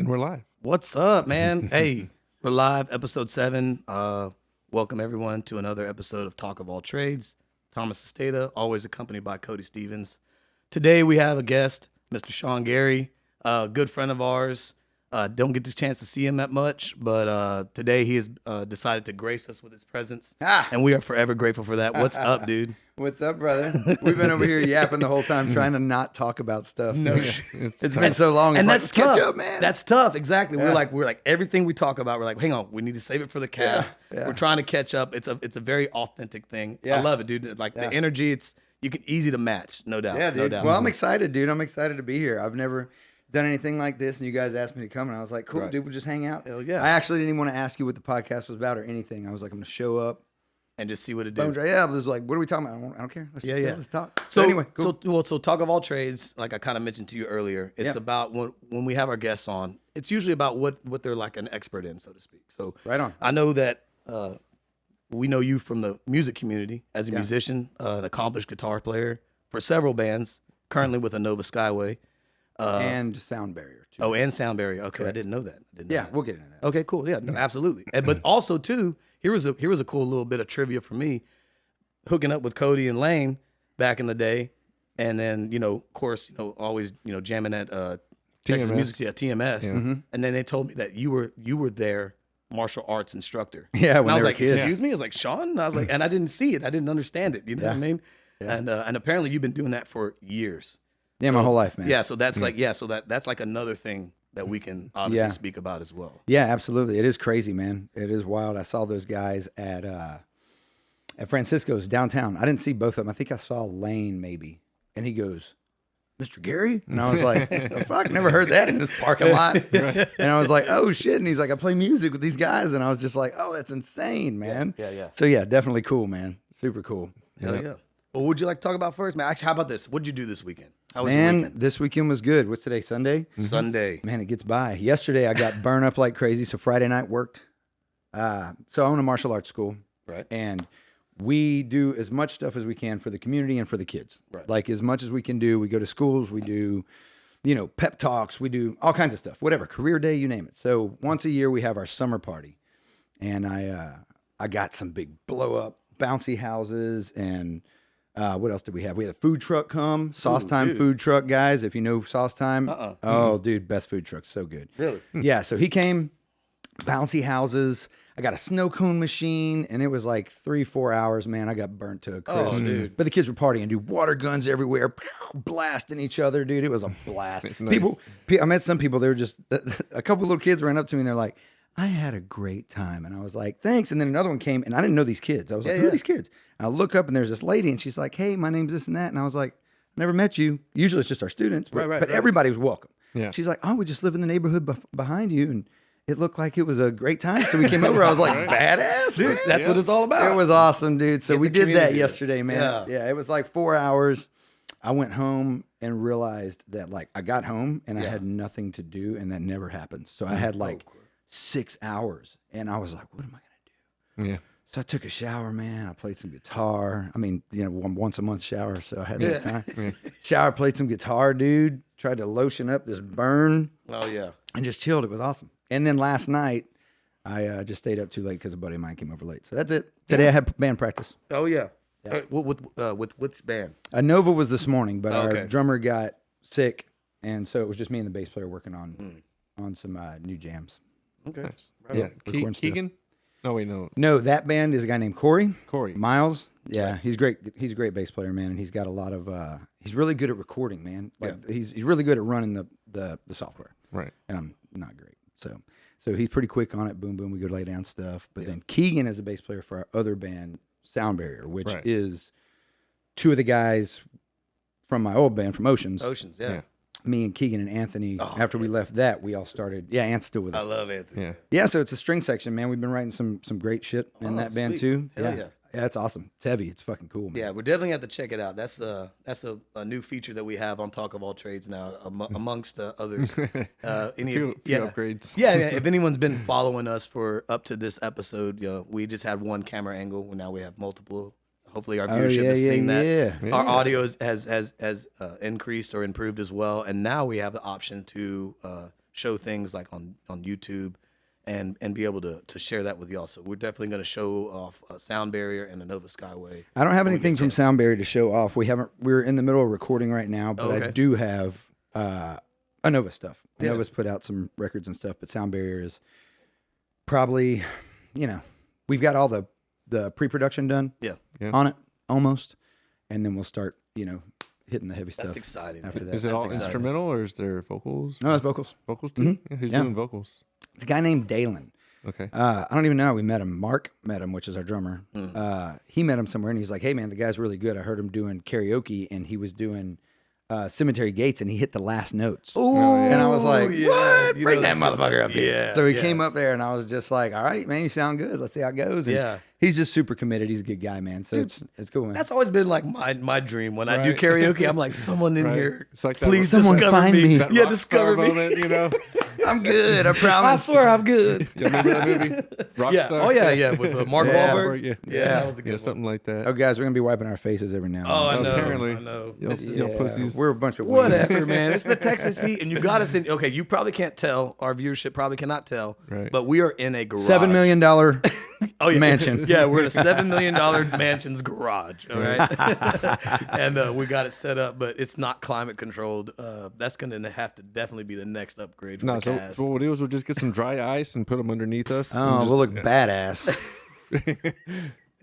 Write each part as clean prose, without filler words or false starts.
we're live. What's up, man? Hey, we're live, episode 7. Welcome everyone to another episode of Talk of All Trades. Thomas Esteta, always accompanied by Cody Stevens. Today we have a guest, Mr. Sean Gary, a good friend of ours. Don't get the chance to see him that much, but today he has decided to grace us with his presence, and we are forever grateful for that. What's up, dude? What's up, brother? We've been over here yapping the whole time, trying to not talk about stuff. It's been so long. And It's that's like, tough. catch up, man. That's tough. Exactly. Yeah. We're like everything we talk about. We're like, hang on, we need to save it for the cast. Yeah. We're trying to catch up. It's a very authentic thing. I Yeah. love it, dude. Like the energy. You can easy to match, no doubt. Yeah, dude. No doubt. Well, I'm excited, dude. I'm excited to be here. I've never done anything like this, and you guys asked me to come, and I was like, cool, Right. dude, we'll just hang out. Hell yeah. I actually didn't even want to ask you what the podcast was about or anything. I was like, I'm going to show up. And just see what it Bone does. dry. Yeah, I was like, what are we talking about? I don't care. Let's just Yeah. go. Let's talk. So anyway, cool. So talk of all trades, like I kind of mentioned to you earlier, it's Yeah. about when we have our guests on, it's usually about what they're like an expert in, so to speak. So Right on. I know that we know you from the music community as a musician, an accomplished guitar player for several bands, currently with Nova Skyway. And sound barrier, too. Oh, and Sound Barrier. Okay, I didn't know that. Yeah, we'll get into that. Okay, cool. Yeah, no, absolutely. But also too, here was a cool little bit of trivia for me, hooking up with Cody and Lane back in the day, and then of course, always jamming at Texas TMS. Music, TMS, Mm-hmm. and then they told me that you were their martial arts instructor. Yeah, And when I was they were like, kids. excuse me? I was like, Sean? And I was like, and I didn't see it. I didn't understand it. You know what I mean? Yeah. And apparently you've been doing that for years. Yeah, my whole life, man. Yeah, so that's that's like another thing that we can obviously speak about as well. Yeah, absolutely. It is crazy, man. It is wild. I saw those guys at Francisco's downtown. I didn't see both of them. I think I saw Lane maybe, and he goes, "Mr. Gary," and I was like, "The fuck, never heard that in this parking lot." And I was like, "Oh shit!" And he's like, "I play music with these guys," and I was just like, "Oh, that's insane, man." Yeah. So yeah, definitely cool, man. Super cool. Hell yeah. Well, what would you like to talk about first, man? Actually, how about this? What did you do this weekend? How was your Man, weekend? this weekend was good. What's today? Sunday. Sunday. Man, it gets by. Yesterday I got burned up like crazy, so Friday night worked. So I own a martial arts school, Right. and we do as much stuff as we can for the community and for the kids. Right. Like as much as we can do. We go to schools, we do, pep talks, we do all kinds of stuff, whatever, career day, you name it. So once a year we have our summer party, and I got some big blow up bouncy houses and. What else did we have? We had a food truck come, Sauce Time dude. food truck, guys. If you know Sauce Time, Uh-uh. oh, dude, best food truck, so good. Really? Yeah, so he came, bouncy houses. I got a snow cone machine, and it was like 3-4 hours, man. I got burnt to a crisp. Oh, dude. But the kids were partying, dude. Water guns everywhere, blasting each other, dude. It was a blast. Nice. I met some people. They were just a couple little kids ran up to me, and they're like, "I had a great time," and I was like, "Thanks." And then another one came, and I didn't know these kids. I was like, "Who are these kids?" And I look up, and there's this lady, and she's like, "Hey, my name's this and that," and I was like, "Never met you." Usually it's just our students, but, Right. everybody was welcome. Yeah. She's like, "Oh, we just live in the neighborhood behind you," and it looked like it was a great time. So we came over. I was like, "Badass, man!" That's what it's all about. It was awesome, dude. So Get we the did that community. yesterday, man. Yeah, it was like 4 hours. I went home and realized that like I got home and I had nothing to do, and that never happens. So I had like 6 hours, and I was like, "What am I gonna do?" Yeah. So I took a shower, man. I played some guitar. I mean, once a month shower, so I had that time. Shower, played some guitar, dude. Tried to lotion up this burn Oh yeah. and just chilled. It was awesome. And then last night, I just stayed up too late because a buddy of mine came over late. So that's it. Today I had band practice. Oh yeah. With which band? Nova was this morning, but Okay. our drummer got sick, and so it was just me and the bass player working on some new jams. Okay. Nice. Yeah, Ke- recording stuff. Keegan? No, wait, no. No, that band is a guy named Corey. Corey. Miles. Yeah, he's great. He's a great bass player, man, and he's got a lot of. He's really good at recording, man. Like he's really good at running the software, Right. and I'm not great. So he's pretty quick on it. Boom, boom. We go lay down stuff. But then Keegan is a bass player for our other band, Sound Barrier, which Right. is two of the guys from my old band, from Oceans. Oceans. Yeah. Yeah. Me and Keegan and Anthony. After we left that, we all started. Yeah, Ant's still with I us. love Anthony. Yeah. Yeah, so it's a string section, man. We've been writing some great shit in that band sweet. too. Hell yeah. Yeah, it's awesome. It's heavy. It's fucking cool, man. Yeah, we're definitely have to check it out. That's a new feature that we have on Talk of All Trades now, amongst others. Any Few upgrades. Yeah. If anyone's been following us for up to this episode, we just had one camera angle. Now we have multiple. Hopefully, our viewership has seen that. Yeah. Our audio has increased or improved as well, and now we have the option to show things like on YouTube and be able to share that with y'all. So we're definitely going to show off Sound Barrier and the Nova Skyway. I don't have when we anything get a from chance. Sound Barrier to show off. We're in the middle of recording right now, but I Okay. do have Anova stuff. Yeah. Anova's put out some records and stuff, but Sound Barrier is probably, we've got all the pre-production done Yeah. on it almost, and then we'll start, hitting the heavy That's stuff exciting. after man. that. Is it That's all exciting. instrumental or is there vocals? No, it's vocals. Vocals too? Mhm. Yeah, who's Yeah. doing vocals? It's a guy named Dalen. Okay. I don't even know how we met him. Mark met him, which is our drummer. Mm. He met him somewhere, and he's like, "Hey, man, the guy's really good. I heard him doing karaoke, and he was doing Cemetery Gates, and he hit the last notes." Ooh, And I was like, yeah. "What? You Bring know that that's good. motherfucker up here!" Yeah, So he yeah. came up there, and I was just like, "All right, man, you sound good. Let's see how it goes." And Yeah. he's just super committed. He's a good guy, man. So it's cool, man. That's always been like my dream. When I do Right. karaoke, I'm like, someone in Right. here, It's like that please Someone discover find me. me. That Yeah, rock discover star me. moment, you know? I'm good. I I promise. swear I'm good. You remember that movie? Rockstar? Yeah. Oh yeah. With Mark Yeah. Wahlberg. Yeah. Yeah, that was a good Yeah, one. something like that. Oh, guys, we're gonna be wiping our faces every now and Oh, I then. know. Apparently. I know. Yo, This is- yo, pussies. We're a bunch of weirdos. Whatever, man. It's the Texas heat, and you gotta send. Okay, you probably can't tell. Our viewership probably cannot tell. Right. But we are in a garage. $7 million Oh, yeah. mansion. Yeah, we're in a $7 million mansion's garage. All right. And we got it set up, but it's not climate controlled. That's going to have to definitely be the next upgrade for No, the so cast. what we'll do is we'll just get some dry ice and put them underneath us. and Oh, just- we'll look badass.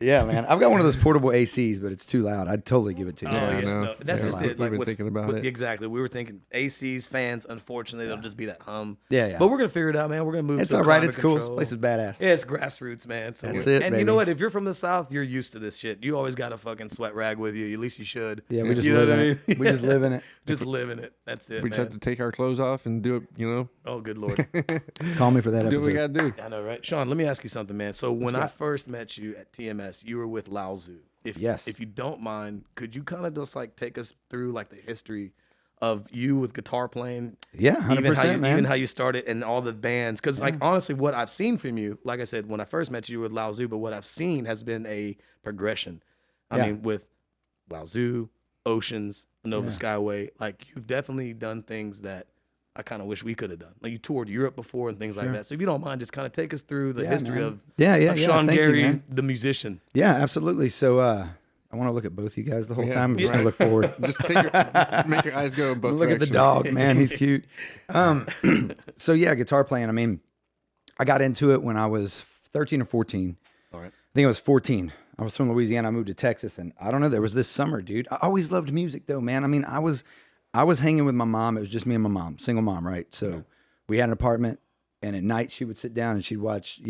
Yeah, man. I've got one of those portable ACs, but it's too loud. I'd totally give it to you. Oh, Yeah, I yeah, know. no, that's Yeah, just we've it. Like been with, thinking about it. Exactly. We were thinking ACs, fans. Unfortunately, they'll just be that hum. Yeah, yeah. But we're gonna figure it out, man. We're gonna move. It's to all right. climate It's cool. This control. place is badass. Yeah, it's grassroots, man. So That's we're- it, And you baby. know what? If you're from the South, you're used to this shit. You always got a fucking sweat rag with you. At least you should. Yeah, we just You know live what in I it. mean? We just live in it. Just live in it. That's it, we just man. have to take our clothes off and do it, Oh, good lord. Call me for that do what we episode. got to do. I know, right? Sean, let me ask you something, man. So when I first met you at TMS, you were with Lao Tzu. Yes. If you don't mind, could you kind of just like take us through like the history of you with guitar playing? Yeah, 100%, man. Even how you started and all the bands. Because like honestly, what I've seen from you, like I said, when I first met you with Lao Tzu, but what I've seen has been a progression. I Yeah. mean, with Lao Tzu, Oceans, Nova Skyway, like you've definitely done things that I kind of wish we could have done. Like you toured Europe before and things like that. So if you don't mind, just kind of take us through the Yeah, history man. of, Yeah, yeah, of yeah. Sean Thank you, Gary, man. the musician. Yeah, absolutely. So I want to look at both you guys the whole Yeah, time. I'm just right. gonna look forward. Just make your eyes go in both Look at the directions. dog, man. He's cute. So yeah, guitar playing. I mean, I got into it when I was 13 or 14. All right. I think I was 14. I was from Louisiana. I moved to Texas, and I don't know. There was this summer, dude. I always loved music, though, man. I mean, I was hanging with my mom. It was just me and my mom, single mom, right? So we had an apartment, and at night she would sit down and she'd watch,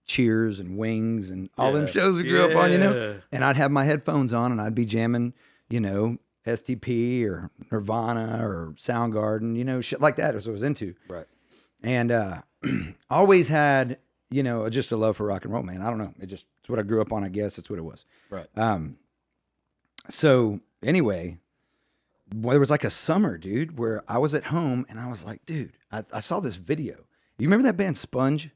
Cheers and Wings and all them Yeah. shows we grew up on, Yeah. And I'd have my headphones on and I'd be jamming, STP or Nirvana or Soundgarden, shit like that is what I was into. Right. And always had, just a love for rock and roll, man. I don't know. It's what I grew up on, I guess. That's what it was. Right. So anyway, there was like a summer, dude, where I was at home and I was like, dude, I saw this video. You remember that band Sponge?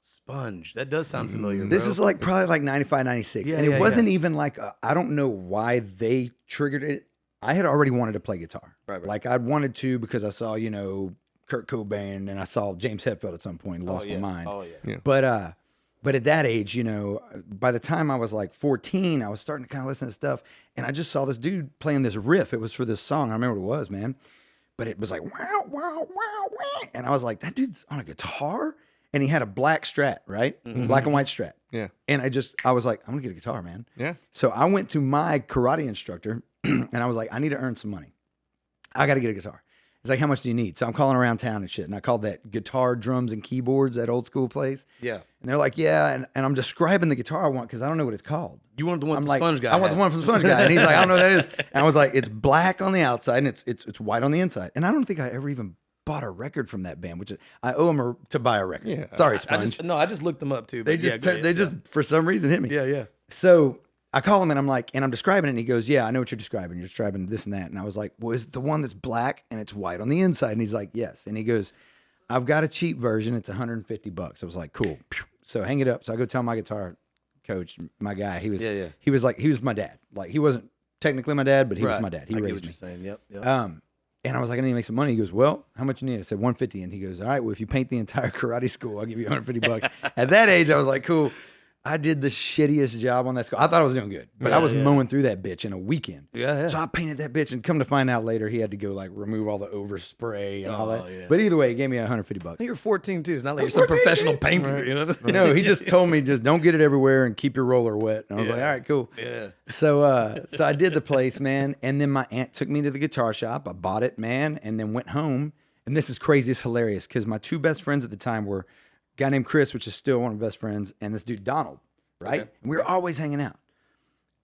Sponge. That does sound familiar. This bro. is like probably like 95, 96. Yeah, and it yeah, wasn't even like, I don't know why they triggered it. I had already wanted to play guitar. Right. Like I'd wanted to because I saw, Kurt Cobain and I saw James Hetfield at some point and lost my mind. Oh yeah. But at that age, by the time I was like 14, I was starting to kind of listen to stuff, and I just saw this dude playing this riff. It was for this song. I remember what it was, man. But it was like wow, wow, wow, wow, and I was like, that dude's on a guitar, and he had a black Strat, right? Black and white Strat. Yeah. And I was like, I'm gonna get a guitar, man. Yeah. So I went to my karate instructor, and I was like, I need to earn some money. I got to get a guitar. He's like, how much do you need? So I'm calling around town and shit. And I called that Guitar, Drums, and Keyboards, that old school place. Yeah. And they're like, yeah. And I'm describing the guitar I want because I don't know what it's called. You want the one I'm the like, Sponge guy? I want the had. one from Sponge Guy. And he's like, I don't know what that is. And I was like, it's black on the outside and it's white on the inside. And I don't think I ever even bought a record from that band, which is, I owe them to buy a record. Yeah. Sorry, I Sponge. just looked them up too. They But just, yeah, go ahead. they just for some reason hit me. Yeah. So I call him and I'm like, and I'm describing it. And he goes, yeah, I know what you're describing. You're describing this and that. And I was like, well, is it the one that's black and it's white on the inside? And he's like, yes. And he goes, I've got a cheap version. It's $150. I was like, cool. So hang it up. So I go tell my guitar coach, my guy, he was my dad. Like he wasn't technically my dad, but he was my dad. He I get raised what me. you're saying. Yep. And I was like, I need to make some money. He goes, well, how much you need? I said, 150. And he goes, all right, well, if you paint the entire karate school, I'll give you 150 bucks. At that age, I was like, cool. I did the shittiest job on that school. I thought I was doing good, but I was mowing through that bitch in a weekend. Yeah. So I painted that bitch, and come to find out later, he had to go like remove all the overspray and all that. Yeah. But either way, he gave me 150 I bucks. think you're 14 too. It's not like you're some professional painter, you know? No, he just told me just don't get it everywhere and keep your roller wet. And I was like, all right, cool. Yeah. So so I did the place, man, and then my aunt took me to the guitar shop. I bought it, man, and then went home. And this is crazy, it's hilarious because my two best friends at the time were a guy named Chris, which is still one of my best friends, and this dude Donald, right? Okay. And we were always hanging out.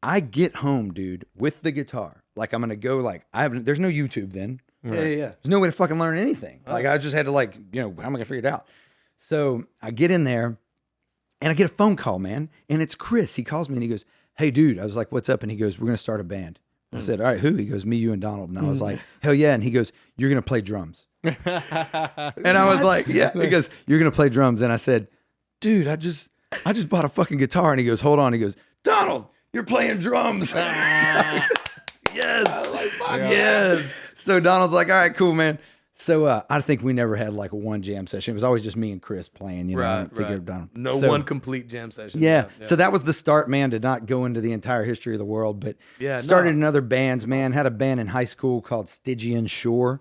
I get home, dude, with the guitar. Like I'm gonna go, like there's no YouTube then. Yeah. There's no way to fucking learn anything. Like I just had to like, how am I gonna figure it out? So I get in there and I get a phone call, man. And it's Chris. He calls me and he goes, hey dude. I was like, what's up? And he goes, we're gonna start a band. I said, all right, who? He goes, me, you, and Donald. And I was like, hell yeah. And he goes, you're gonna play drums. And I was like, yeah. He goes, you're gonna play drums. And I said, dude, I just bought a fucking guitar. And he goes, hold on. He goes, Donald, you're playing drums. Yes. Like, fuck Yes. So Donald's like, all right, cool, man. So I think we never had like one jam session. It was always just me and Chris playing, I don't think it was Donald. No So, one complete jam session. Yeah. So that was the start, man, to not go into the entire history of the world, but Yeah, started no. in other bands, man. Had a band in high school called Stygian Shore.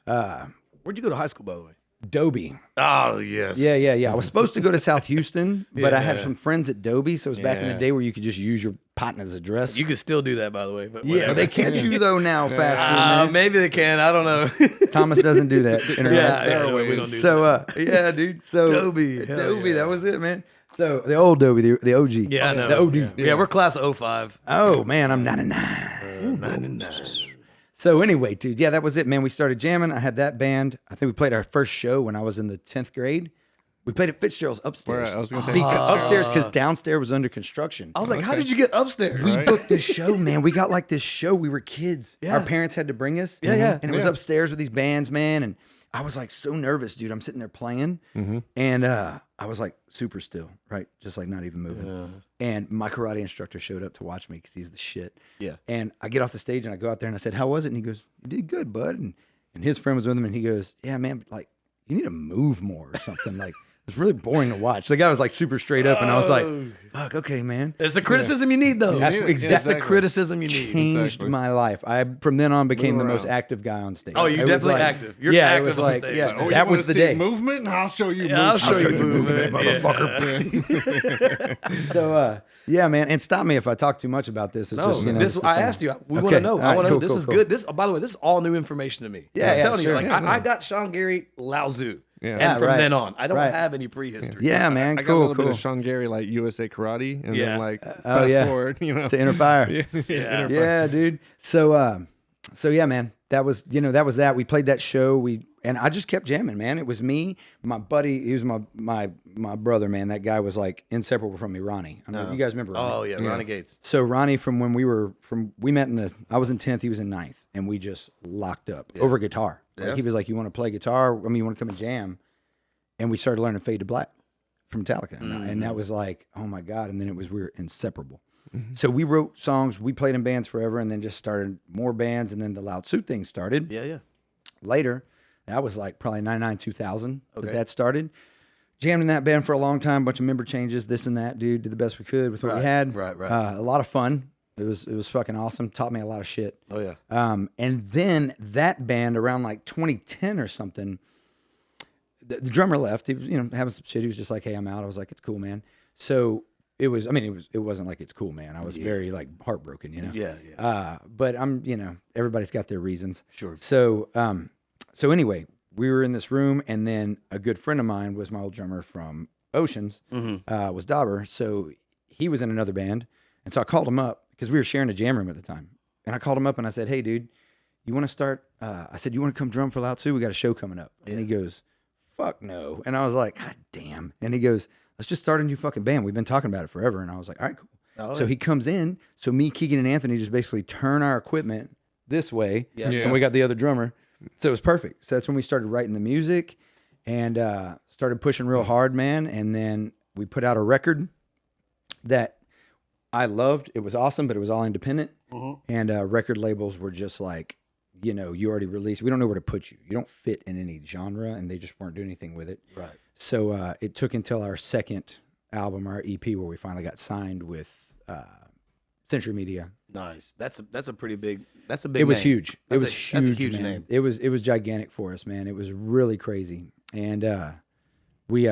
Where'd you go to high school, by the way? Dobie. Oh, yes. Yeah. I was supposed to go to South Houston, but I had Yeah. some friends at Dobie. So it was back in the Yeah. day where you could just use your partner's address. You can still do that, by the way. But yeah, whatever. they catch you though now, fast food, man. Maybe they can. I don't know. Thomas doesn't do that. yeah, there are no, we ways. don't do So yeah, dude. So Dobie, hell Dobie, yeah. that was it, man. So the old Dobie, the OG. Yeah, I know. The OD. Yeah, we're class of 05. Oh man, I'm 99. 99. So anyway, dude, yeah, that was it, man. We started jamming. I had that band. I think we played our first show when I was in the 10th grade. We played at Fitzgerald's upstairs. Where I was gonna say Upstairs because downstairs was under construction. I was like, how Okay. did you get upstairs? We Right. booked this show, man. We got like this show. We were kids. Yeah. Our parents had to bring us. Yeah. And it was Yeah. upstairs with these bands, man. And I was like so nervous, dude. I'm sitting there playing. And I was like super still, right? Just like not even moving. And my karate instructor showed up to watch me because he's the shit. Yeah. And I get off the stage and I go out there and I said, how was it? And he goes, you did good, bud. And his friend was with him and he goes, yeah, man, like you need to move more or something. Like it's really boring to watch. The guy was like super straight up and I was like, fuck, okay, man. It's the criticism you need, though. That's Yeah, exactly That's the criticism you need. changed Exactly. my life. I from then on became the Move most around. active guy on stage. Oh, you're It was definitely like- active. You're yeah, active it was on the like, stage. yeah, Like, Oh, that you was wanna the see day. movement? I'll show you Yeah, I'll show you movement, movement, motherfucker. So yeah, man, and stop me if I talk too much about this. It's No, just, this it's the I thing. asked you. We Okay, want to know. all I right, want to cool, know. This cool, is cool. good. This, by the way, this is all new information to me. Yeah, I'm yeah, telling you, sure. like Yeah, I got Sean Gary Lao Tzu, Yeah. and Yeah, from right. then on, I don't Right. have any prehistory. Yeah, man, I got a cool, little bit cool. of Sean Gary, like USA Karate, and Yeah. then like Oh, fast yeah. forward, To Inner Fire. Yeah. Yeah, dude. So yeah, man, that was that. We played that show. And I just kept jamming, man. It was me, my buddy. He was my brother, man. That guy was like inseparable from me, Ronnie. I don't know if you guys remember Ronnie. Oh yeah, Ronnie Gates. So Ronnie, from when we met I was in 10th, he was in 9th, and we just locked up over guitar. Like Yeah. he was like, "You want to play guitar? I mean, you want to come and jam?" And we started learning Fade to Black from Metallica, and that was like, oh my god! And then we were inseparable. So we wrote songs, we played in bands forever, and then just started more bands, and then the Loud Suit thing started Yeah. later. That was like probably 99, 2000 Okay. that started. Jammed in that band for a long time, bunch of member changes, this and that, dude. Did the best we could with what we Right, had. right. A lot of fun. It was fucking awesome. Taught me a lot of shit. Oh yeah. And then that band around like 2010 or something, the drummer left. He was, having some shit. He was just like, "Hey, I'm out." I was like, "It's cool, man." So it wasn't like it's cool, man. I was very like heartbroken, Yeah. But everybody's got their reasons. Sure. So, so anyway, we were in this room, and then a good friend of mine was my old drummer from Oceans, was Dauber. So he was in another band, and so I called him up because we were sharing a jam room at the time. And I called him up and I said, "Hey, dude, you want to start?" I said, "You want to come drum for Lao Tzu? We got a show coming up." And he goes, "Fuck no." And I was like, "God damn." And he goes, "Let's just start a new fucking band. We've been talking about it forever." And I was like, "All right, cool." Oh, So yeah. he comes in. So me, Keegan, and Anthony just basically turn our equipment this way, Yeah. Yeah. and we got the other drummer. So it was perfect. So that's when we started writing the music and started pushing real hard, man. And then we put out a record that I loved. It was awesome, but it was all independent. And record labels were just like, you know, you already released. We don't know where to put you. You don't fit in any genre, and they just weren't doing anything with it. Right. So it took until our second album, our EP, where we finally got signed with Century Media. Nice. That's a pretty big. That's a big. It was name. huge. That's It was a, huge. That's a huge man. name. It was gigantic for us, man. It was really crazy. And we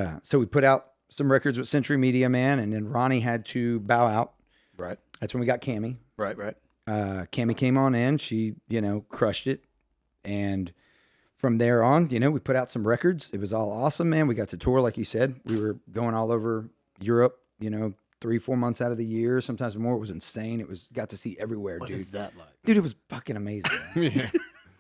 put out some records with Century Media, man, and then Ronnie had to bow out. Right. That's when we got Cammie. Right. Right. Cammie came on in. She, you know, crushed it. And from there on, you know, we put out some records. It was all awesome, man. We got to tour, like you said. We were going all over Europe, you know, 3-4 months out of the year, sometimes more. It was insane. Got to see everywhere, What dude. is that like? Dude, it was fucking amazing. Yeah.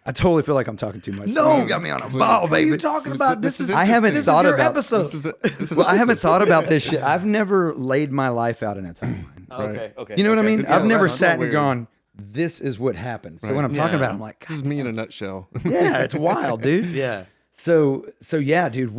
I totally feel like I'm talking too much. No, got me on a What ball, What are you baby. talking about? This is I haven't this thought is your about episode. This is Well, I haven't thought about this shit. I've never laid my life out in a timeline. Okay. Okay. You know what I okay. mean? Yeah, I've never right on. sat and Weird. gone, this is what happened. So Right. when I'm talking Yeah. about it, I'm like, This is me in a nutshell. yeah, it's wild, dude. Yeah. So yeah, dude,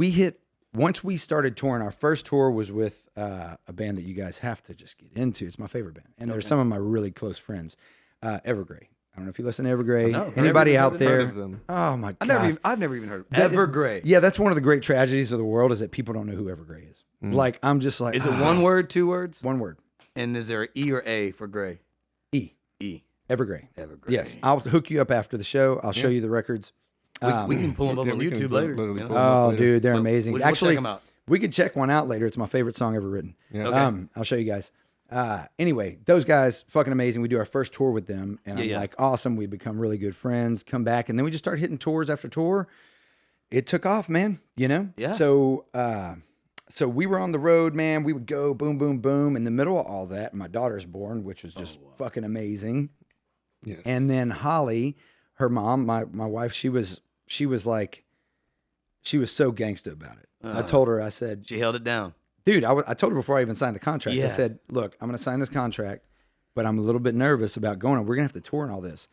once we started touring, our first tour was with a band that you guys have to just get into. It's my favorite band. And they're some of my really close friends. Evergrey. I don't know if you listen to Evergrey. No, Anybody never out heard there? of them. Oh my I've God. never even heard of That- Evergrey. Yeah, that's one of the great tragedies of the world is that people don't know who Evergrey is. Like, I'm just like, Is it one word, 2 words? One word. And is there an E or A for gray? E. E. Evergrey. Evergrey. Yes. I'll hook you up after the show. I'll show you the records. We can pull them up Yeah, on we can YouTube li- later. literally you know? pull 'em up Oh, later. dude, they're We'll- amazing. we'll check Actually, 'em out. we could check one out later. It's my favorite song ever written. Yeah. Okay. I'll show you guys. Anyway, those guys, fucking amazing. We do our first tour with them, and I'm Yeah. like, awesome. We become really good friends. Come back, and then we just start hitting tours after tour. It took off, man. You know. Yeah. So we were on the road, man. We would go boom, boom, boom. In the middle of all that, my daughter's born, which was just fucking amazing. Yes. And then Holly, her mom, my wife, she was like, she was so gangsta about it. I told her, I said, She held it down. dude, I told her before I even signed the contract. Yeah. I said, look, I'm going to sign this contract, but I'm a little bit nervous about going on. We're going to have to tour and all this.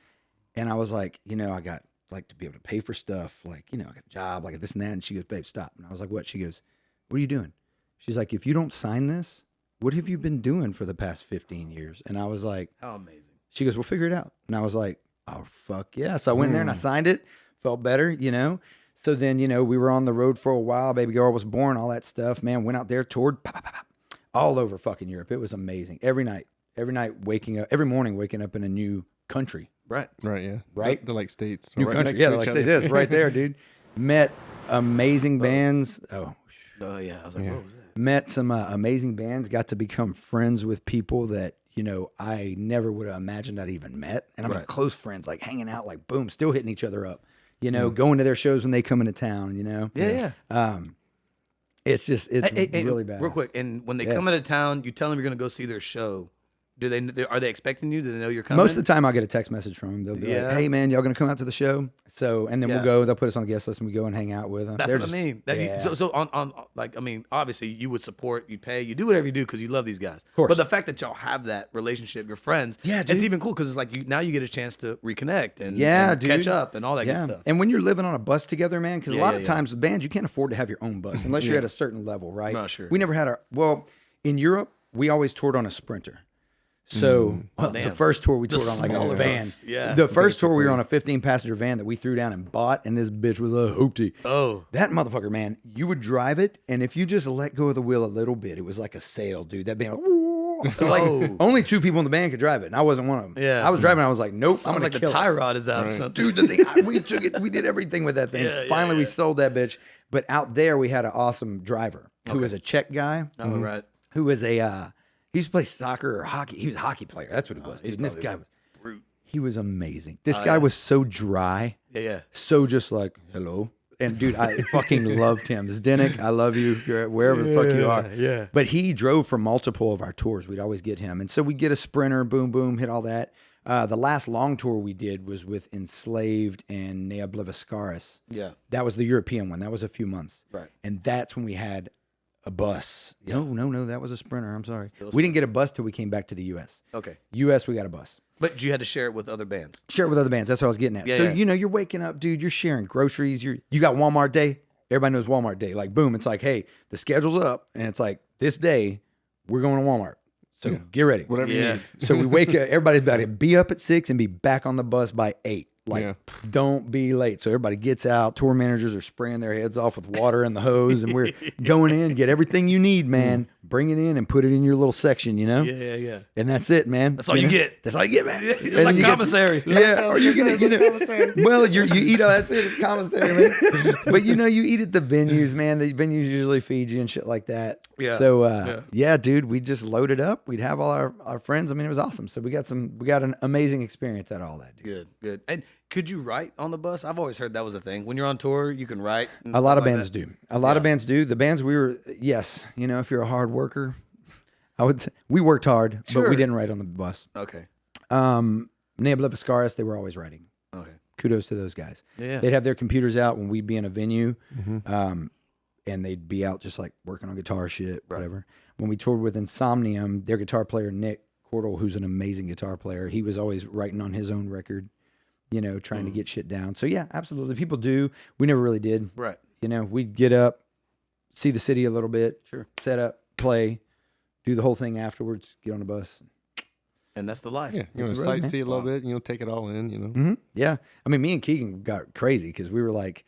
And I was like, you know, I got like to be able to pay for stuff. Like, you know, I got a job, like this and that. And she goes, babe, stop. And I was like, what? She goes, what are you doing? She's like, if you don't sign this, what have you been doing for the past 15 years? And I was like, How amazing. she goes, we'll figure it out. And I was like, oh, fuck yeah. So I went there and I signed it, felt better, you know. So then, you know, we were on the road for a while. Baby girl was born, all that stuff. Man, went out there, toured all over fucking Europe. It was amazing. Every night waking up, every morning waking up in a new country. Right. Right, yeah. Right? They're like states. New right country. next Yeah, to like each this other. is right there, dude. Met amazing bands. Oh, Oh yeah. I was like, Yeah. what was that? met some amazing bands, got to become friends with people that, you know, I never would have imagined I'd even met. And I'm Right. close friends, like hanging out, like boom, still hitting each other up, you know, going to their shows when they come into town, you know? Yeah. It's just, it's Hey, really bad. Real quick, and when they Yes. come into town, you tell them you're going to go see their show. Are they expecting you? Do they know you're coming? Most of the time I'll get a text message from them. They'll be Yeah. like, hey man, y'all going to come out to the show? So, and then Yeah. we'll go, they'll put us on the guest list and we go and hang out with them. That's They're what just- I mean. That yeah. so on like I mean, obviously you would support, you pay, you do whatever you do because you love these guys. course. But the fact that y'all have that relationship, you're friends, Yeah, it's dude. even cool because it's like now you get a chance to reconnect and, Yeah, and dude. catch up and all that Yeah. good stuff. And when you're living on a bus together, man, because Yeah, a lot yeah, of yeah. times with bands, you can't afford to have your own bus unless you're at a certain level, right? No, sure. We never had in Europe, we always toured on a Sprinter. So the damn. first tour we The toured on like a smaller van. bus. Yeah. The first tour we were on a 15-passenger van that we threw down and bought, and this bitch was a hoopty. Oh, That motherfucker, man, you would drive it, and if you just let go of the wheel a little bit, it was like a sail, dude. That band, so like Oh. only 2 people in the band could drive it, and I wasn't one of them. Yeah. I was driving, I was like, nope, I'm sounds gonna like the kill tie it. rod is out or something. Dude, the thing, we took it, we did everything with that thing. Yeah, yeah, Finally, we yeah. sold that bitch. But out there, we had an awesome driver who was a Czech guy, Oh, right. who was he used to play soccer or hockey. He was a hockey player. That's what it was, dude. And this probably guy was, Brute. he was amazing. This guy was so dry, Yeah, yeah. so just like, hello. And dude, I fucking loved him. Zdenek, I love you. You're at wherever the fuck you are. yeah. But he drove for multiple of our tours. We'd always get him. And so we'd get a Sprinter, boom, boom, hit all that. The last long tour we did was with Enslaved and Nea Bliviscaris. Yeah. That was the European one. That was a few months. Right. And that's when we had a bus. No, that was a Sprinter. I'm sorry. We didn't get a bus till we came back to the U.S. Okay. U.S., we got a bus. But you had to share it with other bands. Share it with other bands. That's what I was getting at. Yeah, so, yeah. you know, you're waking up, dude. You're sharing groceries. You got Walmart Day. Everybody knows Walmart Day. Like, boom. It's like, hey, the schedule's up. And it's like, this day, we're going to Walmart. So get ready. Whatever Yeah. you need. So we wake up. Everybody's about to be up at 6 and be back on the bus by 8. Like, Yeah. don't be late. So everybody gets out. Tour managers are spraying their heads off with water and the hose, and we're going in, get everything you need, man. Bring it in and put it in your little section, you know? Yeah. And that's it, man. That's all you know? get. That's all you get, man. It's And like you get- commissary. yeah, or you get it, well, you eat all that's it. It's commissary, man. But you eat at the venues, man. The venues usually feed you and shit like that. Yeah. So yeah, dude, we just loaded up. We'd have all our friends. I mean, it was awesome. So we got an amazing experience out of all that, dude. Good. And could you write on the bus? I've always heard that was a thing. When you're on tour, you can write. and A lot stuff of like bands that. do. A lot of bands do. The bands we were, yes, if you're a hard worker, we worked hard, but Sure. we didn't write on the bus. Okay. Nebula Piscaris, they were always writing. Okay. Kudos to those guys. Yeah. They'd have their computers out when we'd be in a venue, and they'd be out just like working on guitar shit, whatever. When we toured with Insomnium, their guitar player, Nick Cordell, who's an amazing guitar player, he was always writing on his own record, trying to get shit down. So yeah, absolutely. People do. We never really did. Right. We'd get up, see the city a little bit, Sure. set up, play, do the whole thing afterwards, get on the bus. And that's the life. Yeah, the road, man. sightsee a little bit, take it all in, Mm-hmm. Yeah. I mean, me and Keegan got crazy because we were like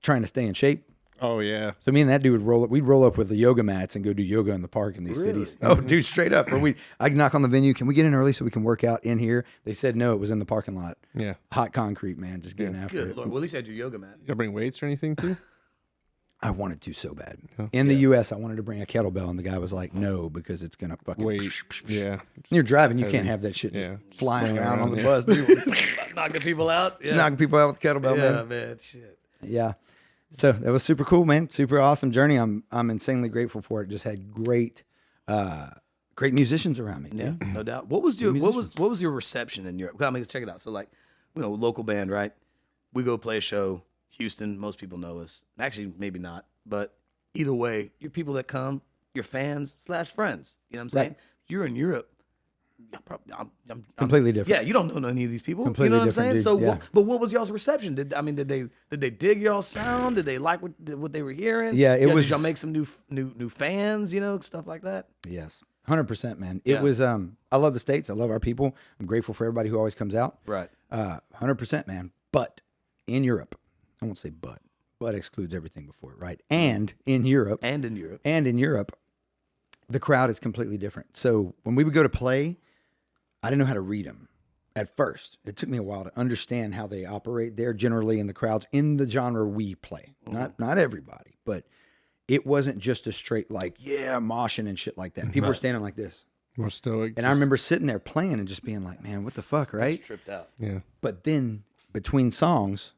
trying to stay in shape. Oh yeah. So me and that dude would roll up. We'd roll up with the yoga mats and go do yoga in the park in these cities. Oh, dude, straight up. Or I'd knock on the venue. Can we get in early so we can work out in here? They said no. It was in the parking lot. Yeah. Hot concrete, man. Just getting after Good it. Lord. Well, at least I had your yoga mat. You gotta bring weights or anything too? I wanted to so bad. In the U.S., I wanted to bring a kettlebell, and the guy was like, "No, because it's gonna fucking Wait. Yeah. You're driving. You can't have that shit just flying around on the yeah. bus, dude. Knocking people out. Yeah. Knocking people out with the kettlebell, yeah, man. man. Shit. Yeah. So that was super cool, man. Super awesome journey. I'm insanely grateful for it. Just had great musicians around me. Yeah, no doubt. What was your reception in Europe? I mean, check it out. So like, local band, right? We go play a show, Houston. Most people know us. Actually, maybe not. But either way, your people that come, your fans / friends. You know what I'm saying? Right. You're in Europe. I'm Completely different. Yeah, you don't know any of these people. Completely you know what I'm different, saying? dude. So, Yeah. but what was y'all's reception? Did they dig y'all's sound? Did they like what they were hearing? Yeah, it was- Did y'all make some new fans? Stuff like that. Yes. 100%, man. It Yeah. was, I love the States. I love our people. I'm grateful for everybody who always comes out. Right. 100%, man. But in Europe, I won't say but excludes everything before it, right? And in Europe, And in Europe. the crowd is completely different. So when we would go to play, I didn't know how to read them at first. It took me a while to understand how they operate. They're generally in the crowds in the genre we play. Not everybody, but it wasn't just a straight like, yeah, moshing and shit like that. People were standing like this. More stoic. And I remember sitting there playing and just being like, man, what the fuck, right? Tripped out. Yeah. But then between songs,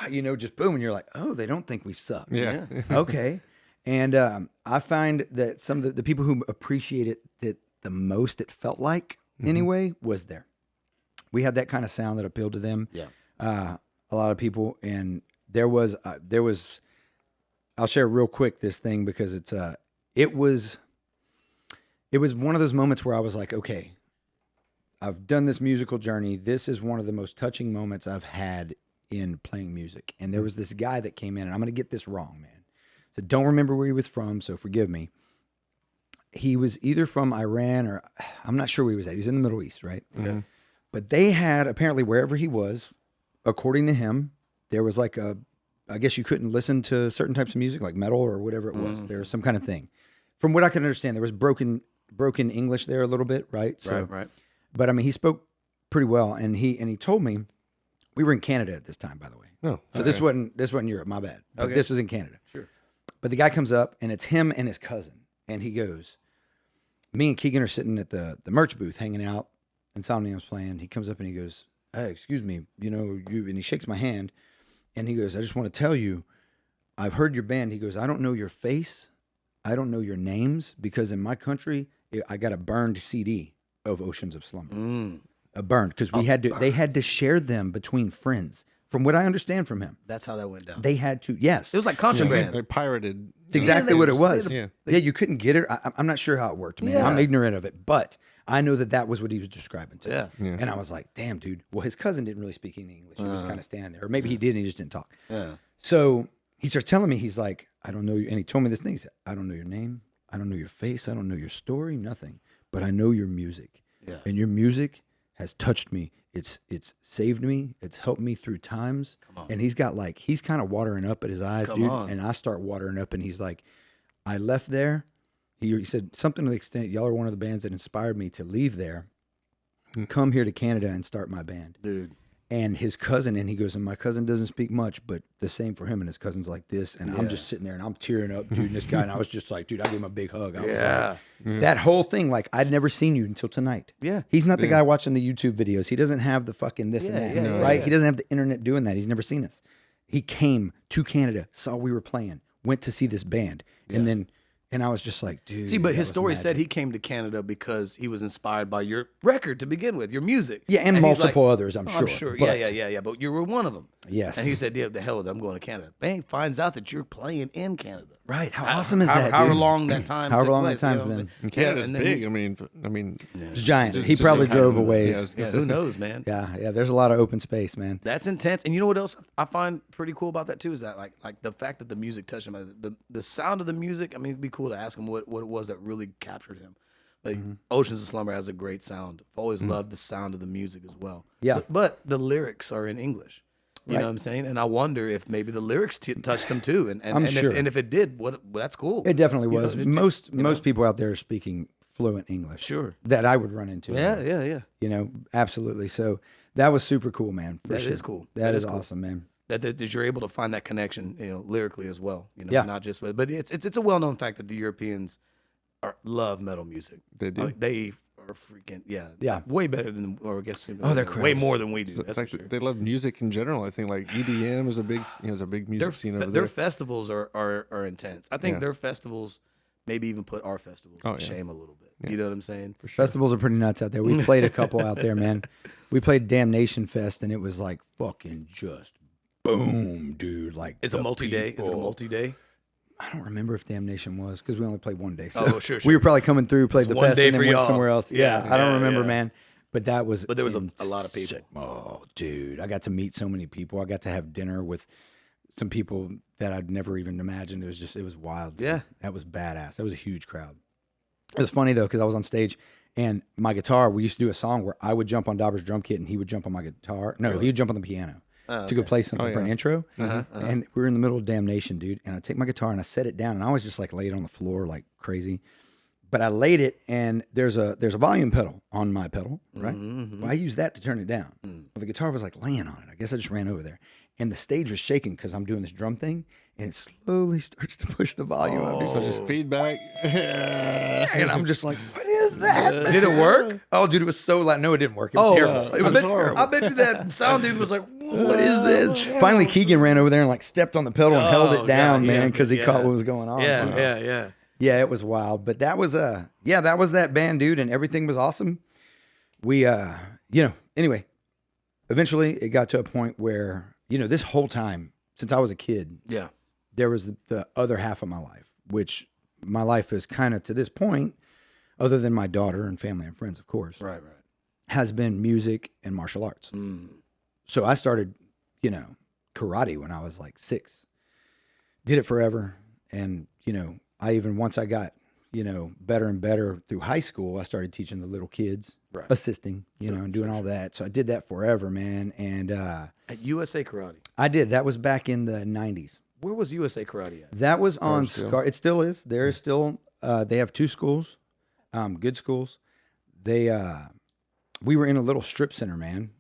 just boom, and you're like, oh, they don't think we suck. Yeah. Okay. And I find that some of the people who appreciate it the most, it felt like anyway, was there. We had that kind of sound that appealed to them. Yeah. A lot of people, and there was I'll share real quick this thing because it was one of those moments where I was like, okay, I've done this musical journey. This is one of the most touching moments I've had in playing music. And there was this guy that came in, and I'm going to get this wrong, man. So don't remember where he was from, so forgive me. He was either from Iran or I'm not sure where he was at. He was in the Middle East, right? Mm-hmm. But they had, apparently wherever he was, according to him, there was like I guess you couldn't listen to certain types of music, like metal or whatever it was. There was some kind of thing. From what I can understand, there was broken English there a little bit, right? So, Right. But I mean, he spoke pretty well, and he told me we were in Canada at this time, by the way. Oh. So this wasn't Europe, my bad. But Okay. this was in Canada. Sure. But the guy comes up, and it's him and his cousin, and he goes, me and Keegan are sitting at the merch booth hanging out. Insomnium's playing. He comes up and he goes, hey, excuse me, and he shakes my hand, and he goes, I just want to tell you, I've heard your band. He goes, I don't know your face. I don't know your names, because in my country, I got a burned CD of Oceans of Slumber. A burned, because they had to share them between friends. From what I understand from him, That's how that went down. they had to, yes. It was like contraband. They pirated. It's exactly what it was. Yeah. Yeah, you couldn't get it. I'm not sure how it worked, man. Yeah. I'm ignorant of it, but I know that was what he was describing to me. Yeah. And I was like, damn, dude. Well, his cousin didn't really speak any English. He was kind of standing there. Or maybe he did and he just didn't talk. Yeah. So he starts telling me, he's like, I don't know you. And he told me this thing. He said, I don't know your name. I don't know your face. I don't know your story, nothing. But I know your music. Yeah. And your music has touched me. It's saved me. It's helped me through times. Come on. And he's got like, he's kind of watering up at his eyes, Come dude. on. And I start watering up, and he's like, I left there. He said something to the extent, y'all are one of the bands that inspired me to leave there, come here to Canada and start my band. Dude. And his cousin, and he goes, and my cousin doesn't speak much, but the same for him, and his cousin's like this. And I'm just sitting there and I'm tearing up, dude, and this guy, and I was just like, dude, I gave him a big hug. I was Yeah. like, that whole thing, like, I'd never seen you until tonight. Yeah. He's not the guy watching the YouTube videos. He doesn't have the fucking this and that, right? yeah. He doesn't have the internet doing that. He's never seen us. He came to Canada, saw we were playing, went to see this band, and I was just like, dude. See, but that his was story magic. said he came to Canada because he was inspired by your record to begin with, your music. Yeah, and he's multiple like, others, I'm "Oh, sure. I'm sure. But- Yeah. But you were one of them. Yes. And he said, yeah, the hell with it. I'm going to Canada. Bang, finds out that you're playing in Canada. Right. How awesome is that, However dude? long that time However took long place, that time's you know, been. but- Canada's and then big. he- I mean, It's giant. Just- He just probably kind of- drove a yeah, I ways. was yeah, gonna who say. knows, man? Yeah. There's a lot of open space, man. That's intense. And you know what else I find pretty cool about that too is that like the fact that the music touched him. The sound of the music. I mean, it'd be cool to ask him what it was that really captured him. Like Oceans of Slumber has a great sound. I've always loved the sound of the music as well. Yeah. But the lyrics are in English. You know what I'm saying? And I wonder if maybe the lyrics touched him too. And I'm sure. if it did, well, that's cool. It definitely You know, was. just- Most people out there are speaking fluent English. Sure. That I would run into. Yeah. You know, absolutely. So that was super cool, man. For That sure. is cool. That is awesome, man. That you're able to find that connection, you know, lyrically as well. You know, Yeah. not just with, but it's a well known fact that the Europeans love metal music. They do. They are freaking Yeah. way better than, or I guess Oh, they're way crazy. more than we do. It's That's like for sure. they love music in general. I think like EDM is a big, is a big music scene over Their there. festivals are intense. I think Yeah. their festivals maybe even put our festivals Oh, to yeah. shame a little bit. You know what I'm saying? For sure. Festivals are pretty nuts out there. We've played a couple out there, man. We played Damnation Fest, and it was like fucking just boom, dude. Like It's a the multi-day. Is it a people- multi-day? I don't remember if Damnation was because we only played one day. So Oh, sure. we were probably coming through, played the one fest, day and then for went y'all. somewhere else. Yeah, I don't yeah, remember, yeah. man. But that was. But there was a lot of people. Oh, dude, I got to meet so many people. I got to have dinner with some people that I'd never even imagined. It was wild. Dude. Yeah. That was badass. That was a huge crowd. It was funny though because I was on stage and my guitar. We used to do a song where I would jump on Dauber's drum kit and he would jump on my guitar. No, he would jump on the piano. To go play something for an intro. And we were in the middle of Damnation, dude. And I take my guitar and I set it down and I always just like lay it on the floor like crazy. But I laid it and there's a volume pedal on my pedal, right? Well, I used that to turn it down. Well, the guitar was like laying on it. I guess I just ran over there. And the stage was shaking because I'm doing this drum thing and it slowly starts to push the volume up. So just feedback. And I'm just like, what is that? Did it work? Oh, dude, it was so loud. No, it didn't work. It was terrible. It was terrible. I bet you that sound dude was like, What is this? Finally, Keegan ran over there and like stepped on the pedal and held Oh, it down, God, man, yeah, because he yeah. caught what was going on. Yeah. Yeah, it was wild. But that was that was that band, dude, and everything was awesome. We anyway, eventually it got to a point where, this whole time since I was a kid, Yeah. there was the other half of my life, which my life is kind of to this point, other than my daughter and family and friends, of course, Right. has been music and martial arts. So I started, karate when I was like 6. Did it forever. And, I even, once I got, better and better through high school, I started teaching the little kids, Right. assisting, and doing all that. So I did that forever, man. And At USA Karate. I did. That was back in the 90s. Where was USA Karate at? That was on still. Scar. It still is. There is still, they have 2 schools, good schools. We were in a little strip center, man,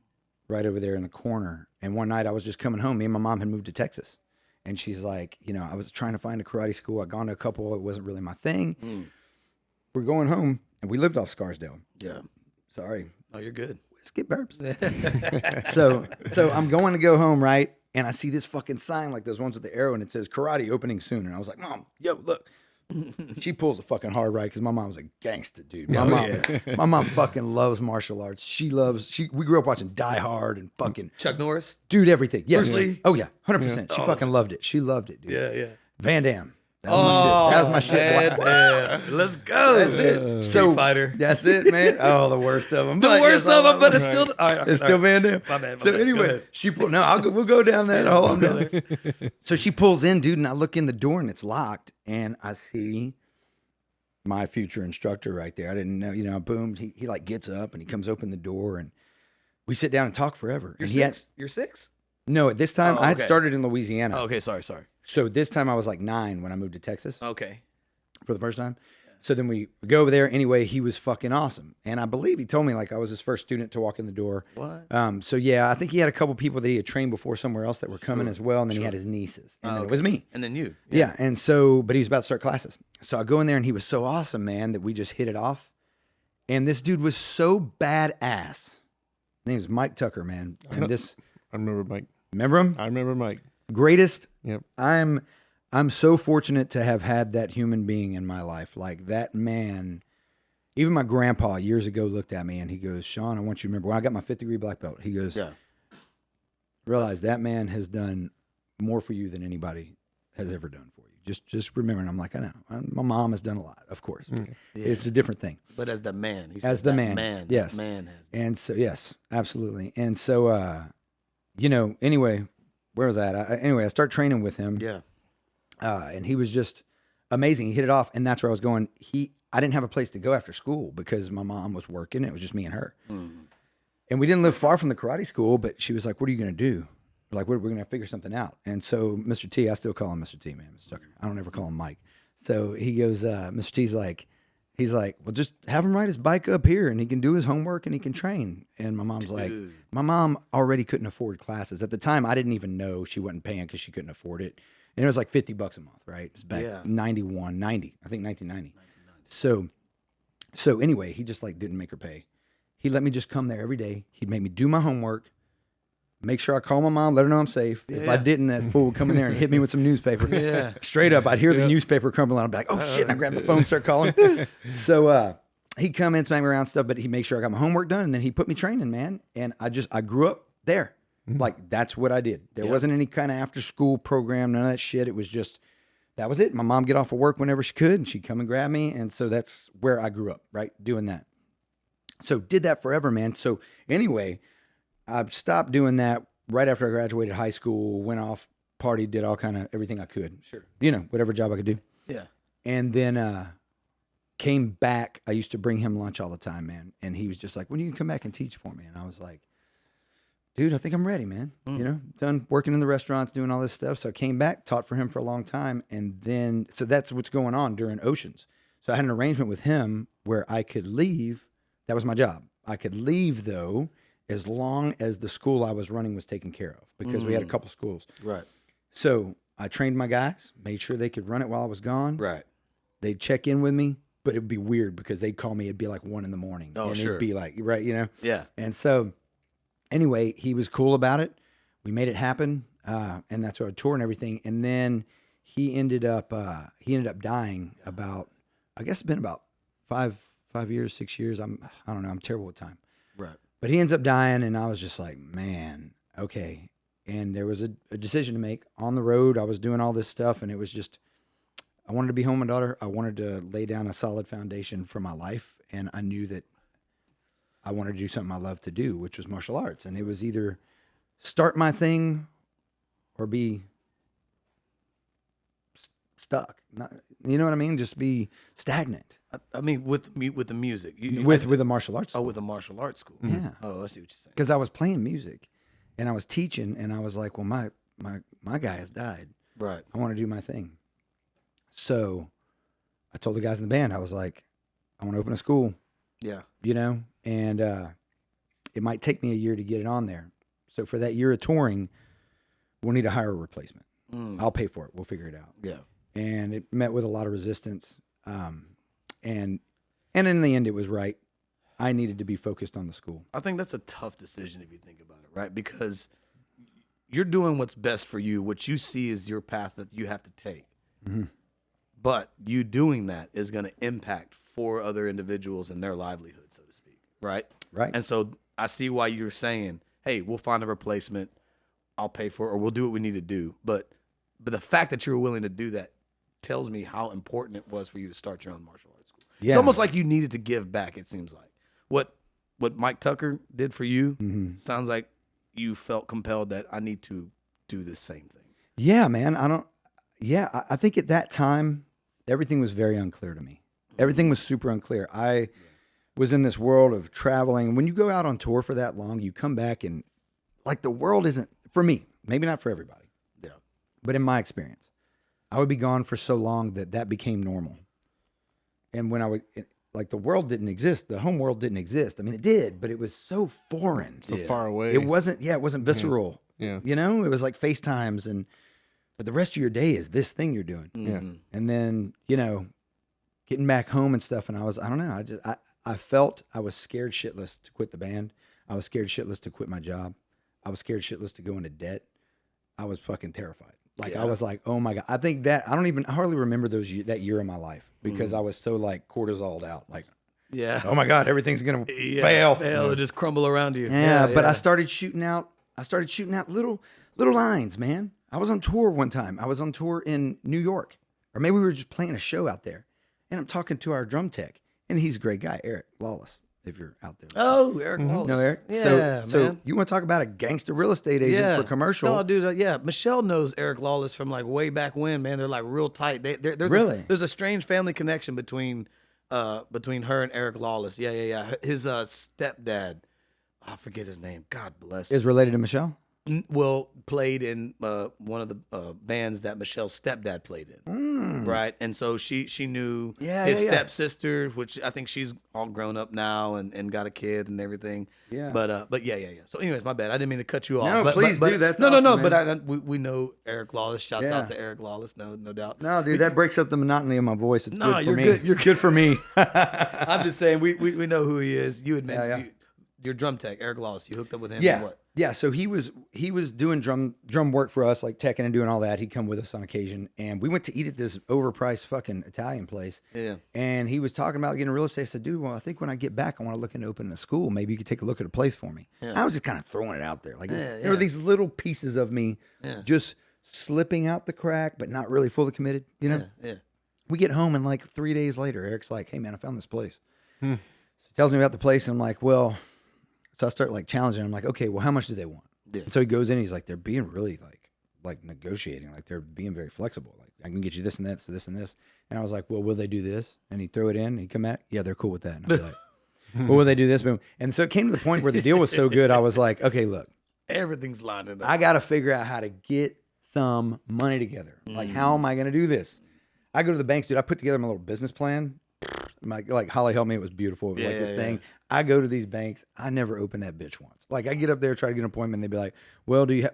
right over there in the corner. And one night I was just coming home. Me and my mom had moved to Texas. And she's like, I was trying to find a karate school. I'd gone to a couple. It wasn't really my thing. We're going home, and we lived off Scarsdale. Yeah. Sorry. Oh, you're good. Skip burps. so I'm going to go home, right? And I see this fucking sign like those ones with the arrow, and it says karate opening soon. And I was like, Mom, yo, look. She pulls a fucking hard right because my mom's a gangster, dude. My mom fucking loves martial arts. We grew up watching Die Hard and fucking Chuck Norris? dude everything. Yeah. Bruce Lee? Oh yeah, 100%. She fucking loved it. She loved it, dude. Yeah. Van Damme. That was my shit. That was my shit. boy. Let's go. That's it. Street Fighter. That's it, man. Oh, the worst of them. The worst of them, but it's still. All right, It's still Van Damme. My bad, my So bad. Go anyway, ahead. she pulled. No, we'll go down that hole. I'm down there. So she pulls in, dude, and I look in the door and it's locked, and I see my future instructor right there. I didn't know, boom. He like gets up and he comes open the door, and we sit down and talk forever. You're And he had, 6. You're 6. no, at this time Oh, I had okay. started in Louisiana. Oh, okay. Sorry. So this time I was like 9 when I moved to Texas Okay. for the first time. So then we go over there. Anyway, he was fucking awesome. And I believe he told me like I was his first student to walk in the door. What? So yeah, I think he had a couple people that he had trained before somewhere else that were coming as well. And then he had his nieces. And then it was me. And then you. Yeah. And so, but he was about to start classes. So I go in there and he was so awesome, man, that we just hit it off. And this dude was so badass. His name was Mike Tucker, man. And this, I remember Mike. remember him? I remember Mike. Greatest. Yep. I'm so fortunate to have had that human being in my life. Like that man, even my grandpa years ago looked at me and he goes, Sean, I want you to remember when I got my 5th degree black belt, he goes, Yeah. realize that man has done more for you than anybody has ever done for you. Just remember. And I'm like, I know. My mom has done a lot, of course. Yeah. It's a different thing. But as the man, he As said the that man, that yes. man has. And so, yes, absolutely. And so, anyway, where was that? I start training with him. Yeah. And he was just amazing. He hit it off, and that's where I was going. I didn't have a place to go after school because my mom was working. It was just me and her. And we didn't live far from the karate school, but she was like, what are you going to do? We're like, we're going to figure something out. And so Mr. T, I still call him Mr. T, man, Mr. Tucker. I don't ever call him Mike. So he goes, Mr. T's like, he's like, well, just have him ride his bike up here and he can do his homework and he can train. And my mom's like, my mom already couldn't afford classes. At the time, I didn't even know she wasn't paying because she couldn't afford it. And it was like $50 a month, right? It's back 90, I think 1990. So anyway, he just like didn't make her pay. He let me just come there every day. He'd make me do my homework, make sure I call my mom, let her know I'm safe. If I didn't, that fool would come in there and hit me with some newspaper. Yeah. Straight up, I'd hear the newspaper crumbling. I'd be like, oh shit, and I grab the phone, start calling. So he'd come in, smack me around stuff, but he'd make sure I got my homework done, and then he put me training, man. And I grew up there. Like, that's what I did. There wasn't any kind of after-school program, none of that shit. It was just, that was it. My mom get off of work whenever she could, and she'd come and grab me. And so that's where I grew up, right, doing that. So did that forever, man. So anyway, I stopped doing that right after I graduated high school, went off, partied, did all kind of everything I could. Sure. Whatever job I could do. Yeah. And then came back. I used to bring him lunch all the time, man. And he was just like, when are you gonna come back and teach for me? And I was like, dude, I think I'm ready, man. Done working in the restaurants, doing all this stuff. So I came back, taught for him for a long time. And then, so that's what's going on during Oceans. So I had an arrangement with him where I could leave. That was my job. I could leave, though, as long as the school I was running was taken care of, because we had a couple schools. Right. So I trained my guys, made sure they could run it while I was gone. Right. They'd check in with me, but it'd be weird because they'd call me. It'd be like 1 a.m. Oh, and sure. it'd be like, right, Yeah. And so anyway, he was cool about it. We made it happen. And that's why I toured and everything. And then he ended up dying about, I guess it's been about 5 years, 6 years. I don't know. I'm terrible with time. Right. But he ends up dying, and I was just like, man, okay. And there was a decision to make on the road. I was doing all this stuff, and it was just, I wanted to be home with my daughter. I wanted to lay down a solid foundation for my life, and I knew that I wanted to do something I loved to do, which was martial arts. And it was either start my thing or be stuck. Not, you know what I mean? Just be stagnant. I mean, with the music. With the martial arts. Oh, with the martial arts school. Yeah. Oh, I see what you're saying. Because I was playing music and I was teaching, and I was like, well, my guy has died. Right. I want to do my thing. So I told the guys in the band, I was like, I want to open a school, Yeah. and it might take me a year to get it on there. So for that year of touring, we'll need to hire a replacement. I'll pay for it. We'll figure it out. Yeah. And it met with a lot of resistance. And in the end, it was right. I needed to be focused on the school. I think that's a tough decision if you think about it, right? Because you're doing what's best for you. What you see is your path that you have to take. But you doing that is going to impact 4 other individuals and their livelihood, so to speak, right? Right. And so I see why you're saying, hey, we'll find a replacement. I'll pay for it, or we'll do what we need to do. But the fact that you're willing to do that tells me how important it was for you to start your own martial arts school. Yeah. It's almost like you needed to give back, it seems like. What Mike Tucker did for you sounds like you felt compelled that I need to do the same thing. Yeah, man. I think at that time, everything was very unclear to me. Everything was super unclear. was in this world of traveling. And when you go out on tour for that long, you come back and like the world isn't for me, maybe not for everybody. Yeah. But in my experience, I would be gone for so long that became normal. And when like the world didn't exist, the home world didn't exist. I mean, it did, but it was so foreign. So far away. It wasn't visceral. Yeah. You know, it was like FaceTimes but the rest of your day is this thing you're doing. Yeah. And then, you know, getting back home and stuff. And I don't know. I felt I was scared shitless to quit the band. I was scared shitless to quit my job. I was scared shitless to go into debt. I was fucking terrified. Like I was like, oh my God. I think that I hardly remember that year in my life because I was so like cortisoled out. Like, oh my God, everything's going to fail. It'll just crumble around you. Yeah, but I started shooting out little lines, man. I was on tour one time. I was on tour in New York. Or maybe we were just playing a show out there. And I'm talking to our drum tech. And he's a great guy, Eric Lawless, if you're out there. Oh, Eric Lawless. You know Eric? Yeah, so man. you want to talk about a gangster real estate agent for commercial? No, dude. Michelle knows Eric Lawless from like way back when. Man, they're like real tight. There's a strange family connection between her and Eric Lawless. Yeah. His stepdad, I forget his name. God bless. Is related to Michelle? Well, played in one of the bands that Michelle's stepdad played in, right? And so she knew his stepsister, which I think she's all grown up now and got a kid and everything. Yeah. But yeah. So, anyways, my bad. I didn't mean to cut you off. No, please do. That's no. awesome, But we know Eric Lawless. Shouts out to Eric Lawless. No doubt. No, dude, that breaks up the monotony of my voice. It's good for you're me. good. You're good for me. I'm just saying we know who he is. You had mentioned your drum tech, Eric Lawless. You hooked up with him. Yeah. Or what? Yeah, so he was doing drum work for us, like teching and doing all that. He'd come with us on occasion, and we went to eat at this overpriced fucking Italian place. Yeah. And he was talking about getting real estate. I said, dude, well, I think when I get back, I want to look into opening a school. Maybe you could take a look at a place for me. Yeah. I was just kind of throwing it out there. Like there were these little pieces of me just slipping out the crack, but not really fully committed. You know? Yeah. We get home, and like 3 days later, Eric's like, hey, man, I found this place. So he tells me about the place, and I'm like, well... So I start like challenging. I'm like, okay, well, how much do they want? Yeah. And so he goes in. He's like, they're being really like negotiating. Like they're being very flexible. Like I can get you this and that, so this and this. And I was like, well, will they do this? And he'd throw it in. And he'd come back. Yeah, they're cool with that. And I'd be like, well, will they do this? Boom. And so it came to the point where the deal was so good. I was like, okay, look, everything's lining up. I got to figure out how to get some money together. Like, how am I going to do this? I go to the banks, dude. I put together my little business plan. Like Holly helped me. It was beautiful. It was like this thing. I go to these banks. I never open that bitch once. Like I get up there, try to get an appointment. They'd be like, well, do you have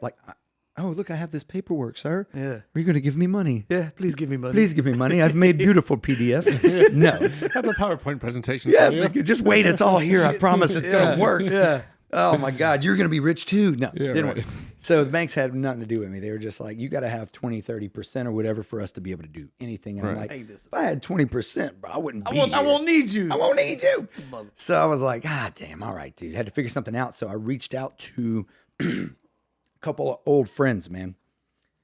oh, look, I have this paperwork, sir. Yeah. Are you going to give me money? Yeah. Please give me money. Please give me money. I've made beautiful PDF. No. Have a PowerPoint presentation. Yes. Like, just wait. It's all here. I promise it's going to work. Yeah. Oh my God, you're going to be rich too. No, Yeah, didn't right. work. So the banks had nothing to do with me. They were just like, you got to have 20, 30% or whatever for us to be able to do anything. And I'm like, if I had 20%, bro, I wouldn't be here. I won't need you. I won't need you. So I was like, damn, all right, dude. Had to figure something out. So I reached out to a couple of old friends, man.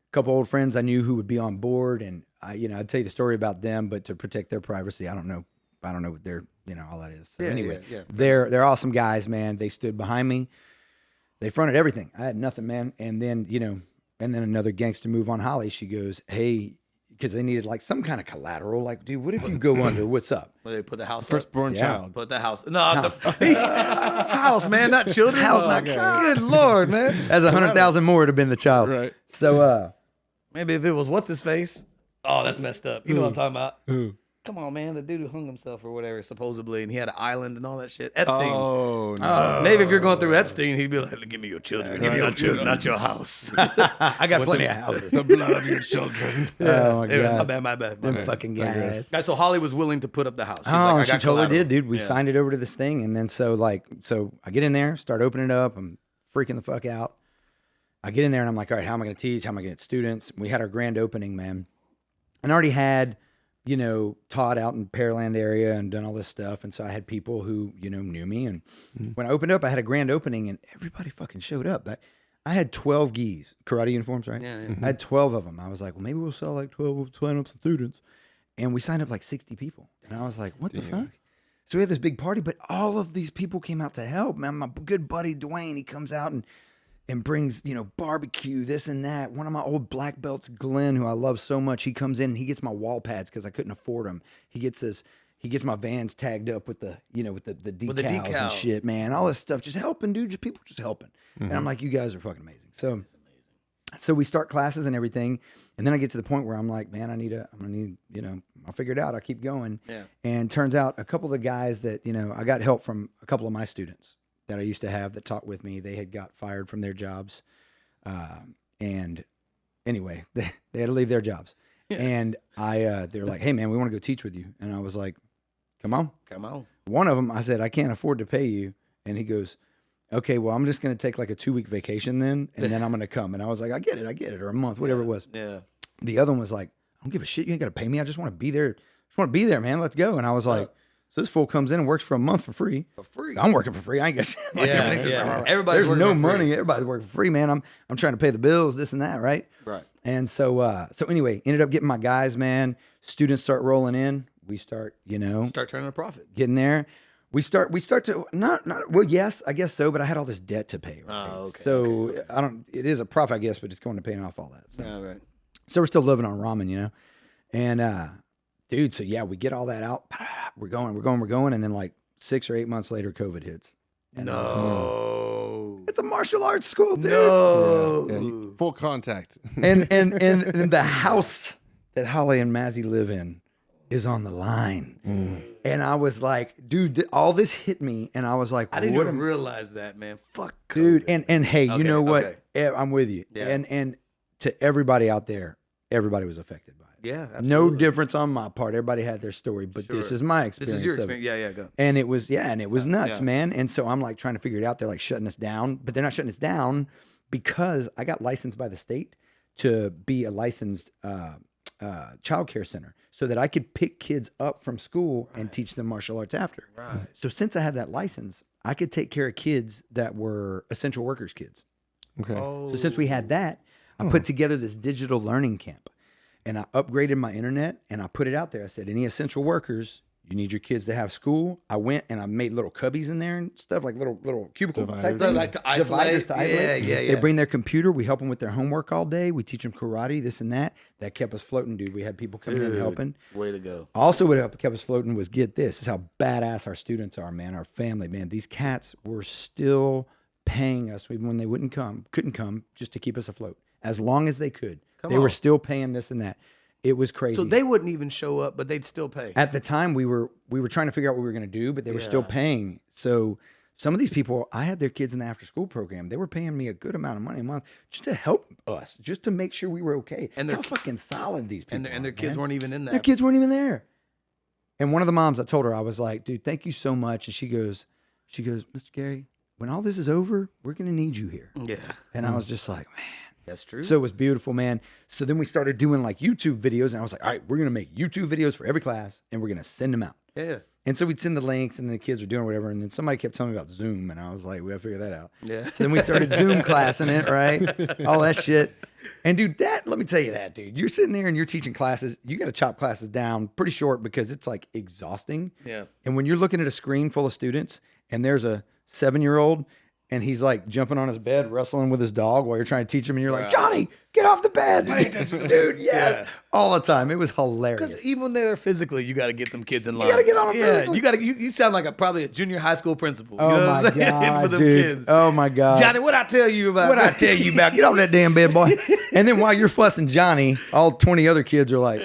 A couple old friends I knew who would be on board. And I'd tell you the story about them, but to protect their privacy, I don't know what their, all that is. So anyway, they're awesome guys, man. They stood behind me. They fronted everything. I had nothing, man. And then, and then another gangster move on Holly. She goes, hey, because they needed like some kind of collateral. Like, dude, what if you go under? What's up? Well, they put the house Firstborn child. Put the house. No, house, man, not children. House, not good Lord, man. As 100,000 more would have been the child. Right. So, maybe if it was what's his face. Oh, that's messed up. You know what I'm talking about? Who? Come on, man. The dude who hung himself or whatever, supposedly, and he had an island and all that shit. Epstein. Oh, no. Maybe if you're going through Epstein, he'd be like, give me your children. Give me your children, not your house. I got plenty of houses. The blood of your children. Oh, my Anyway, God. my bad. Them fucking guys. So Holly was willing to put up the house. She's Oh, like, I she got totally collateral. did, dude. We signed it over to this thing. And then so I get in there, start opening it up. I'm freaking the fuck out. I get in there and I'm like, all right, how am I going to teach? How am I going to get students? We had our grand opening, man. And I already had, taught out in Pearland area and done all this stuff. And so I had people who, knew me. And when I opened up, I had a grand opening and everybody fucking showed up. I had 12 gis, karate uniforms, right? Yeah. I had 12 of them. I was like, well, maybe we'll sell like 12, we'll sign up some students. And we signed up like 60 people. And I was like, what the fuck? So we had this big party, but all of these people came out to help. Man, my good buddy Dwayne, he comes out and brings, barbecue, this and that. One of my old black belts, Glenn, who I love so much, he comes in and he gets my wall pads because I couldn't afford them. He He gets my vans tagged up with the, with the decals With the and decal. shit, man. All this stuff, just helping, dude. Just people just helping. And I'm like, you guys are fucking amazing. So we start classes and everything, and then I get to the point where I'm like, man, I'm gonna need, I'll figure it out. I'll keep going. Yeah. And turns out a couple of the guys that, I got help from a couple of my students that I used to have that taught with me. They had got fired from their jobs. And anyway, they had to leave their jobs. Yeah. And they were like, hey man, we want to go teach with you. And I was like, come on. Come on. One of them, I said, I can't afford to pay you. And he goes, okay, well, I'm just going to take like a 2-week vacation then, and then I'm going to come. And I was like, I get it, or a month, whatever it was. Yeah. The other one was like, I don't give a shit. You ain't got to pay me. I just want to be there. Man. Let's go. And I was like, so this fool comes in and works for a month for free. For free. I'm working for free. I ain't got shit. Yeah. Everybody's There's working no for free. money. Everybody's working for free, man. I'm trying to pay the bills, this and that, right? Right. And so anyway, ended up getting my guys, man. Students start rolling in. We start, Start turning a profit. getting there. We start to not well, yes, I guess so, but I had all this debt to pay. Right? Oh, okay, So it is a profit, I guess, but it's going to paying off all that. So, Yeah, right. so we're still living on ramen, And dude, so yeah, we get all that out. We're going, and then like 6 or 8 months later, COVID hits. And No. it's a martial arts school, dude. No. Yeah, full contact. And the house that Holly and Mazzy live in is on the line. And I was like, dude, all this hit me, and I was like, I didn't what even am- realize that, man. Fuck, dude. COVID. And hey, Okay, you know what? okay. I'm with you. Yeah. And to everybody out there, everybody was affected by it. Yeah, absolutely. No difference on my part. Everybody had their story, but this Sure. is my This experience. is your of it. experience. Yeah, go. And it was, nuts, Yeah. man. And so I'm like trying to figure it out. They're like shutting us down, but they're not shutting us down because I got licensed by the state to be a licensed child care center so that I could pick kids up from school and teach them martial arts after. Right. So since I had that license, I could take care of kids that were essential workers kids. Okay. Oh. So since we had that, I put together this digital learning camp, and I upgraded my internet, and I put it out there. I said, any essential workers, you need your kids to have school. I went and I made little cubbies in there and stuff, like little cubicle type Dividers. things. Like to isolate. Dividers to isolate. Yeah. They bring their computer. We help them with their homework all day. We teach them karate, this and that. That kept us floating, dude. We had people coming in and Dude. helping. Way to go. Also, what kept us floating was, get this, is how badass our students are, man. Our family, man. These cats were still paying us even when they couldn't come, just to keep us afloat as long as they could. They were on. still paying this and that. It was crazy. So they wouldn't even show up, but they'd still pay. At the time, we were trying to figure out what we were going to do, but they were still Yeah. paying. So some of these people, I had their kids in the after school program. They were paying me a good amount of money a month just to help us, just to make sure we were okay. And That's they're- how fucking solid these people And their are, kids man. weren't even in Their that. kids weren't even there. And one of the moms, I told her, I was like, dude, thank you so much. And she goes, Mr. Gary, when all this is over, we're going to need you here. Yeah, And I was just like, man. that's true. So it was beautiful, man. So then we started doing like YouTube videos, and I was like, all right, we're going to make YouTube videos for every class, and we're going to send them out. yeah. And so we'd send the links, and the kids were doing whatever. And then somebody kept telling me about Zoom, and I was like, we got to figure that out. Yeah. So then we started Zoom classing it, right? All that shit. And dude, let me tell you that, dude. You're sitting there and you're teaching classes. You got to chop classes down pretty short because it's like exhausting. Yeah. And when you're looking at a screen full of students, and there's a 7-year-old, and he's like jumping on his bed, wrestling with his dog while you're trying to teach him, and you're like, Johnny, get off the bed. Dude, yes. Yeah. All the time. It was hilarious. Because even when they're there physically, you got to get them kids in line. gotta get on them Yeah, physically. you got to. You sound like probably a junior high school principal. You Oh know my what I'm saying? God, For them dude. kids. Oh my God. Johnny, what I tell you about? What I tell you about? Get off that damn bed, boy. And then while you're fussing Johnny, all 20 other kids are like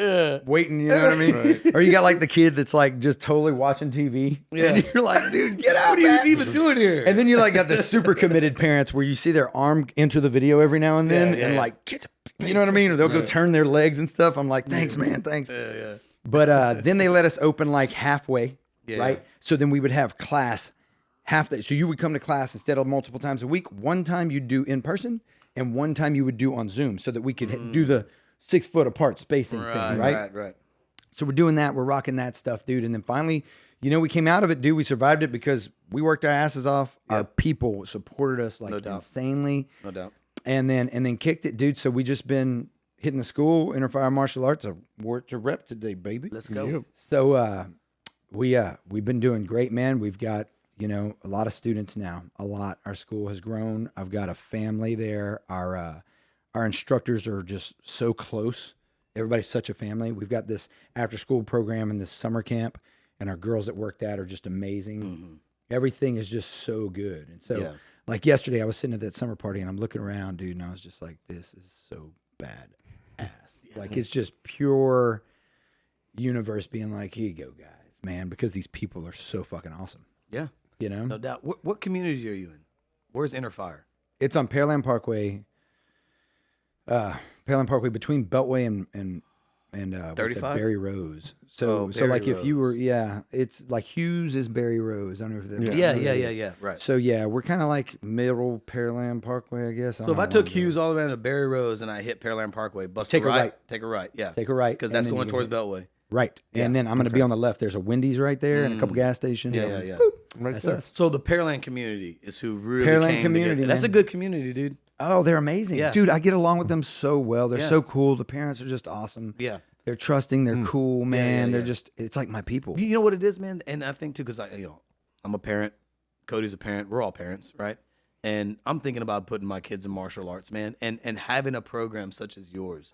waiting, you know what I mean? Or you got like the kid that's like just totally watching TV. Yeah. And you're like, dude, get out. What are you man. even doing here? And then you like got the super committed parents where you see their arm enter the video every now and then Yeah, and yeah. like, get you know what I mean? Or they'll go turn their legs and stuff. I'm like, thanks, man, thanks. yeah. But then they let us open like halfway, Yeah. right? So then we would have class half day. So you would come to class instead of multiple times a week. One time you'd do in person, and one time you would do on Zoom, so that we could do the 6 foot apart spacing thing, right? Right. So we're doing that. We're rocking that stuff, dude. And then finally, we came out of it, dude. We survived it because we worked our asses off. Our people supported us like doubt. insanely, No doubt. and then kicked it, dude. So we just been hitting the school, Interfire Martial Arts, a rep today, baby. Let's go. Yep. So we've been doing great, man. We've got a lot of students now. A lot. Our school has grown. I've got a family there. Our instructors are just so close. Everybody's such a family. We've got this after school program and this summer camp, and our girls that work that are just amazing. Mm-hmm. Everything is just so good. And so, Yeah. like yesterday, I was sitting at that summer party and I'm looking around, dude, and I was just like, this is so bad ass. Like, it's just pure universe being like, here you go, guys, man, because these people are so fucking awesome. Yeah. You know? No doubt. What community are you in? Where's Inner Fire? It's on Pearland Parkway. Pearland Parkway between Beltway and what's that, 35? Barry Rose. So Oh, so like Barry if you were Rose. it's like Hughes is Barry Rose. I don't know if that. Yeah. Right. So yeah, we're kind of like middle Pearland Parkway, I guess. So if I took Hughes all the way down to Barry Rose and I hit Pearland Parkway, bust Take a a right, right. take a right, yeah, take a right because and that's then going you towards hit- Beltway. right, Yeah. and then I'm gonna be on the left. There's a Wendy's right there and a couple gas stations. Yeah. Right That's there. us. So the Pearland community is who really Pearland came community, together. That's a man. good community, dude. Oh, they're amazing, Yeah. dude. I get along with them so well. They're Yeah. so cool. The parents are just awesome. Yeah. They're trusting. They're cool, man. They're yeah. just. It's like my people. You know what it is, man? And I think too, because I'm a parent. Cody's a parent. We're all parents, right? And I'm thinking about putting my kids in martial arts, man. And having a program such as yours,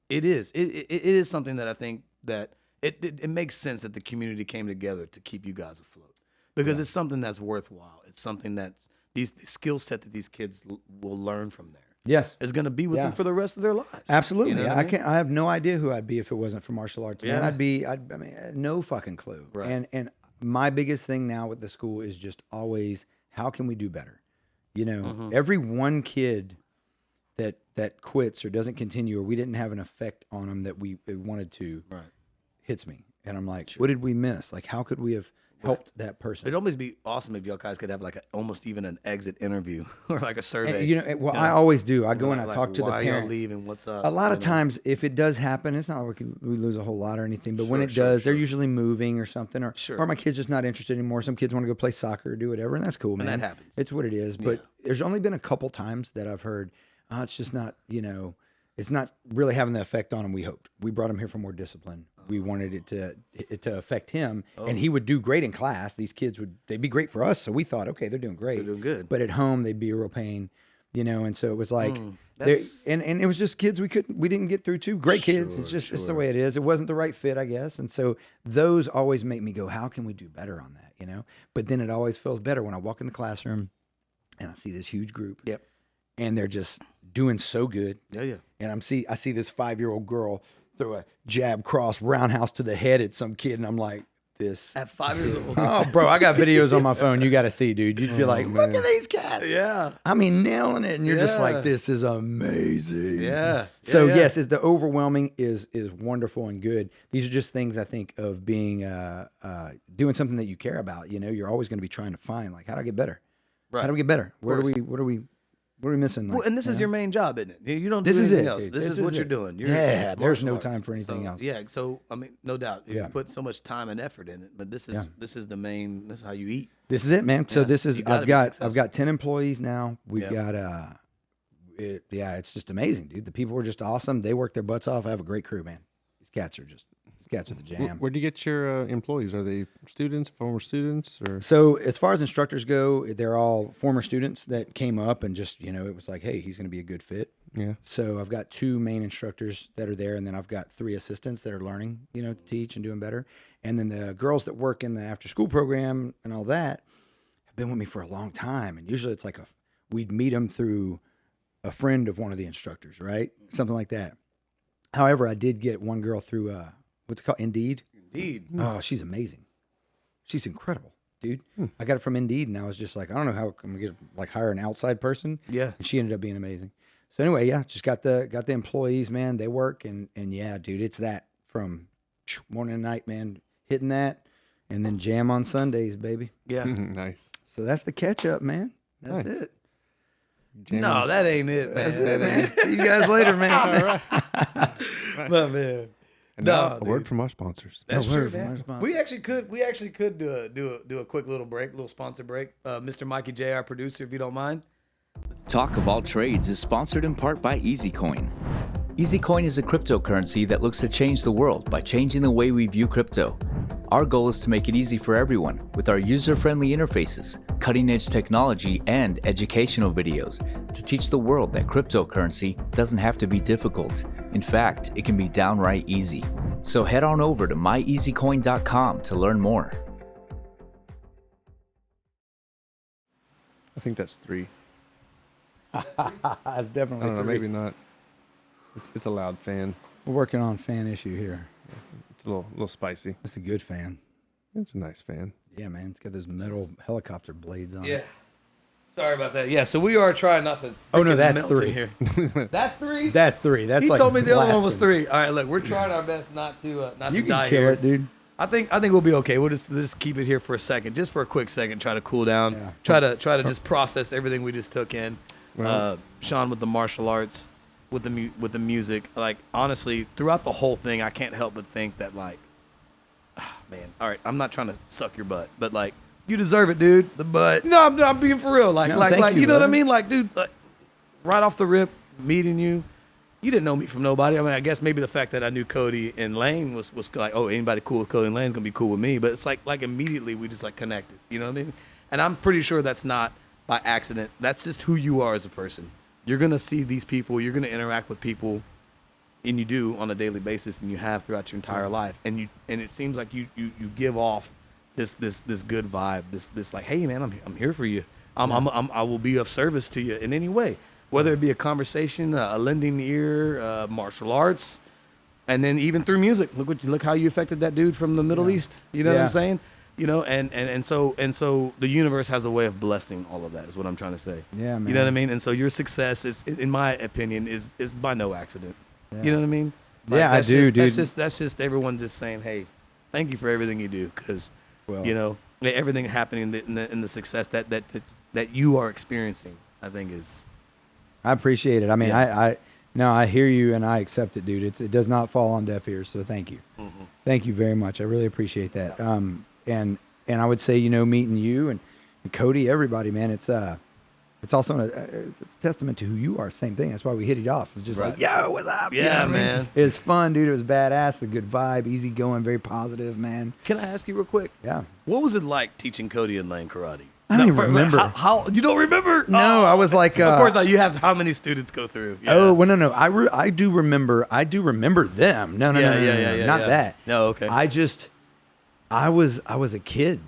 it is something that I think that it makes sense that the community came together to keep you guys afloat, because it's something that's worthwhile. It's something that's the skill set that these kids will learn from there Yes. is going to be with Yeah. them for the rest of their lives. Absolutely. You know what I mean? can't. I have no idea who I'd be if it wasn't for martial arts. Man, Yeah. I mean, no fucking clue. Right. And my biggest thing now with the school is just always, how can we do better? You know, Mm-hmm. every one kid that quits or doesn't continue, or we didn't have an effect on them that we wanted to, Right. hits me, and I'm like, what did we miss? Like, how could we have helped that person? It'd almost be awesome if y'all guys could have like almost even an exit interview or like a survey. And, you know, well, I always do. I go and I Like, talk to the why y'all parents. leaving? What's up? A lot of You know? times, if it does happen, it's not like we lose a whole lot or anything. But when Sure, it sure, does, they're sure. usually moving or something, or Sure. or my kid's just not interested anymore. Some kids want to go play soccer or do whatever, and that's cool, man. that happens. It's what it is. But there's only been a couple times that I've heard, it's just not, it's not really having the effect on him we hoped. We brought him here for more discipline. We wanted it to affect him, and he would do great in class. These kids they'd be great for us. So we thought, okay, they're doing great. They're doing good. But at home, they'd be a real pain, and so it was like, that's- and it was just kids we didn't get through to. Great kids. It's just it's the way it is. It wasn't the right fit, I guess. And so those always make me go, how can we do better on that? But then it always feels better when I walk in the classroom and I see this huge group. Yep. And they're just doing so good. Yeah. And I see this 5-year-old girl throw a jab cross roundhouse to the head at some kid, and I'm like, this. At 5 years old. Oh, bro, I got videos on my phone. You got to see, dude. You'd be like, look at these cats. Yeah. I mean, nailing it, and you're just Yeah. like, this is amazing. Yeah. So Yeah. yes, the overwhelming is wonderful and good. These are just things I think of being doing something that you care about. You're always going to be trying to find, like, how do I get better? Right. How do we get better? What are course. we missing? Well, Like, and this is your main job, isn't it? You don't do This is anything it, else. dude. This This is is what you're it. doing. Yeah, there's martial no arts. time for anything So, else. Yeah, so I mean, no doubt. You Yeah. put so much time and effort in it, but this is the main. This is how you eat. This is it, man. So Yeah, this is you gotta I've be got successful. 10 employees now. We've Yeah. got it's just amazing, dude. The people are just awesome. They work their butts off. I have a great crew, man. These cats are the jam. Where do you get your employees? Are they students, former students, or? So as far as instructors go, they're all former students that came up and just, it was like, hey, he's going to be a good fit. Yeah. So I've got 2 main instructors that are there, and then I've got 3 assistants that are learning, to teach and doing better. And then the girls that work in the after school program and all that have been with me for a long time. And usually it's like we'd meet them through a friend of one of the instructors, right? Something like that. However, I did get one girl through what's it called? Indeed. Indeed. Oh, she's amazing. She's incredible, dude. I got it from Indeed, and I was just like, I don't know how I'm gonna hire an outside person. Yeah. And she ended up being amazing. So anyway, yeah, just got the employees, man. They work, and yeah, dude, it's that from morning to night, man. Hitting that, and then jam on Sundays, baby. Yeah. Nice. So that's the catch up, man. That's Nice. it. No, that ain't it, man. That's it, man. See you guys later, man. All right. My man. And No, now, a dude. word from our sponsors. That's No true, word from our man. sponsor. We actually could do a quick little break, little sponsor break. Mr. Mikey J, our producer, if you don't mind. Talk of All Trades is sponsored in part by EasyCoin. EasyCoin is a cryptocurrency that looks to change the world by changing the way we view crypto. Our goal is to make it easy for everyone with our user-friendly interfaces, cutting-edge technology, and educational videos to teach the world that cryptocurrency doesn't have to be difficult. In fact, it can be downright easy. So head on over to myeasycoin.com to learn more. I think that's 3. It's I definitely don't know, 3. maybe not. It's a loud fan. We're working on fan issue here. It's a little spicy. It's a good fan. It's a nice fan. Yeah, man. It's got those metal helicopter blades on Yeah. it. Sorry about that. Yeah, so we are trying not to. Oh, no, freaking that's melt in 3. Here. That's 3. That's 3. That's He like told me the other one was blasting. 3. All right, look, we're trying our best not to You die can carrot, here. dude. I think we'll be okay. We'll just keep it here for a second, just for a quick second. Try to cool down. Yeah. Try to just process everything we just took in. Well- Sean with the martial arts, with the music. Like honestly, throughout the whole thing, I can't help but think that like, man. All right, I'm not trying to suck your butt, but like you deserve it, dude. The butt. No, I'm being for real. Like No, like thank you, you know what I brother. mean? Like dude, like, right off the rip, meeting you. You didn't know me from nobody. I mean, I guess maybe the fact that I knew Cody and Lane was like, oh, anybody cool with Cody and Lane's gonna be cool with me. But it's like immediately we just like connected. You know what I mean? And I'm pretty sure that's not by accident. That's just who you are as a person. You're gonna see these people. You're gonna interact with people, and you do on a daily basis, and you have throughout your entire life. And it seems like you give off this good vibe. This like, hey man, I'm here for you. I will be of service to you in any way. Whether it be a conversation, a lending ear, martial arts, and then even through music. Look how you affected that dude from the Middle East. You know what Yeah. I'm saying? You know, and so the universe has a way of blessing all of that. Is what I'm trying to say. Yeah, man. You know what I mean? And so your success is, in my opinion, is by no accident. You know what I mean? Yeah, I that's do, just, dude. That's just everyone just saying, hey, thank you for everything you do, because Well- you know everything happening in the success that you are experiencing. I think is. I appreciate it. I mean, Yeah. I hear you and I accept it, dude. It does not fall on deaf ears. So thank you. Mm-hmm. Thank you very much. I really appreciate that. And I would say, meeting you and Cody, everybody, man, it's also it's a testament to who you are. Same thing. That's why we hit it off. It's just like, yo, what's up? You know Yeah, what I mean? man. It was fun, dude. It was badass. A good vibe, easy going, very positive, man. Can I ask you real quick? Yeah. What was it like teaching Cody and Lane karate? I don't even remember. How you don't remember? No, I was like, of course not. You have how many students go through? Yeah. Oh, well, no. I do remember them. No, Yeah, not yeah. that. No, okay. I was a kid.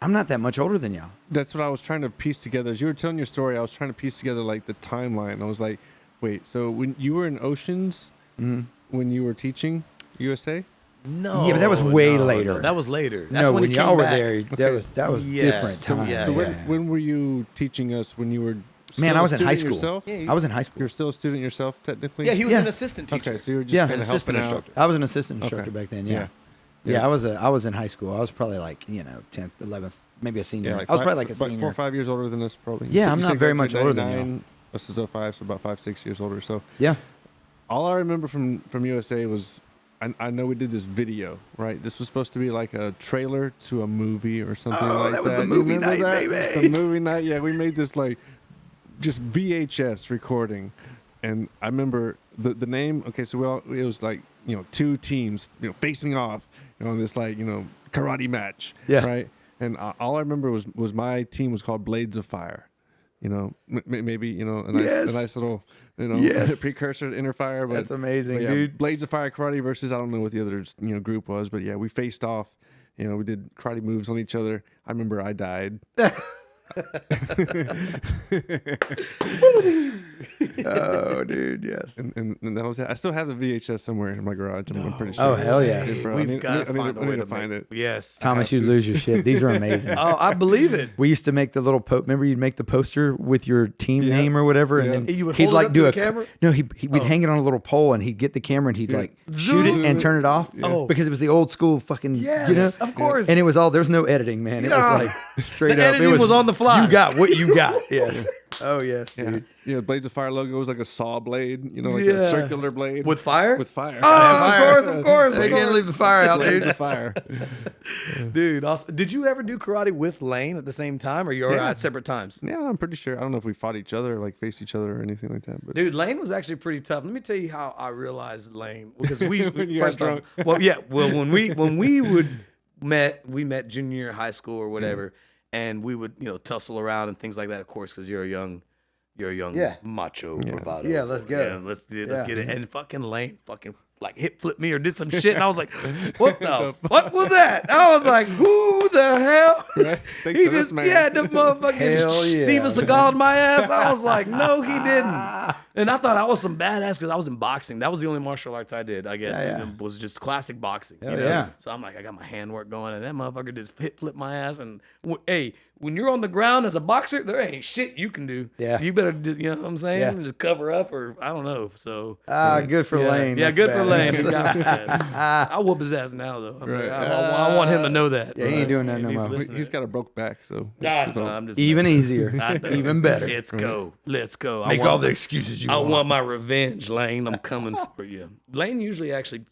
I'm not that much older than y'all. That's what I was trying to piece together. As you were telling your story, I was trying to piece together like the timeline. I was like, wait, so when you were in Oceans, when you were teaching USA? No. Yeah, but that was way no, later. No, that was later. That's No, when when he y'all came were back. there, that was Yes. different So, time. yeah, So yeah. when were you teaching us? When you were Man, still I a was in high student school. Yourself? Yeah, I was in high school. You're still a student yourself, technically. Yeah, he was Yeah. an assistant teacher. Okay, so you were just Yeah. kind An of assistant helping out. instructor. I was an assistant instructor Okay. back then. Yeah. Yeah. I was in high school. I was probably like 10th, 11th, maybe a senior. Yeah, like I was five- probably like a about senior. 4 or 5 years older than us, probably. Yeah, I'm You not said very graduated much older than 99, This is 05, so about 5-6 years older. So Yeah. all I remember from USA was I know we did this video, right? This was supposed to be like a trailer to a movie or something Oh, like that. that was the You movie remember night, that? baby. The movie night. Yeah, we made this like just VHS recording. And I remember the name. Okay, so it was like, two teams, facing off, in this like, karate match. Yeah. Right. And all I remember was my team was called Blades of Fire. Maybe a nice little Yes. precursor to Inner Fire. But That's amazing, but yeah, dude. Blades of Fire Karate versus I don't know what the other group was, but yeah, we faced off. We did karate moves on each other. I remember I died. Oh, dude, yes. And that was it. I still have the VHS somewhere in my garage. I'm pretty sure. Oh, hell yes. Yeah, bro, We've got to find a way to find it. Yes. Thomas, you lose your shit. These are amazing. Oh, I believe it. We used to make the little remember you'd make the poster with your team Yeah. name or whatever, Yeah. and then You would he'd hold it like up do to a the camera? No, we'd hang it on a little pole, and he'd get the camera and he'd Yeah. like shoot it Zoom and it. turn it off. Oh. Because it was the old school fucking. Yes, of course. And it was all there was no editing, man. It Yeah. was like straight The up. editing It was on the fly. You got what you got. Yes. Oh yes, Yeah. dude. Yeah, Blades of Fire logo was like a saw blade, like Yeah. a circular blade With fire? With fire. Oh, of course. They can't leave the fire out, Blades dude. of Fire. Dude, awesome. Did you ever do karate with Lane at the same time, or you're Yeah. at separate times? Yeah, I'm pretty sure. I don't know if we fought each other, like faced each other or anything like that. But Dude, Lane was actually pretty tough. Let me tell you how I realized Lane, because we When you got first off, when we met junior year high school or whatever, and we would tussle around and things like that, of course, because you're a young Yeah. macho bravado. Yeah, let's go. Yeah, let's get it. Yeah. And fucking Lane fucking like hip flipped me or did some shit, and I was like, "What the fuck was that?" I was like, "Who the hell?" Right? Thanks He to this just man. the motherfucker Hell just yeah. Steven Seagal'd my ass. I was like, "No, he didn't." And I thought I was some badass because I was in boxing. That was the only martial arts I did, I guess. Yeah. It was just classic boxing. Hell yeah. So I'm like, I got my handwork going, and that motherfucker just hip flipped my ass. And hey, when you're on the ground as a boxer, there ain't shit you can do. Yeah. You better, just, you know what I'm saying? Yeah. Just cover up, or I don't know. So Good for yeah, Lane. yeah, That's good for Lane. badass. He got my ass. I whoop his ass now though. Right. I want him to know that. Yeah, he ain't doing that no He's more. listening. He's got a broke back, so Nah, it's no, all- I'm just Even messing. easier. I know. Even better. Let's go. Let's go. Make all the excuses you I want. want my revenge, Lane. I'm coming for you. Lane usually actually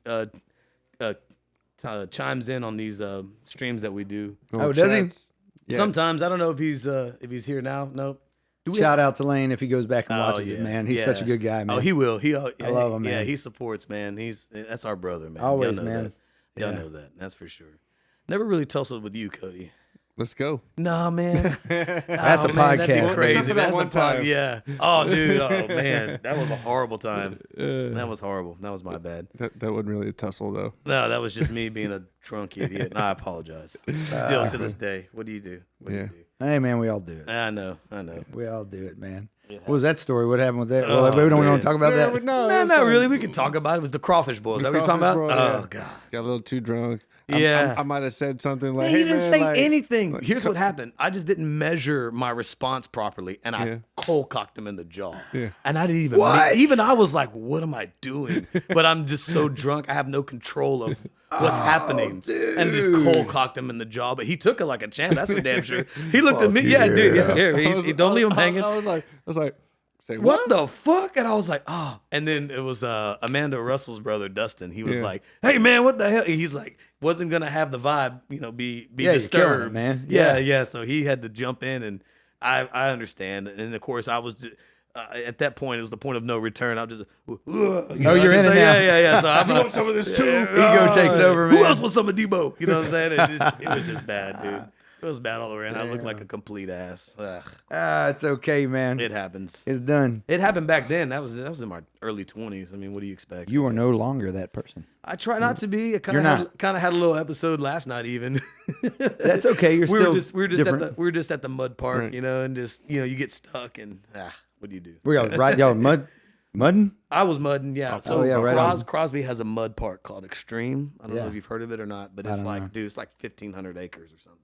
chimes in on these streams that we do. Oh, does he? chats. Yeah. Sometimes I don't know if he's here now. No. Do we Shout out to Lane if he goes back and Oh, watches it, yeah. man. He's Yeah. such a good guy, man. Oh, he will. I love him, Yeah, man. he supports, man. That's our brother, man. Always, Y'all know man. That. Y'all Yeah. know that. That's for sure. Never really tussled with you, Cody. Let's go. Nah, man. That's a That'd podcast. be crazy. Except for that That's a one time. Yeah. Oh, dude. Oh, man. That was a horrible time. That was horrible. That was my bad. That wasn't really a tussle though. No, that was just me being a drunk idiot. No, I apologize. Still to this day. What do you do? What do Yeah. you do? Hey, man, we all do it. I know. We all do it, man. What was that story? What happened with that? Oh, Well, we don't man. want to talk about that. No, not really. We could talk about it. It was the crawfish boil. Is that what you're talking about? Crawfish boil, Oh, yeah. God. Got a little too drunk. Yeah. I might have said something like, He "Hey, didn't man, say like, anything. like, Here's what happened. I just didn't measure my response properly, and I Yeah. cold cocked him in the jaw. Yeah. And I didn't even. What? Even I was like, "What am I doing?" But I'm just so drunk. I have no control of what's happening, and just cold cocked him in the jaw. But he took it like a champ. That's for damn sure. He looked at me. Yeah, dude. Yeah, here. Don't leave him hanging. I was like, say What the fuck? And I was like, oh. And then it was Amanda Russell's brother, Dustin. He was Yeah. like, hey, man, what the hell? He's like, wasn't going to have the vibe, be Yeah, you're killing disturbed. it, man. Yeah, Yeah. yeah. So he had to jump in, and I understand. And of course, I was at that point, it was the point of no return. I was just, you're in it now. Yeah. So I'm You want some of this too? Ego takes over, man. Who else wants some of Debo? You know what I'm saying? It was just bad, dude. It was bad all around. I looked like a complete ass. Ugh, It's okay, man. it happens. It's done. It happened back then. That was in my early 20s. I mean, what do you expect? You are no longer that person. I try not to be. I You're not. kind of had a little episode last night even. That's okay. You're we still were just different. we were just at the mud park, Right. and just you get stuck and what do you do? We got right, y'all mudding. I was mudding, yeah. So yeah, right on. Crosby has a mud park called Extreme. I don't know Yeah. if you've heard of it or not, but I it's don't like, know. dude, it's like 1,500 acres or something.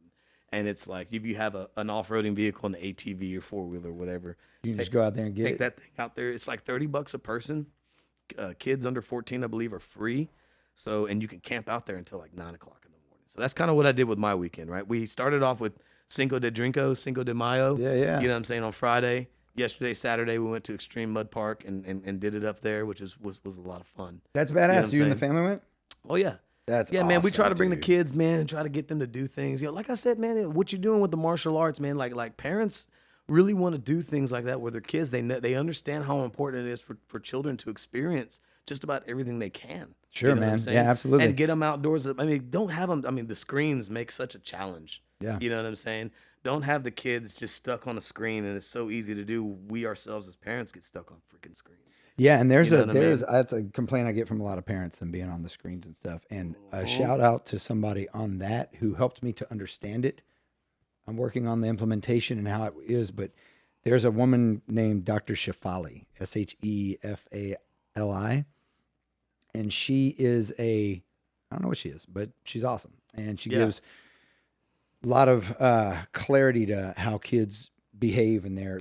And it's like if you have an off-roading vehicle, an ATV or four-wheeler or whatever, You can just go out there and get take it. that thing out there. It's like $30 a person. Kids under 14, I believe, are free. So, and you can camp out there until like 9 o'clock in the morning. So that's kind of what I did with my weekend, right? We started off with Cinco de Drinko, Cinco de Mayo. Yeah, yeah. You know what I'm saying? On Friday. Yesterday, Saturday, we went to Extreme Mud Park and did it up there, which was a lot of fun. That's what I'm badass. You and the saying? family went? Oh, yeah. That's Yeah, man, we try awesome, to bring the dude. kids, man, and try to get them to do things. Like I said, man, what you're doing with the martial arts, man, like parents really want to do things like that with their kids. They understand how important it is for children to experience just about everything they can. Sure, You know what I'm man. saying? Yeah, absolutely. And get them outdoors. I mean, don't have them. I mean, the screens make such a challenge. Yeah. You know what I'm saying? Don't have the kids just stuck on a screen, and it's so easy to do. We ourselves as parents get stuck on freaking screens. Yeah, and there's You know what I mean? that's a complaint I get from a lot of parents and being on the screens and stuff. And Mm-hmm. a shout out to somebody on that who helped me to understand it. I'm working on the implementation and how it is, but there's a woman named Dr. Shefali, Shefali, and she is I don't know what she is, but she's awesome, and she Yeah. gives a lot of clarity to how kids behave and their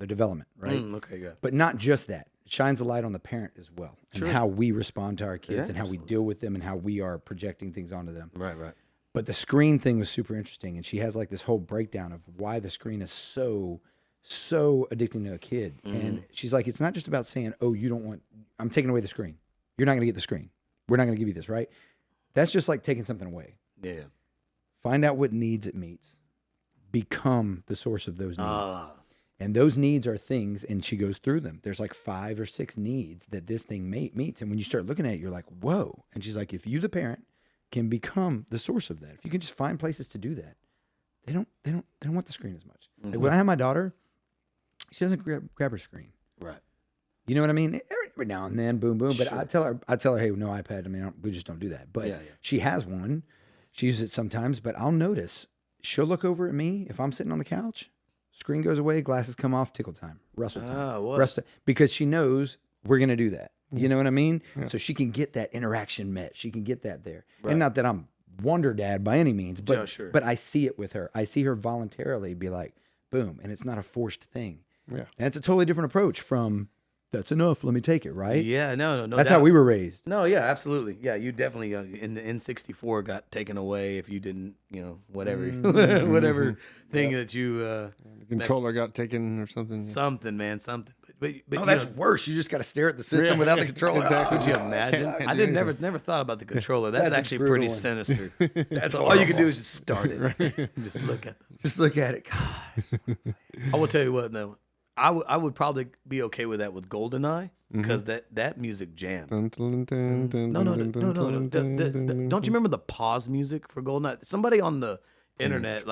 development, right? Okay, good. But not just that. It shines a light on the parent as well, and Sure. how we respond to our kids, Yeah, and how we deal with them, and how we are projecting things onto them. Right. But the screen thing was super interesting, and she has like this whole breakdown of why the screen is so addicting to a kid. And she's like, it's not just about saying, "Oh, you don't want. I'm taking away the screen. You're not going to get the screen. We're not going to give you this, right?" That's just like taking something away. Yeah. Find out what needs it meets. Become the source of those needs. Ah. And those needs are things, and she goes through them. There's like 5 or 6 needs that this thing meets. And when you start looking at it, you're like, whoa. And she's like, if you, the parent, can become the source of that, if you can just find places to do that, they don't want the screen as much. Like when I have my daughter, she doesn't grab her screen. Right. You know what I mean? Every now and then, boom, boom. But I tell her, hey, no iPad. I mean, we just don't do that. But she has one. She uses it sometimes. But I'll notice she'll look over at me if I'm sitting on the couch. Screen goes away, glasses come off, tickle time, Russell time, because she knows we're gonna do that. You know what I mean? Yeah. So she can get that interaction met. She can get that there. Right. And not that I'm Wonder Dad by any means, but but I see it with her. I see her voluntarily be like, boom, and it's not a forced thing. Yeah, and it's a totally different approach from. That's enough. Let me take it, right? Yeah, no. That's how we were raised. No, yeah, absolutely. Yeah, you definitely in the N64 got taken away if you didn't, whatever, whatever thing that you. The controller got taken or something. Something, man, something. But that's worse. You just got to stare at the system without the controller. Exactly. Could you imagine? I didn't never thought about the controller. That's actually pretty sinister. That's all you can do is just start it. Just look at them. Just look at it. God. I will tell you what, though. I would probably be okay with that with GoldenEye because that music jammed. No. Don't you remember the pause music for GoldenEye? Somebody on the internet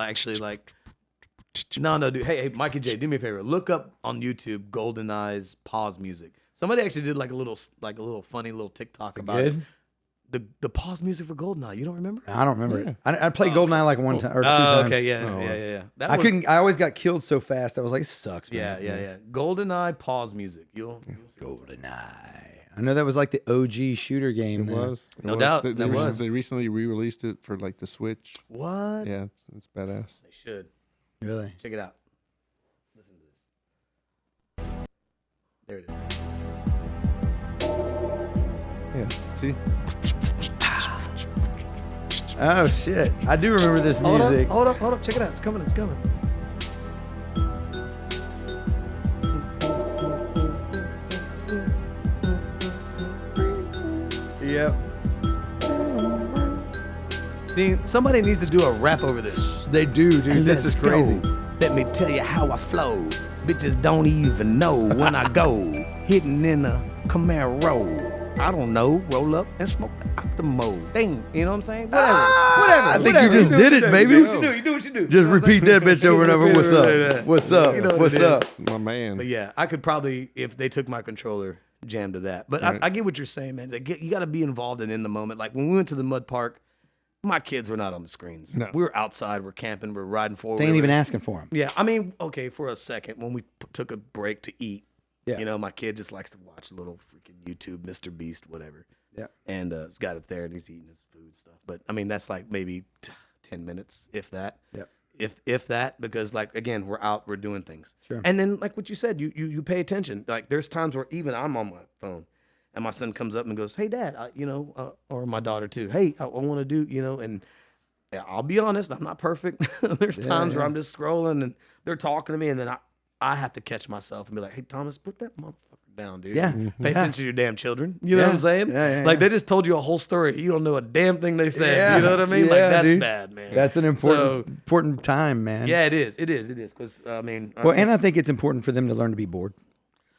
no, dude. Hey, Mikey J, do me a favor. Look up on YouTube GoldenEye's pause music. Somebody actually did like a little funny little TikTok about it. The pause music for GoldenEye. You don't remember? I don't remember it. I played GoldenEye like one time or two times. Okay, yeah. I always got killed so fast. I was like, it sucks, man. Yeah. GoldenEye pause music. You'll GoldenEye. I know that was like the OG shooter game. It was. No doubt. They recently re-released it for like the Switch. What? Yeah, it's badass. They should. Really? Check it out. Listen to this. There it is. Yeah. See? Oh shit! I do remember this music. Hold up! Check it out. It's coming. Yep. Somebody needs to do a rap over this. They do, dude. And this is crazy. Let me tell you how I flow. Bitches don't even know when I go. Hitting in a Camaro. I don't know. Roll up and smoke the Optimo. Dang, you know what I'm saying? Whatever. I think you just did it, baby. You do what you do. Just repeat that bitch over and over. What's up? What's up? My man. But yeah, I could probably, if they took my controller, jam to that. But I get what you're saying, man. You got to be involved in the moment. Like when we went to the mud park, my kids were not on the screens. No. We were outside. We're camping. We're riding forward. They ain't even asking for them. Yeah, I mean, okay, for a second when we took a break to eat. Yeah. My kid just likes to watch a little freaking YouTube, Mr. Beast, whatever. Yeah. And he's got it there and he's eating his food stuff. But I mean, that's like maybe 10 minutes, if that. Yeah. If that, because like, again, we're out, we're doing things. Sure. And then like what you said, you pay attention. Like there's times where even I'm on my phone and my son comes up and goes, hey dad, or my daughter too. Hey, I want to do, and I'll be honest, I'm not perfect. There's times where I'm just scrolling and they're talking to me and then I have to catch myself and be like, hey, Thomas, put that motherfucker down, dude. Yeah. Pay attention to your damn children. You know what I'm saying? Yeah. Like, they just told you a whole story. You don't know a damn thing they said. Yeah. You know what I mean? Like, that's bad, man. That's an important time, man. Yeah, it is. Because, I mean. Well, and I think it's important for them to learn to be bored.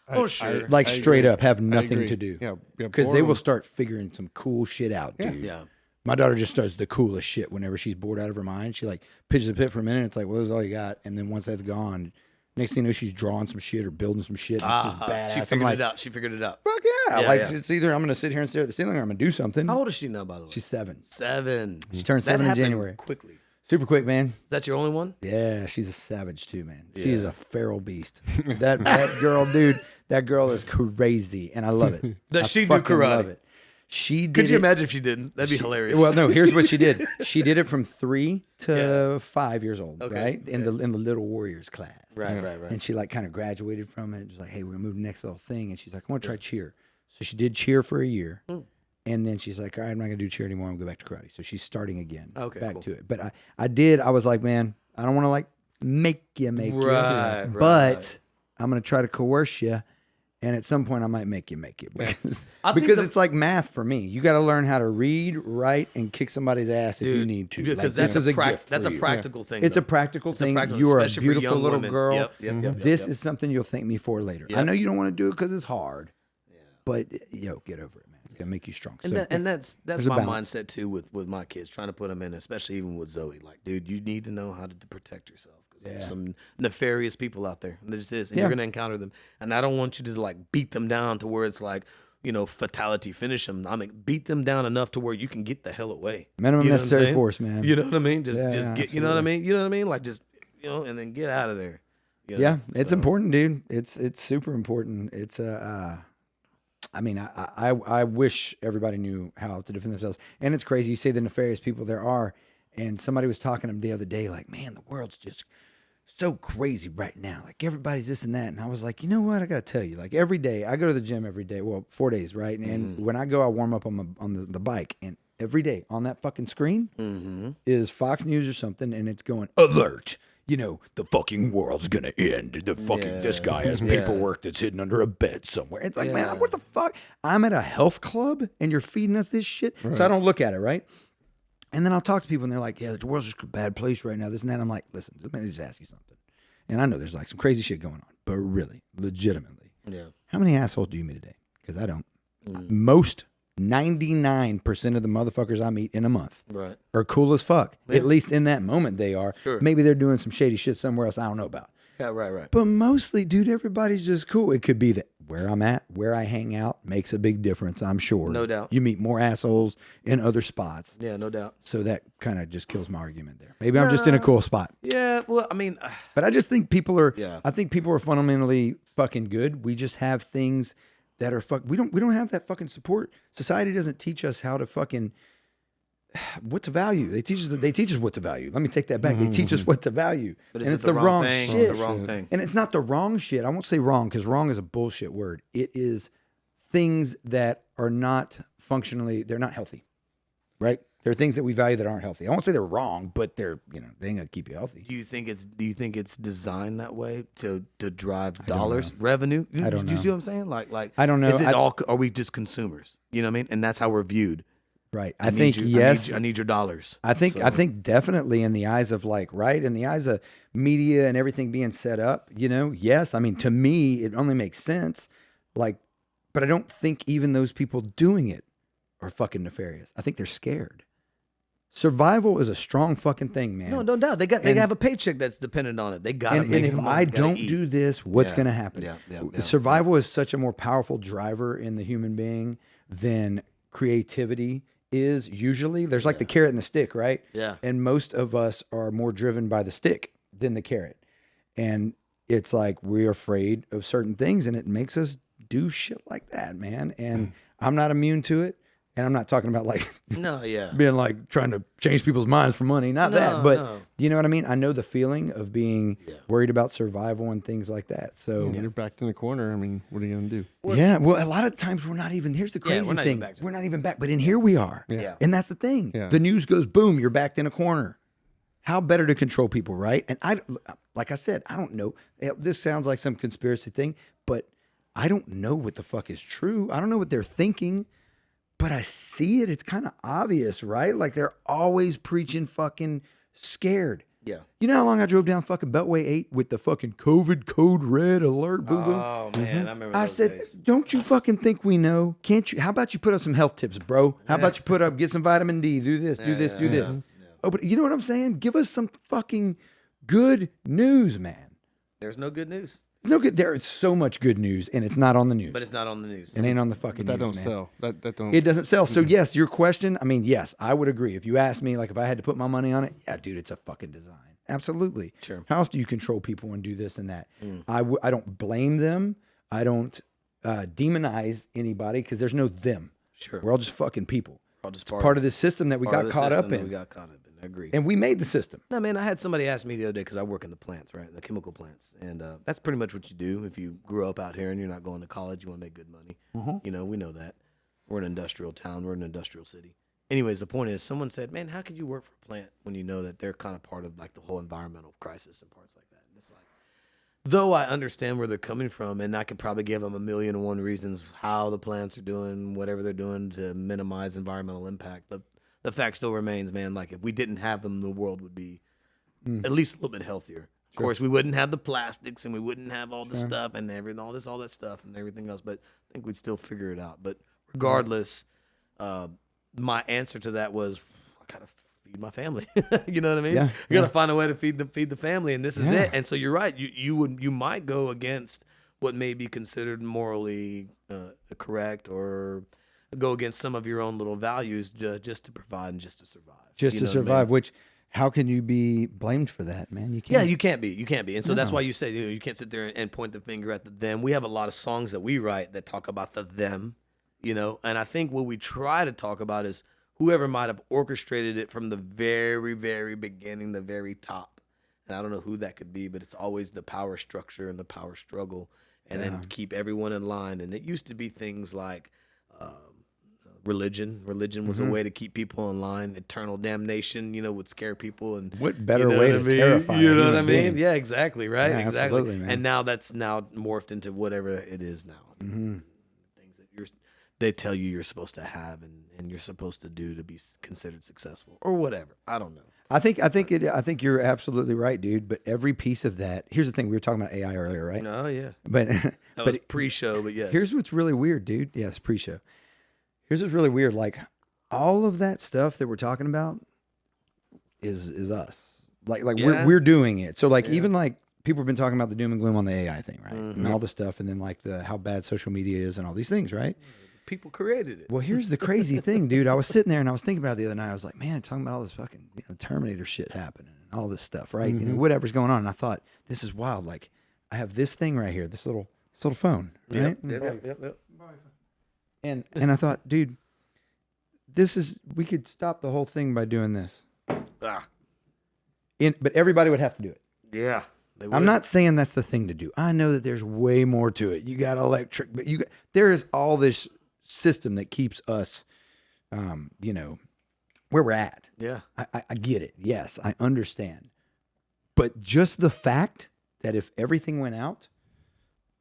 Oh, sure. Like, straight up, have nothing to do. Yeah. Because they will start figuring some cool shit out, dude. Yeah. My daughter just does the coolest shit whenever she's bored out of her mind. She, like, pitches a pit for a minute. It's like, well, that's all you got. And then once that's gone, next thing you know, she's drawing some shit or building some shit. And it's just badass. She figured it out. Fuck yeah. It's either I'm going to sit here and stare at the ceiling or I'm going to do something. How old is she now, by the way? She's 7. 7. She turned 7 in January. Quickly. Super quick, man. Is that your only one? Yeah, she's a savage too, man. Yeah. She is a feral beast. That girl, dude, that girl is crazy, and I love it. Does she do karate? Love it. She did. Could you imagine if she didn't? That'd be hilarious. Well, no. Here's what she did. She did it from 3 to 5 years old, right? In the Little Warriors class. Right. And she like kind of graduated from it. It was like, hey, we're gonna move to the next little thing. And she's like, I want to try cheer. So she did cheer for a year. And then she's like, all right, I'm not going to do cheer anymore. I'm going to go back to karate. So she's starting again. Back to it. But I was like, man, I don't want to like make you. But I'm going to try to coerce you. And at some point I might make you. Because it's like math for me. You got to learn how to read, write, and kick somebody's ass if you need to. Because like, that's a practical thing. It's a practical thing. You are a beautiful little girl. This is something you'll thank me for later. I know you don't want to do it because it's hard. But, get over it, man. It's going to make you strong. And that's my mindset, too, with my kids, trying to put them in, especially even with Zoe. Like, dude, you need to know how to protect yourself. some nefarious people out there. There just is, and Yeah. you're gonna encounter them. And I don't want you to like beat them down to where it's like, fatality, finish them. I mean, beat them down enough to where you can get the hell away. Minimum You know what I'm necessary saying? force, man. You know what I mean? Just Yeah, get. You know what I mean? You know what I mean? Like just and then get out of there. You know? Yeah, it's So, important, dude. It's super important. It's I mean, I wish everybody knew how to defend themselves. And it's crazy. You say the nefarious people there are, and somebody was talking to them the other day, like, man, the world's just so crazy right now. Like everybody's this and that. And I was like, you know what? I got to tell you, like every day I go to the gym every day. Well, 4 days, right? And when I go, I warm up on the bike, and every day on that fucking screen is Fox News or something, and it's going alert. The fucking world's gonna end. This guy has paperwork that's hidden under a bed somewhere. It's like, man, what the fuck? I'm at a health club and you're feeding us this shit. Right. So I don't look at it, right? And then I'll talk to people and they're like, yeah, the world's just a bad place right now, this and that. I'm like, listen, let me just ask you something. And I know there's like some crazy shit going on, but really, legitimately, how many assholes do you meet a day? Because I don't. Most 99% of the motherfuckers I meet in a month are cool as fuck. Yeah. At least in that moment they are. Sure. Maybe they're doing some shady shit somewhere else I don't know about. Yeah, right. But mostly, dude, everybody's just cool. It could be that where I'm at, where I hang out makes a big difference, I'm sure. No doubt. You meet more assholes in other spots. Yeah, no doubt. So that kind of just kills my argument there. Maybe I'm just in a cool spot. Yeah, well, I mean, but I just think people are I think people are fundamentally fucking good. We just have things that are we don't have that fucking support. Society doesn't teach us how to fucking what to value. They teach us what to value. Let me take that back. They teach us what to value. But and it's the wrong thing? shit. It's the wrong thing. And it's not the wrong shit. I won't say wrong because wrong is a bullshit word. It is things that are not functionally, they're not healthy. Right? There are things that we value that aren't healthy. I won't say they're wrong, but they're, they ain't gonna keep you healthy. Do you think it's designed that way to drive dollars, revenue? I don't know. You see what I'm saying? Like I don't know. Is it all? Are we just consumers? You know what I mean? And that's how we're viewed. Right. I think yes. I need your dollars. I think definitely in the eyes of in the eyes of media and everything being set up, yes. I mean, to me, it only makes sense. But I don't think even those people doing it are fucking nefarious. I think they're scared. Survival is a strong fucking thing, man. No doubt. They have a paycheck that's dependent on it. They got to make and if money, I don't do this, what's going to happen? Yeah. Survival is such a more powerful driver in the human being than creativity is usually. There's like the carrot and the stick, right? Yeah. And most of us are more driven by the stick than the carrot. And it's like we're afraid of certain things and it makes us do shit like that, man. And I'm not immune to it. And I'm not talking about being like trying to change people's minds for money. Not that, but you know what I mean? I know the feeling of being worried about survival and things like that. So you're backed in the corner. I mean, what are you going to do? Well, a lot of times we're not even, here's the crazy thing. We're not even back, but in here we are. Yeah. And that's the thing. Yeah. The news goes, boom, you're backed in a corner. How better to control people, right? And like I said, I don't know. This sounds like some conspiracy thing, but I don't know what the fuck is true. I don't know what they're thinking. But I see it. It's kind of obvious, right? Like they're always preaching fucking scared. Yeah. You know how long I drove down fucking Beltway 8 with the fucking COVID code red alert, boom, boom? Oh, man. I remember I those said, days. don't you fucking think we know? Can't you? How about you put up some health tips, bro? How about you get some vitamin D, do this, do this. Yeah. Oh, but you know what I'm saying? Give us some fucking good news, man. There's no good news. No good. There is so much good news, and it's not on the news. But it's not on the news. It ain't on the fucking That news, don't man. sell. That don't. It doesn't sell. So yes, your question. I mean, yes, I would agree. If you asked me, like, if I had to put my money on it, yeah, dude, it's a fucking design. Absolutely. Sure. How else do you control people and do this and that? I don't blame them. I don't demonize anybody because there's no them. Sure. We're all just fucking people. We're all just Part of this system that we got caught up in. We got caught up in. I agree. And we made the system. No, man, I had somebody ask me the other day because I work in the plants, right? The chemical plants. And that's pretty much what you do. If you grew up out here and you're not going to college, you want to make good money. You know, we know that. We're an industrial town. We're an industrial city. Anyways, the point is, someone said, man, how could you work for a plant when you know that they're kind of part of like the whole environmental crisis and parts like that? And it's like, though I understand where they're coming from, and I could probably give them 1,000,001 reasons how the plants are doing whatever they're doing to minimize environmental impact. The fact still remains, man, like if we didn't have them, the world would be at least a little bit healthier. Of course, we wouldn't have the plastics and we wouldn't have all the stuff and all that stuff and everything else, but I think we'd still figure it out. But regardless, my answer to that was, I kind of feed my family. You know what I mean? Yeah, You got to yeah. find a way to feed the family, and this is Yeah. it. And so you're right. You might go against what may be considered morally correct, or go against some of your own little values just to provide and just to survive. Just You to know what I mean? survive. Which, how can you be blamed for that, man? You Yeah, can't. you can't be, and so that's No. why you say you can't sit there and point the finger at the them. We have a lot of songs that we write that talk about the them, and I think what we try to talk about is whoever might have orchestrated it from the very, very beginning, the very top. And I don't know who that could be, but it's always the power structure and the power struggle, and then to keep everyone in line. And it used to be things like religion. Religion was a way to keep people in line. Eternal damnation, would scare people. And What better you know way what to I mean? terrify? You a know what I human mean? being? Yeah, exactly. Right. Yeah, Exactly. absolutely, man. And now that's morphed into whatever it is now. Things that they tell you you're supposed to have and you're supposed to do to be considered successful or whatever. I don't know. I think you're absolutely right, dude. But every piece of that. Here's the thing: we were talking about AI earlier, right? No, yeah. But That was pre-show, but yes. here's what's really weird, dude. Yes, pre-show. Here's what's really weird. Like all of that stuff that we're talking about is us. Like Yeah. we're doing it. So like even like people have been talking about the doom and gloom on the AI thing, right? And all the stuff, and then like how bad social media is and all these things, right? people created it. Well, here's the crazy thing, dude. I was sitting there and I was thinking about it the other night. I was like, man, talking about all this fucking Terminator shit happening and all this stuff, right? Whatever's going on. And I thought, this is wild. Like, I have this thing right here, this little phone, right? Yep. And I thought, dude, we could stop the whole thing by doing this. Ah, But everybody would have to do it. yeah. They I'm would. not saying that's the thing to do. I know that there's way more to it. You got electric, but there is all this system that keeps us, where we're at. Yeah. I get it. Yes, I understand. But just the fact that if everything went out,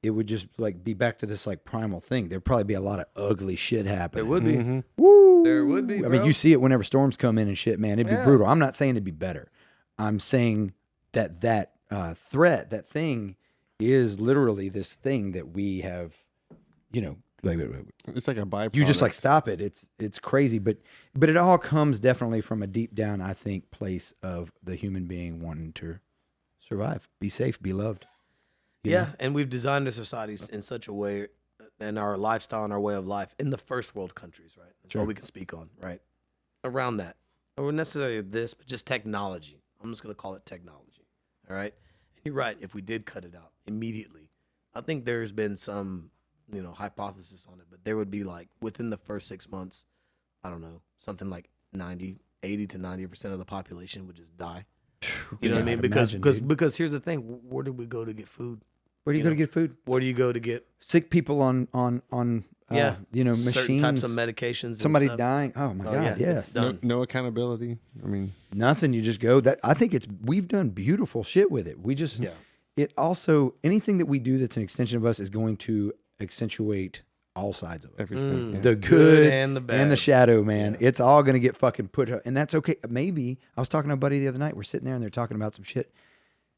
it would just like be back to this like primal thing. There'd probably be a lot of ugly shit happening. There would be. Woo! There would be, I mean, bro. you see it whenever storms come in and shit, man. It'd be Yeah. brutal. I'm not saying it'd be better. I'm saying that threat, that thing, is literally this thing that we have, like It's like a byproduct. you just like stop it. It's crazy, but it all comes definitely from a deep down, I think, place of the human being wanting to survive, be safe, be loved. you know? Yeah, and we've designed our societies in such a way, and our lifestyle and our way of life in the first world countries, right? That's all we can speak on, right? Around that, or necessarily this, but just technology. I'm just gonna call it technology. All right. And you're right. If we did cut it out immediately, I think there's been some, hypothesis on it, but there would be like within the first 6 months, I don't know, something like 80 to 90% of the population would just die. You know what I mean? I'd Because imagine, dude. because here's the thing: where do we go to get food? Where do you go to get food? Where do you go to get Sick people on certain machines. types of medications? and Somebody stuff? dying. Oh my Oh, God, yeah, yes. it's done. No accountability. I mean, Nothing. You just go. That I think we've done beautiful shit with it. We just Yeah. It also, anything that we do that's an extension of us is going to accentuate all sides of us. everything. yeah. The good and the and bad. the shadow, man. It's all going to get fucking put up. And that's okay. Maybe I was talking to a buddy the other night. We're sitting there and they're talking about some shit.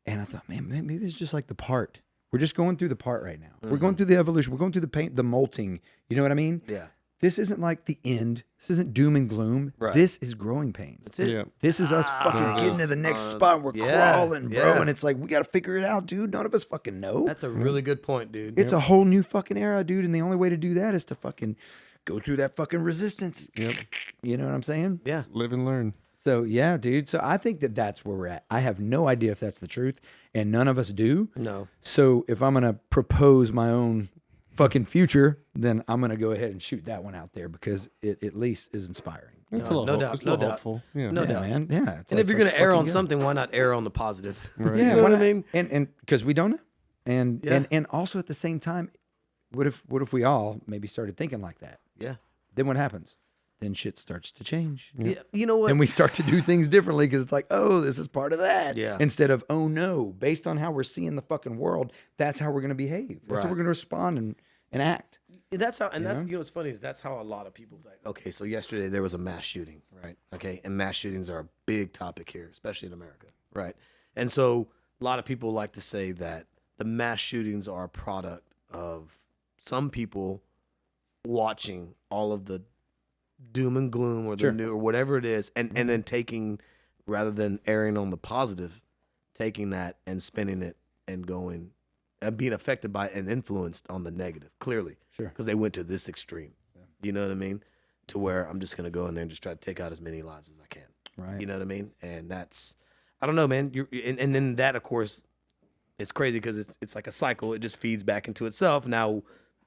And I thought, man, maybe this is just like the part. We're just going through the part right now. We're going through the evolution. We're going through the paint, the molting. You know what I mean? Yeah. This isn't like the end. This isn't doom and gloom. Right. This is growing pains. That's it. Yeah. This is us fucking There it getting is. to the next spot. We're yeah, crawling, bro. yeah. And it's like, we got to figure it out, dude. None of us fucking know. That's a really good point, dude. It's a whole new fucking era, dude. And the only way to do that is to fucking go through that fucking resistance. Yep. You know what I'm saying? Yeah. Live and learn. So, yeah, dude. So I think that that's where we're at. I have no idea if that's the truth. And none of us do. No. So if I'm going to propose my own fucking future, then I'm going to go ahead and shoot that one out there because it at least is inspiring. It's No, a little, no doubt, it's a no little doubt. hopeful. Yeah. No Yeah, doubt. man. Yeah. It's And like, if you're gonna let's err on fucking go. something, why not err on the positive? Right. Yeah, You know why what I not? mean? And because we don't know, and Yeah. and also at the same time, what if we all maybe started thinking like that? Yeah. Then what happens? Then shit starts to change. Yeah. You know what? And we start to do things differently because it's like, oh, this is part of that. Yeah. Instead of, oh no, based on how we're seeing the fucking world, that's how we're gonna behave. That's Right. how we're gonna respond and act. That's how, and You that's know? what's funny is that's how a lot of people like. Okay, so yesterday there was a mass shooting, right? Okay, and mass shootings are a big topic here, especially in America, right? And so a lot of people like to say that the mass shootings are a product of some people watching all of the doom and gloom or the Sure. new or whatever it is, and then taking, rather than erring on the positive, taking that and spinning it and going and being affected by it and influenced on the negative, clearly. Sure. Because they went to this extreme. You know what I mean? To where I'm just gonna go in there and just try to take out as many lives as I can. Right. You know what I mean? And that's, I don't know, man. And then that, of course, it's crazy because it's like a cycle. It just feeds back into itself. Now,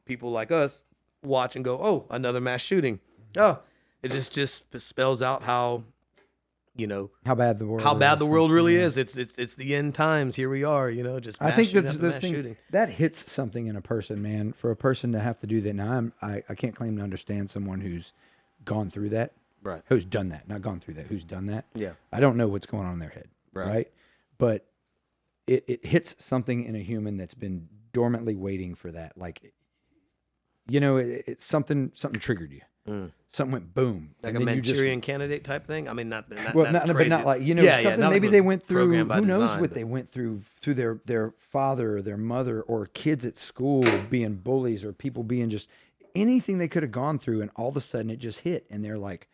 people like us watch and go, oh, another mass shooting. Oh, it just spells out how, you know, How bad the world. how bad is. the world really Yeah. is. It's the end times. Here we are. You know, just I mass think shooting that after those mass things shooting. that hits something in a person, man. For a person to have to do that. Now, I can't claim to understand someone who's gone through that, Right. who's done that, not gone through that, who's done that. Yeah. I don't know what's going on in their head, Right. right? But it hits something in a human that's been dormantly waiting for that. Like, you know, it's something triggered you. Something went boom, Like and a then you just- Manchurian candidate type thing. I mean, not well, that's but crazy. not like, you know, Yeah, something not like maybe it they was went through. programmed by Who knows design, what but- they went through their father or their mother or kids at school being bullies or people being just anything they could have gone through, and all of a sudden it just hit, and they're like,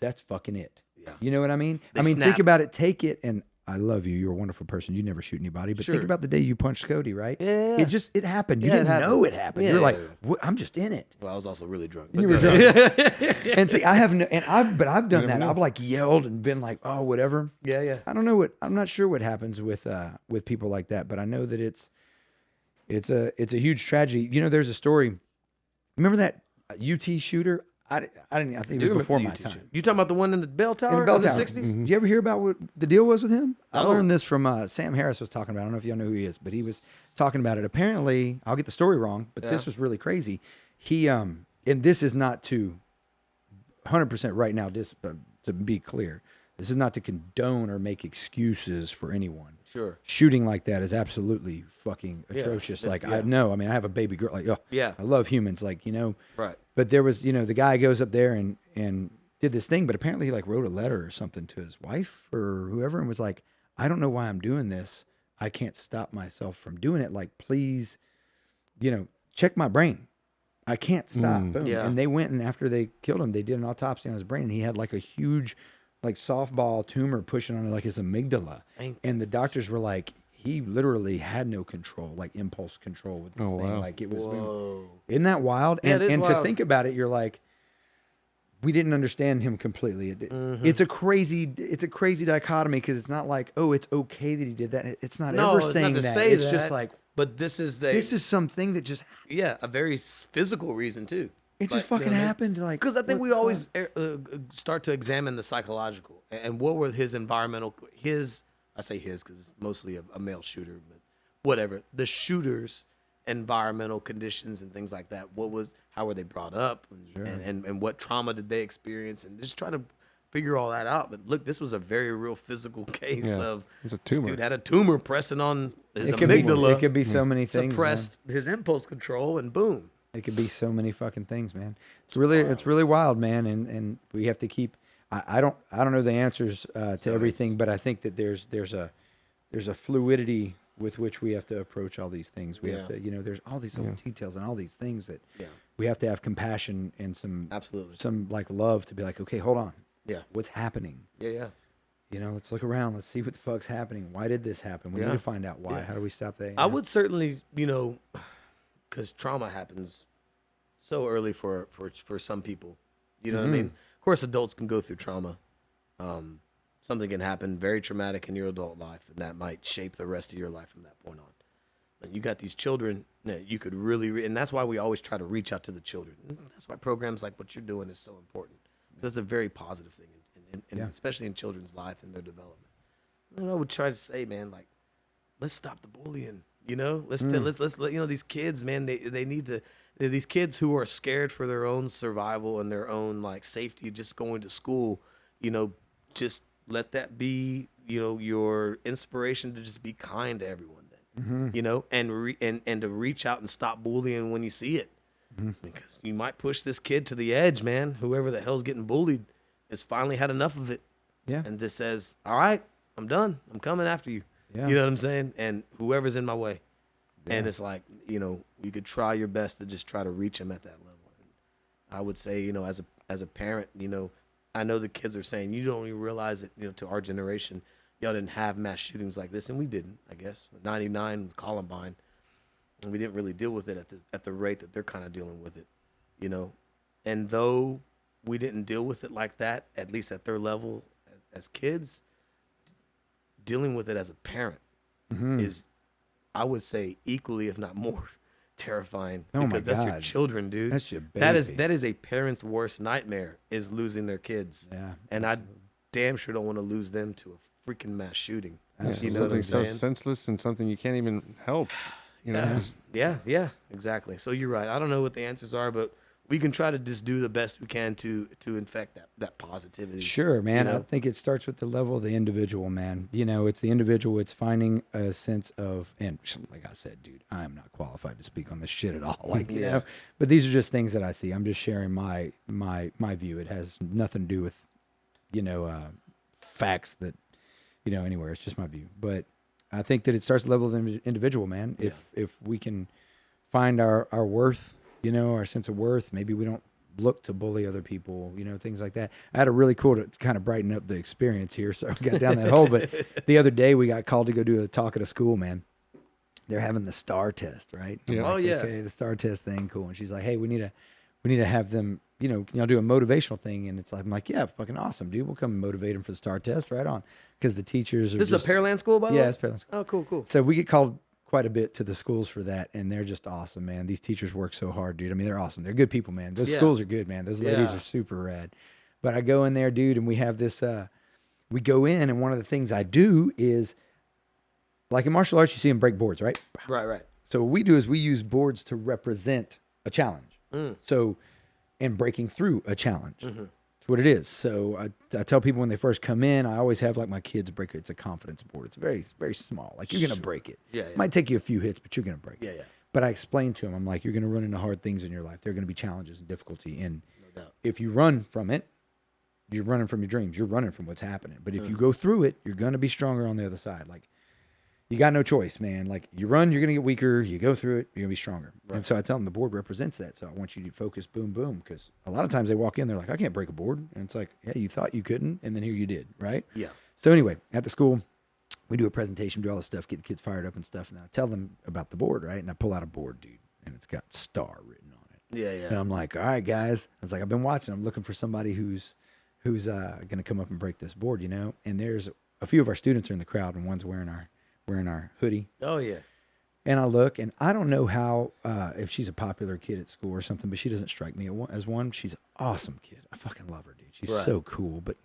"That's fucking it." Yeah. You know what I mean? They I mean, snap. think about it. Take it, and I love you. You're a wonderful person. You never shoot anybody, but Sure. think about the day you punched Cody, right? Yeah. It happened. You Yeah, it didn't happened. know it happened. Yeah, You're yeah, like, yeah. what? I'm just in it. Well, I was also really drunk. You but were go ahead. And see, I have no, and I've done that. know. I've like yelled and been like, oh, whatever. Yeah. I don't know what, I'm not sure what happens with people like that, but I know that it's a huge tragedy. You know, there's a story. Remember that UT shooter? I think it was before my time. You talking about the one in the bell tower In the Bell in the Tower. 60s? Did you ever hear about what the deal was with him? I No. learned this from Sam Harris was talking about. I don't know if y'all know who he is, but he was talking about it. Apparently, I'll get the story wrong, but this Yeah. was really crazy. He and this is not to 100% right now. Just to be clear, this is not to condone or make excuses for anyone. Sure. Shooting like that is absolutely fucking Yeah, atrocious. that's- Like yeah. I know. I mean, I have a baby girl. Like, oh, Yeah. I love humans. Like, you know. Right. But there was, you know, the guy goes up there and did this thing, but apparently he like wrote a letter or something to his wife or whoever and was like, I don't know why I'm doing this. I can't stop myself from doing it. Like, please, you know, check my brain. I can't stop. Boom. Yeah. And they went and after they killed him, they did an autopsy on his brain and he had like a huge, like softball tumor pushing on like his amygdala. Ain't And the doctors were like, he literally had no control, like impulse control with this Oh, thing. wow. Like it was. Whoa. Isn't that wild? Yeah, And it is and to wild. think about it, you're like, we didn't understand him completely. Mm-hmm. It's a crazy dichotomy because it's not like, oh, it's okay that he did that. It's not No, ever it's not saying to that. say It's that, just like but this is this is something that just yeah, a very physical reason too. it just fucking happened. Like Because I think what we the always fuck? start to examine the psychological and what were his environmental, I say his because it's mostly a male shooter, but whatever. The shooters' environmental conditions and things like that. How were they brought up and what trauma did they experience and just try to figure all that out. But look, this was a very real physical case Yeah, of it's a this tumor. dude had a tumor pressing on his It could be. amygdala, It could be so many things. man. suppressed his impulse control, and boom. It could be so many fucking things, man. It's really wild, man. And we have to keep. I don't know the answers to everything, but I think that there's a fluidity with which we have to approach all these things. We have Yeah. to, you know, there's all these little details and all these things that Yeah. we have to have compassion and some Absolutely. some like love to be like, okay, hold on, Yeah. what's happening? Yeah. You know, let's look around. Let's see what the fuck's happening. Why did this happen? We Yeah. need to find out why. Yeah. How do we stop that? I would certainly, because trauma happens so early for some people. You know what I mean? Of course, adults can go through trauma. Something can happen very traumatic in your adult life, and that might shape the rest of your life from that point on. But you got these children that you could really, and that's why we always try to reach out to the children. That's why programs like what you're doing is so important. That's a very positive thing, and Yeah. especially in children's life and their development. And I would try to say, man, like, let's stop the bullying. You know, let's let these kids, man. They need to. These kids who are scared for their own survival and their own like safety, just going to school. You know, just let that be. You know, your inspiration to just be kind to everyone. Then, you know, and to reach out and stop bullying when you see it, because you might push this kid to the edge, man. Whoever the hell's getting bullied has finally had enough of it. Yeah. And just says, all right, I'm done. I'm coming after you. Yeah. You know what I'm saying? And whoever's in my way. And Yeah. it's like, you know, you could try your best to just try to reach him at that level. And I would say, you know, as as a parent, I know the kids are saying you don't even realize it. To our generation, y'all didn't have mass shootings like this, and we didn't. I guess 99 with Columbine, and we didn't really deal with it at the rate that they're kind of dealing with it. And though we didn't deal with it like that, at least at their level as kids, dealing with it as a parent is, I would say, equally, if not more, terrifying. Oh my because that's your God. children, dude. That's your That baby. is a parent's worst nightmare, is losing their kids. Yeah, And I damn sure don't want to lose them to a freaking mass shooting. Yeah, You know what I'm something so saying? senseless and something you can't even help. Yeah, exactly. So you're right. I don't know what the answers are, but we can try to just do the best we can to infect that positivity. Sure, man. You know? I think it starts with the level of the individual, man. It's the individual. It's finding a sense of, and like I said, dude, I am not qualified to speak on this shit at all. Like, you know, but these are just things that I see. I'm just sharing my view. It has nothing to do with, facts that, anywhere. It's just my view. But I think that it starts at the level of the individual, man. Yeah. If we can find our worth, our sense of worth, maybe we don't look to bully other people, things like that. I had a really cool to kind of brighten up the experience here. So I got down that hole. But the other day we got called to go do a talk at a school, man. They're having the STAR test, right? I'm Yeah. like, Oh, yeah. Okay, the STAR test thing, cool. And she's like, hey, we need to have them, can y'all do a motivational thing? And it's like, I'm like, yeah, fucking awesome, dude. We'll come and motivate them for the STAR test, right on. Because the teachers are This is a Pearland school, by the way? Yeah, it's Pearland School. Oh, cool. So we get called quite a bit to the schools for that, and they're just awesome, man. These teachers work so hard, dude. I mean, they're awesome. They're good people, man. Those Yeah. schools are good, man. Those ladies Yeah. are super rad. But I go in there, dude, and we have this, we go in, and one of the things I do is, like in martial arts, you see them break boards, right? Right. So what we do is we use boards to represent a challenge. Mm. So, and breaking through a challenge. Mm-hmm. That's what it is. So I tell people when they first come in, I always have like my kids break it. It's a confidence board. It's very, very small. Like you're going to break it. Yeah. It might take you a few hits, but you're going to break it. Yeah. But I explain to them, I'm like, you're going to run into hard things in your life. There are going to be challenges and difficulty. And No doubt. if you run from it, you're running from your dreams. You're running from what's happening. But if you go through it, you're going to be stronger on the other side. Like you got no choice, man. Like you run, you're going to get weaker. You go through it, you're going to be stronger. Right. And so I tell them the board represents that. So I want you to focus, boom, boom. Because a lot of times they walk in, they're like, I can't break a board. And it's like, yeah, you thought you couldn't. And then here you did, right? Yeah. So anyway, at the school, we do a presentation, do all this stuff, get the kids fired up and stuff. And then I tell them about the board, right? And I pull out a board, dude. And it's got STAR written on it. Yeah. And I'm like, all right, guys. I was like, I've been watching. I'm looking for somebody who's going to come up and break this board, And there's a few of our students are in the crowd, and one's wearing our hoodie. Oh, yeah. And I look, and I don't know how if she's a popular kid at school or something, but she doesn't strike me as one. She's an awesome kid. I fucking love her, dude. She's Right. so cool. But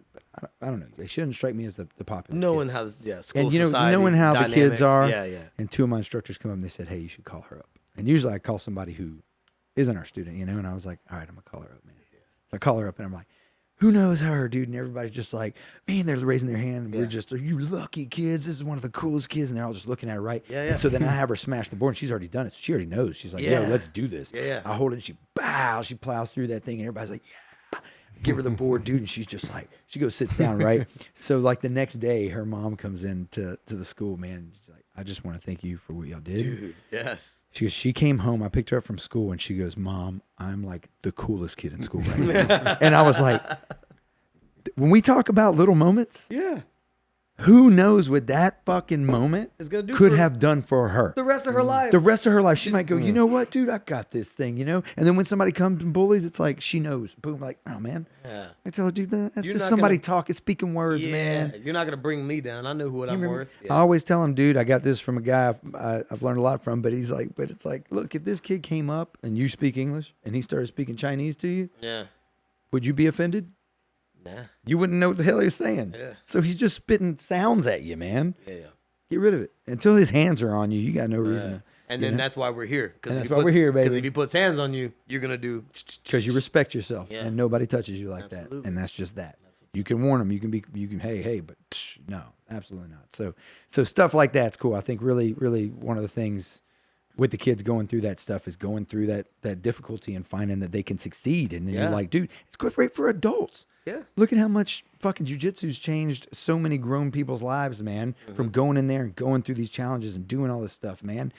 I don't know. She doesn't strike me as the popular. Knowing kid. how, school And society, knowing how the kids dynamics. are. Yeah. And two of my instructors come up and they said, hey, you should call her up. And usually I call somebody who isn't our student, And I was like, all right, I'm going to call her up, man. So I call her up and I'm like, who knows her, dude? And everybody's just like, man, they're raising their hand. And we're just, you lucky kids. This is one of the coolest kids. And they're all just looking at her, right? Yeah. And so then I have her smash the board. And she's already done it. So she already knows. She's like, yo, Yeah. let's do this. Yeah. I hold it and she plows through that thing. And everybody's like, yeah. Give her the board, dude. And she's just like, she goes, sits down, right? So like the next day, her mom comes in to the school, man. And she's like, I just want to thank you for what y'all did. Dude, yes. She goes, she came home. I picked her up from school and she goes, Mom, I'm like the coolest kid in school right now. And I was like, when we talk about little moments, Yeah. who knows what that fucking moment It's gonna do could for have done for her. the rest of her life. The rest of her life, she might go, you know what, dude, I got this thing, And then when somebody comes and bullies, it's like she knows. Boom, like, oh man. Yeah. I tell her, dude, that's You're just not somebody gonna- talking, speaking words, man. You're not gonna bring me down. I know what I'm Remember, worth. I always tell him, dude, I got this from a guy I've learned a lot from, but he's like, but it's like, look, if this kid came up and you speak English and he started speaking Chinese to you, Yeah. would you be offended? Nah. You wouldn't know what the hell he's saying. Yeah. So he's just spitting sounds at you, man. Yeah. Get rid of it. Until his hands are on you, you got no reason to. And then that's why we're here. And that's why we're here, Because baby. if he puts hands on you, you're gonna do. Because you respect yourself Yeah. and nobody touches you like that. Absolutely. And that's just that. You can warn them. You can, hey, but no, absolutely not. So stuff like that's cool. I think really, really one of the things with the kids going through that stuff is going through that difficulty and finding that they can succeed. And then Yeah. you're like, dude, it's great for adults. Yeah. Look at how much fucking jujitsu's changed so many grown people's lives, man, from going in there and going through these challenges and doing all this stuff, man.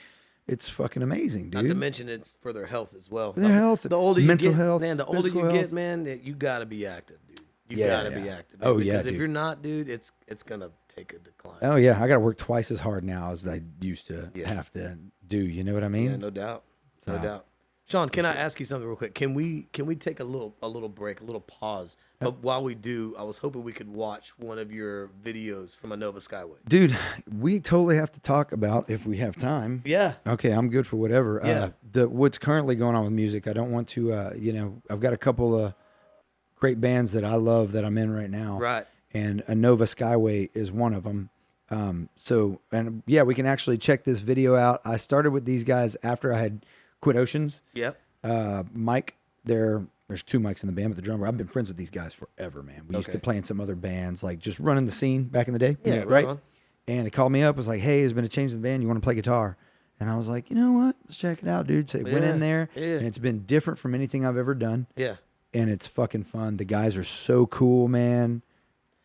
It's fucking amazing, Not to dude. mention it's for their health as well. For their health, The older mental you get, health, man, the older you physical get, health. man, you gotta be active, dude. You Yeah, gotta be yeah. active. Dude, Oh, yeah, because if dude. you're not, dude, it's gonna take a decline. Oh yeah, I got to work twice as hard now as I used to Yeah. have to do. You know what I mean? Yeah, no doubt, no So, doubt. Sean, can I ask you something real quick? Can we take a little break, a little pause? But while we do, I was hoping we could watch one of your videos from Anova Skyway. Dude, we totally have to talk about if we have time. Yeah. Okay, I'm good for whatever. Yeah. What's currently going on with music, I don't want to, I've got a couple of great bands that I love that I'm in right now. Right. And Anova Skyway is one of them. We can actually check this video out. I started with these guys after I had quit Oceans. Yep. Mike, there's two Mikes in the band, but the drummer, I've been friends with these guys forever, man. We used to Okay. play in some other bands, like just running the scene back in the day. Yeah, right? on. And he called me up, was like, hey, there's been a change in the band. You want to play guitar? And I was like, you know what? Let's check it out, dude. So went Yeah, in there, yeah. and it's been different from anything I've ever done. Yeah. And it's fucking fun. The guys are so cool, man.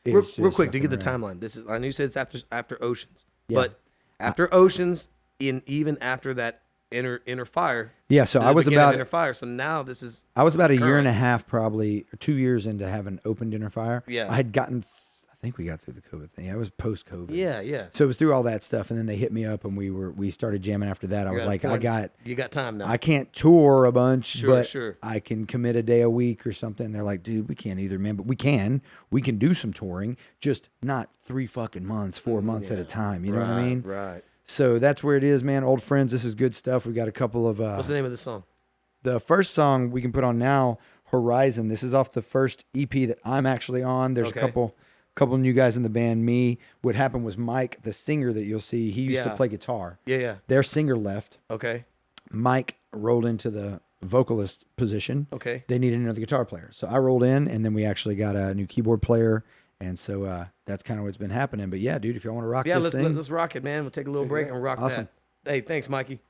Real It's just quick to get the fucking rad. timeline. This is I know you said it's after Oceans, Yeah. but after Oceans, even after that inner fire. Yeah, so the I was beginning of about inner fire. So now this is a year current. and a half, probably, or 2 years into having opened Dinner Fire. Yeah. I had gotten, I think we got through the COVID thing. I was post COVID. yeah. So it was through all that stuff, and then they hit me up, and we started jamming after that. I was You're like, important. You got time now. I can't tour a bunch, Sure, but sure. I can commit a day a week or something. They're like, dude, we can't either, man, but we can do some touring, just not 3 fucking months, 4 months at a time. You know what I mean? Right. So that's where it is, man. Old friends, this is good stuff. We got a couple of What's the name of the song? the first song we can put on now, Horizon. This is off the first EP that I'm actually on. There's Okay. a couple new guys in the band. Me. What happened was Mike, the singer that you'll see, he used to Yeah. play guitar. Yeah. Their singer left. Okay. Mike rolled into the vocalist position. Okay. They needed another guitar player. So I rolled in, and then we actually got a new keyboard player. And so that's kind of what's been happening. But yeah, dude, if y'all want to rock Yeah, this let's thing. let's rock it, man. We'll take a little break and rock Awesome. that. Hey, thanks, Mikey.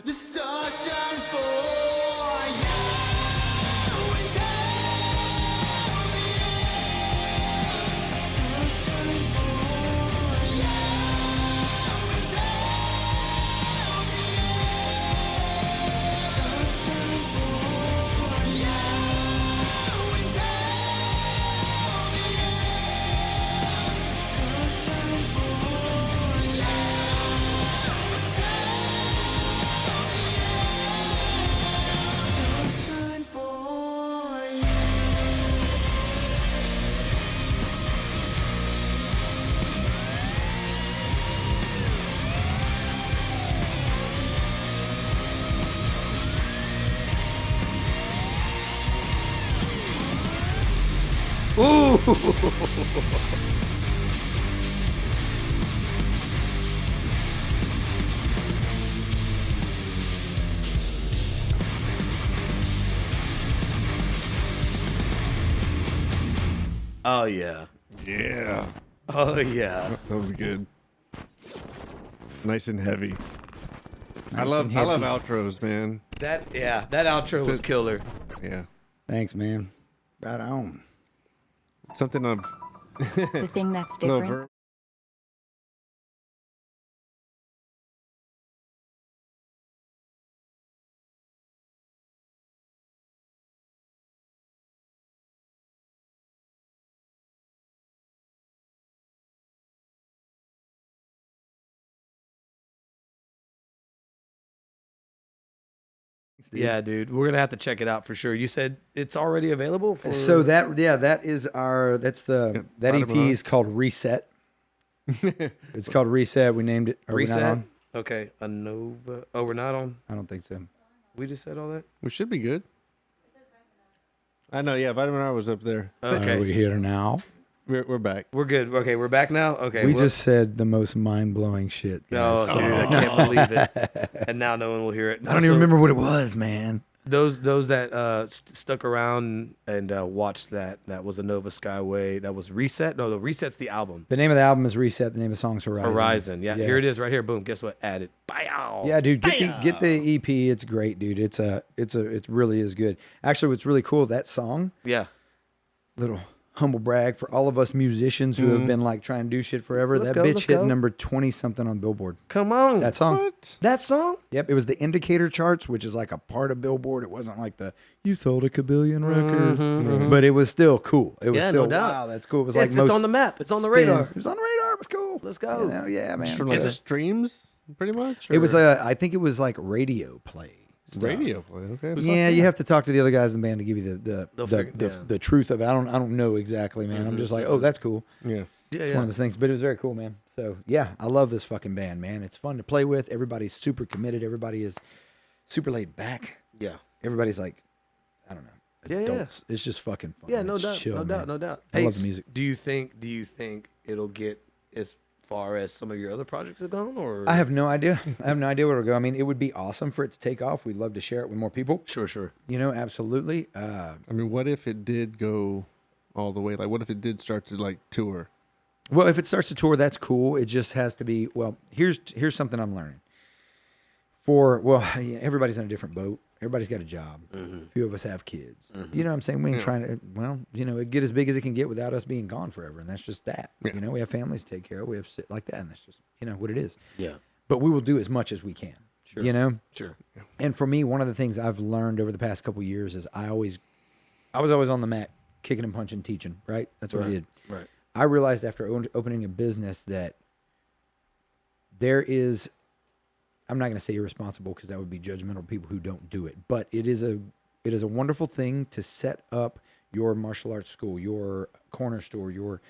The stars shine for you. And down the end. Stars shine for you. And down the end. Stars shine for you. And down the end. Stars shine for you. Sunshine for you. Oh yeah. Yeah. Oh yeah. That was good. Nice and heavy. I Nice love and I love heavy. outros, man. That outro was killer. Yeah. Thanks, man. Right on. Something of The thing that's little different. ver- Yeah, dude. We're gonna have to check it out for sure. You said it's already available for So that is our that bottom EP line. is called Reset. It's called Reset. We named it. Are we not Reset. on? Okay, a Nova. Oh, we're not on. I don't think so. We just said all that. we should be good. I know, yeah, Vitamin R was up there. Okay, Are we here now? We're back. we're good. Okay, we're back now. Okay, We we're- just said the most mind-blowing shit. Oh, Guys. dude, I can't believe it. And now no one will hear it. I don't So even remember what it was, man. those that stuck around and watched that. That was a Nova Skyway. That was Reset. No, the Reset's the album. The name of the album is Reset. The name of the song is Horizon. Horizon. Yeah, here it Yes. is right here. Boom. Guess what? Added. Bow. Yeah, dude, get the EP. It's great, dude. It really is good. Actually, what's really cool, that song, Yeah. little humble brag for all of us musicians who have been like trying to do shit forever. Let's That go, bitch let's hit go. number 20 something on Billboard. Come on. That song. What? that song. Yep, it was the indicator charts, which is like a part of Billboard. It wasn't like the you sold a kabillion records, but it was still cool. It was Yeah, no still doubt. wow, that's cool. It was Yeah, like it's most on the map. It's on the spins. radar. It was on the radar. It was cool. Let's go. You know, yeah, man. From like Is it- streams, pretty much? It was or I think it was like radio play. Stuff. radio play. Okay. Yeah, you have to talk to the other guys in the band to give you They'll the figure- yeah. the truth of it. I don't know exactly, man. I'm just like, oh, that's cool. Yeah. Yeah, It's one of those things, but it was very cool, man. So yeah, I love this fucking band, man. It's fun to play with. Everybody's super committed. Everybody is super laid back. Yeah. Everybody's like, I don't know, Yeah, yeah. adults. It's just fucking fun. Yeah, no It's doubt, chill, no doubt, man. no doubt. I love the Ace, music. Do you think it'll get as far as some of your other projects have gone, or I have no idea. I have no idea where it'll go. I mean, it would be awesome for it to take off. We'd love to share it with more people. Sure. You know, absolutely. I mean, what if it did go all the way? Like, what if it did start to like tour? Well, if it starts to tour, that's cool. It just has to be. Well, here's something I'm learning. Everybody's in a different boat. Everybody's got a job. A few of us have kids. You know what I'm saying? We ain't trying to. Well, it get as big as it can get without us being gone forever, and that's just that. Yeah. We have families to take care of. We have shit like that, and that's just what it is. yeah, But we will do as much as we can. Sure. sure. And for me, one of the things I've learned over the past couple years is I was always on the mat, kicking and punching, teaching. Right? That's what I did. Right. I realized after opening a business that there is, I'm not going to say irresponsible because that would be judgmental of people who don't do it, but it is a wonderful thing to set up your martial arts school, your corner store, your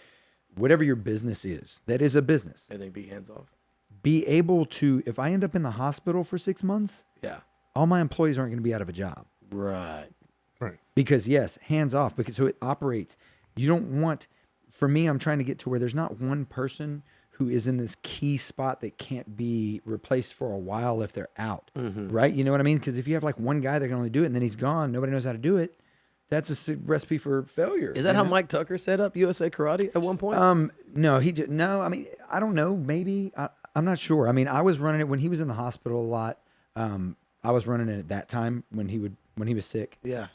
whatever your business is. That is a business. And they be hands off. Be able to, if I end up in the hospital for 6 months, Yeah. all my employees aren't going to be out of a job. Right. Right. Because yes, hands off, because so it operates. You don't want, for me, I'm trying to get to where there's not one person who is in this key spot that can't be replaced for a while if they're out. Right? You know what I mean? Because if you have like one guy that can only do it and then he's gone, nobody knows how to do it. That's a recipe for failure. Is that you how know? Mike Tucker set up USA Karate at one point? No, no. I mean, I don't know. Maybe I'm not sure. I mean, I was running it when he was in the hospital a lot. I was running it at that time when he was sick. Yeah.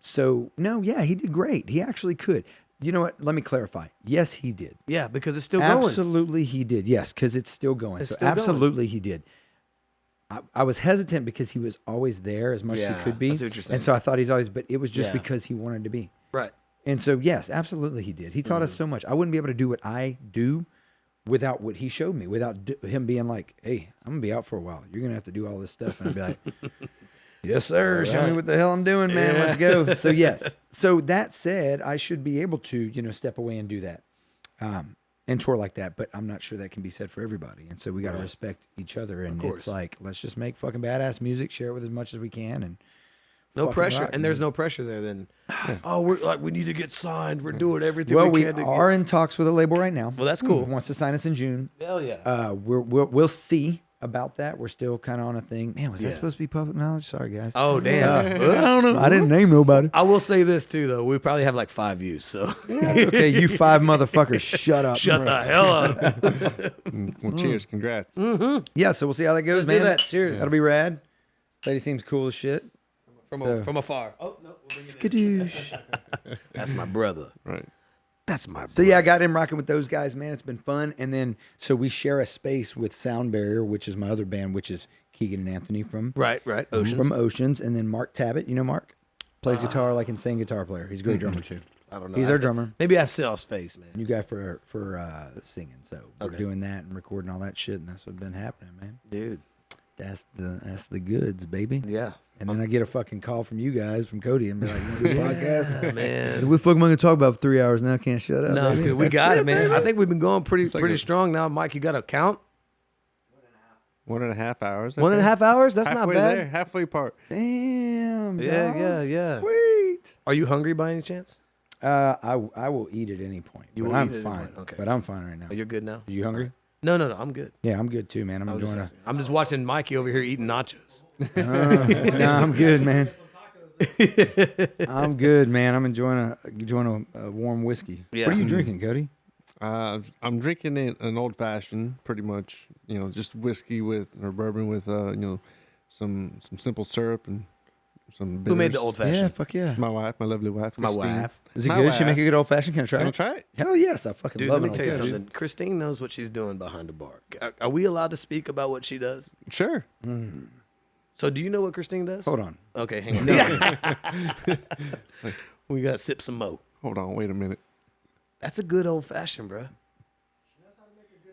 So no, yeah, he did great. He actually could. You know what? Let me clarify. Yes, he did. Yeah, because it's still going. Absolutely, he did. Yes, because it's still going. It's So still going. absolutely, he did. I was hesitant because he was always there as much as Yeah, he could be, I see what you're saying. and so I thought he's always. But it was just Yeah. because he wanted to be. Right. And so yes, absolutely, he did. He taught us so much. I wouldn't be able to do what I do without what he showed me. Without him being like, "Hey, I'm gonna be out for a while. You're gonna have to do all this stuff," and I'd be like. Yes, sir. Show me what the hell I'm doing, man. Let's go. So yes. So that said, I should be able to, step away and do that, and tour like that. But I'm not sure that can be said for everybody. And so we got to respect each other. And course. it's like, let's just make fucking badass music, share it with as much as we can, and No fucking pressure, rock, and there's man. no pressure there. Then, oh, we're like, we need to get signed. We're doing everything Well, we we can to are in talks with a label right now. Well, that's cool. Who wants to sign us in June? Hell yeah. We'll see about that. We're still kind of on a thing. Man, was that Yeah. supposed to be public knowledge? Sorry, guys. Oh damn. I don't know. I didn't name nobody. I will say this too, though. We probably have like 5 views, so That's okay. You 5 motherfuckers, shut up. shut the hell up. Well, cheers, congrats. Yeah, so we'll see how that goes, Let's do man. that. Cheers. That'll be rad. Lady seems cool as shit. From afar. Oh no, we'll bring it in. Skadoosh. That's my brother. Right. That's my brother. So yeah, I got him rocking with those guys, man. It's been fun. And then so we share a space with Sound Barrier, which is my other band, which is Keegan and Anthony from Right. Oceans. Oceans, and then Mark Tabbitt. You know Mark? Plays guitar like insane guitar player. He's a great drummer too. I don't know. He's our drummer. Maybe I see his face, man. New guy for singing. So we're Okay. doing that and recording all that shit, and that's what's been happening, man. Dude. That's the goods, baby. Yeah. And then I get a fucking call from you guys, from Cody, and be like, "You want to do a podcast?" Man. What the fuck am I gonna talk about for 3 hours now? Can't shut up. No, baby. dude, we That's got it, man. I think we've been going pretty like a- strong now. Mike, you got a count? 1.5 hours. I 1.5 think. hours? That's halfway not bad. there, halfway part. Damn. Yeah. dog. Sweet. Are you hungry by any chance? I will eat at any point. You but will I'm eat at any fine. point, okay. But I'm fine right now. Oh, you're good now? Are you hungry? No, I'm good. Yeah, I'm good too, man. I'm I'm just, enjoying asking. I'm just watching Mikey over here eating nachos. No, I'm good, man. I'm good, man. I'm enjoying a warm whiskey. Yeah. What are you drinking, Cody? I'm drinking an old fashioned, pretty much. Just whiskey or bourbon with some simple syrup and some bitters. Who made the old Yeah, fashioned? fuck yeah. My wife, my lovely wife. My Christine. wife. Is it My good? She wife. make a good old fashioned. Can I try Wanna it? try it? Hell yes, I fucking Dude, love let an me tell old you fashioned. something. Christine knows what she's doing behind the bar. Are we allowed to speak about what she does? Sure. So do you know what Christine does? Hold on. Okay, hang on. We got to sip some mo. Hold on. Wait a minute. That's a good old fashioned, bro.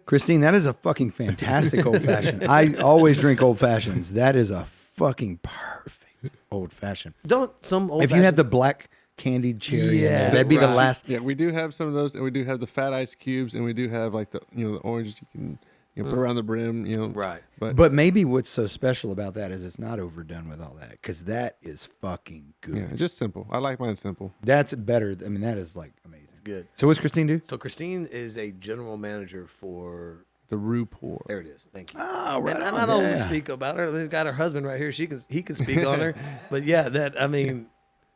Christine, that is a fucking fantastic old fashioned. I always drink old fashions. That is a fucking perfect old fashioned. Don't some old If you had the fashions- black candied cherry, in Yeah, there, that'd be the right. last. Yeah, we do have some of those, and we do have the fat ice cubes, and we do have like the the oranges you can put around the brim. Right. But maybe what's so special about that is it's not overdone with all that, because that is fucking good. yeah, just simple. I like mine simple. That's better. I mean, that is like amazing. Good. So what's Christine do? So Christine is a general manager for. The Rue Pour. There it is. Thank you. Oh, right And on, I don't yeah. speak about her. She's got her husband right here. He can speak on her. But yeah,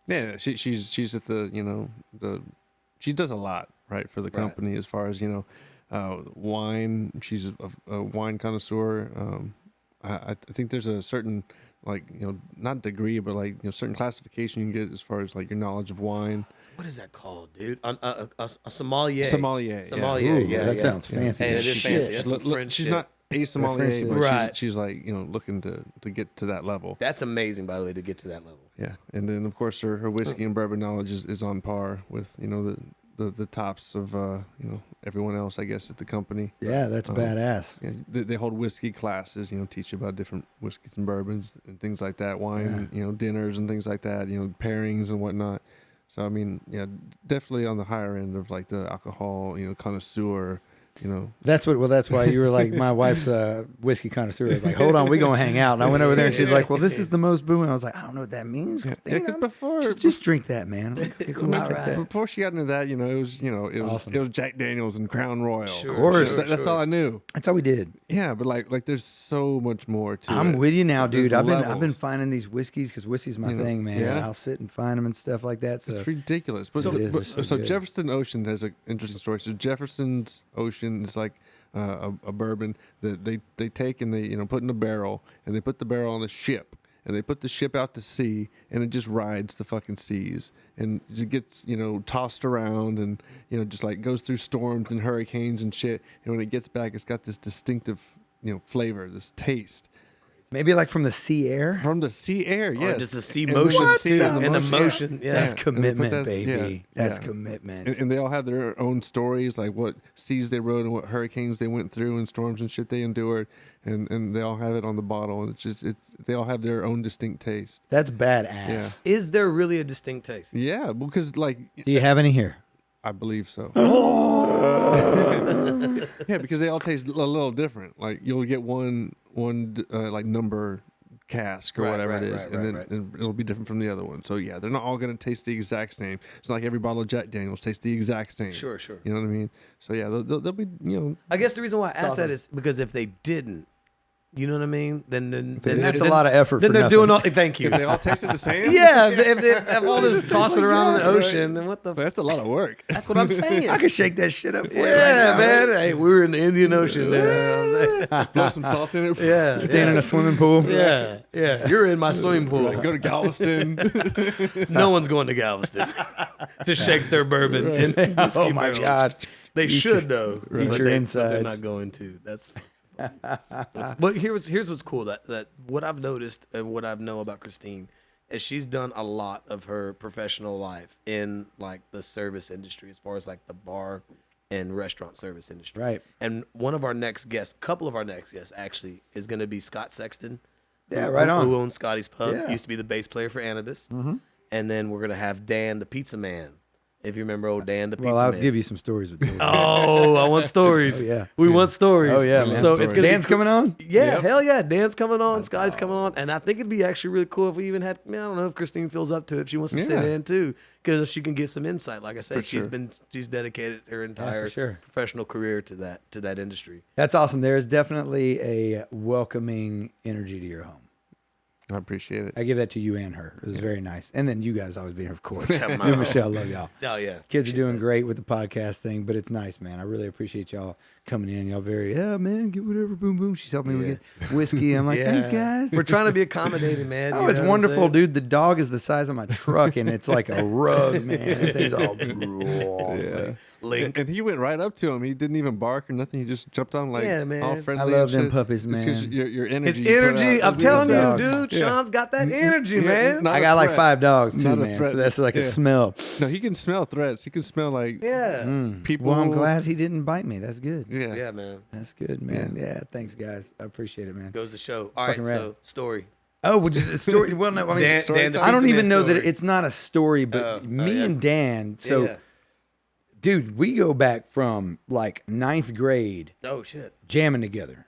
Yeah, she's at she does a lot right for the company as far as wine. She's a wine connoisseur. I think there's a certain not degree, but certain classification you can get as far as your knowledge of wine. what is that called, dude? A sommelier. Sommelier. Sommelier. Ooh, Yeah, that yeah. sounds fancy. Hey, as it is shit. fancy. That's some French she's shit. not a sommelier, shit. but Right. she's looking to get to that level. That's amazing, by the way, to get to that level. Yeah, and then of course her whiskey and bourbon knowledge is on par with the tops of everyone else, I guess, at the company. Yeah, that's badass. Yeah, they hold whiskey classes, teach you about different whiskeys and bourbons and things like that, wine, dinners and things like that, pairings and whatnot. So I mean, yeah, definitely on the higher end of the alcohol, connoisseur. That's why you were like, my wife's a whiskey connoisseur. I was like, hold on, we gonna hang out. And I went over there and she's like, well, this is the most boo. And I was like, I don't know what that means. Yeah, Christine. 'cause before just drink that, man. I'm like, okay, cool, we'll take that. before she got into that, it was Awesome. it was Jack Daniels and Crown Royal. Sure, Of course. That's all I knew. That's how we did. Yeah, but like there's so much more to it. I'm with you now, dude. There's I've been levels. finding these whiskeys because whiskey's my thing, man. yeah. I'll sit and find them and stuff like that. So It's ridiculous. But, It is, but- they're so so good. Jefferson Ocean has an interesting story. So Jefferson's Ocean is like a bourbon that they take and they put in a barrel, and they put the barrel on a ship, and they put the ship out to sea, and it just rides the fucking seas, and it gets tossed around, and just like goes through storms and hurricanes and shit, and when it gets back, it's got this distinctive flavor, this taste. Maybe like from the sea air. From the sea air, Or yes. just the sea And motion the sea too, and the and the motion. motion. Yeah. That's And they put commitment, that- baby. yeah, That's yeah. commitment. And they all have their own stories, like what seas they rode and what hurricanes they went through and storms and shit they endured, and they all have it on the bottle, and they all have their own distinct taste. That's badass. Yeah. Is there really a distinct taste? Yeah, because like Do you have any here? I believe so. Yeah, because they all taste a little different. Like you'll get one like number cask or Right, whatever right, it is, right, and then right. and it'll be different from the other one. So yeah, they're not all gonna taste the exact same. It's not like every bottle of Jack Daniels tastes the exact same. Sure, sure. You know what I mean? So yeah, they'll be I guess the reason why I asked that is because if they didn't, you know what I mean? Then That's a lot of effort Then for they're nothing. doing all. Thank you. If they all tasted the same. Yeah, if all this tossing around in the ocean, then what the? But that's a lot of work. That's what I'm saying. I could shake that shit up for you Yeah, right now. man. Hey, we were in the Indian Ocean there. You know what I'm saying? Blow some salt in it. Yeah, Stand in a swimming pool. yeah, yeah. You're in my swimming pool. Like, go to Galveston. No one's going to Galveston to shake their bourbon in whiskey Oh my barrels. God. They should though. Eat but your they're insides. not going to. That's. But here's what's cool that what I've noticed and what I know about Christine is she's done a lot of her professional life in like the service industry, as far as like the bar and restaurant service industry. Right. And one of our next guests, couple of our next guests actually, is going to be Scott Sexton. Yeah, who- right on. Who owns Scotty's Pub? Yeah. Used to be the bass player for Anubis. Mm-hmm. And then we're going to have Dan the Pizza Man. If you remember old Dan the Pizza Well, I'll Man. give you some stories with Dave. Oh, I want stories. Oh, yeah. We want stories. Oh, yeah, man. So it's gonna Dan's be cool. coming on? Yeah, Yep. hell yeah. Dan's coming on. Scotty's coming on. And I think it'd be actually really cool if we even had, I don't know if Christine feels up to it, if she wants to sit Yeah. in too, because she can give some insight. Like I said, For sure. she's dedicated her entire sure. professional career to that industry. That's awesome. There's definitely a welcoming energy to your home. I appreciate it. I give that to you and her. It was very nice. And then you guys always being here, of course. Yeah, You my- and Michelle, love y'all. Oh yeah. Kids are doing great with the podcast thing, but it's nice, man. I really appreciate y'all coming in. Y'all very, yeah, man, get whatever, boom, boom. She's helping me get whiskey. I'm like, thanks, guys. We're trying to be accommodating, man. Oh, you it's know what I'm wonderful, saying? dude. The dog is the size of my truck, and it's like a rug, man. That thing's all raw. Yeah. Link. And he went right up to him. He didn't even bark or nothing. He just jumped on like Yeah, man. all I friendly. I love and them shit. puppies, Just 'cause man. Your energy. His you put energy, out I'm is telling you, dog. dude. Yeah. Sean's got that energy, Yeah, man. not I a got like threat. 5 dogs too, Not a man. threat. So that's like a Yeah. smell. No, he can smell threats. He can smell like Yeah. people. Well, I'm glad he didn't bite me. That's good. Yeah. Yeah, man. That's good, man. Yeah. Thanks, guys. I appreciate it, man. Goes to show. All right, Fucking so rad. story. Oh, well, just a story. Well, no, I mean, Dan the I don't Pizza even Man know that story. it's not a story, but Oh, me yeah. and Dan. So, Yeah. dude, we go back from like 9th grade Oh shit. jamming together.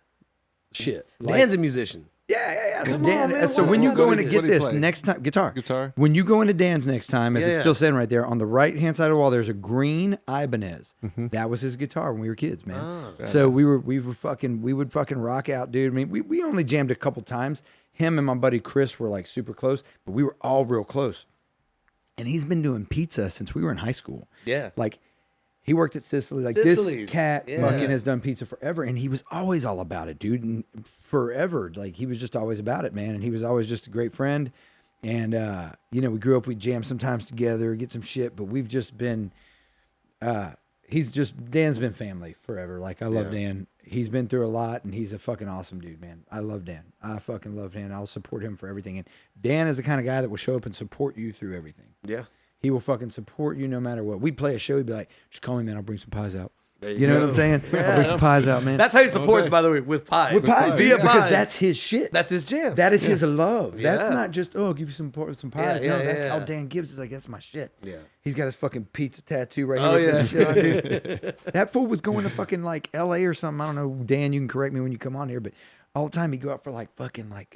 Shit. Like, Dan's a musician. yeah. So, Come Dan, on, man. so What- when you what- go what in to do get he this play? next time, guitar. Guitar. When you go into Dan's next time, if Yeah, it's yeah. still sitting right there on the right hand side of the wall, there's a green Ibanez. Mm-hmm. That was his guitar when we were kids, man. Oh. So we would fucking rock out, dude. I mean, we only jammed a couple times. Him and my buddy Chris were like super close, but we were all real close. And he's been doing pizza since we were in high school. Yeah. Like he worked at Sicily. Like Sicily's. this cat Yeah. fucking has done pizza forever, and he was always all about it, dude. And forever, like he was just always about it, man. And he was always just a great friend. And you know, we grew up, we jammed sometimes together, get some shit, but we've just been. Dan's been family forever. Like I love Dan. He's been through a lot, and he's a fucking awesome dude, man. I love Dan. I fucking love Dan. I'll support him for everything. And Dan is the kind of guy that will show up and support you through everything. Yeah. He will fucking support you no matter what. We'd play a show, he'd be like, just call me, man. I'll bring some pies out. There You know what I'm go. saying? I'll bring some pies out, man. That's how he supports, by the way, with pies. with pies, Via dude, because pies. that's his shit. That's his jam. That is his love. Yeah. That's not just, oh, I'll give you some pies. Yeah, No, that's yeah. how Dan Gibbs is like, that's my shit. Yeah. He's got his fucking pizza tattoo right Oh, here. yeah. with the shit on, dude. That fool was going to fucking like LA or something. I don't know. Dan, you can correct me when you come on here, but all the time he'd go out for like fucking like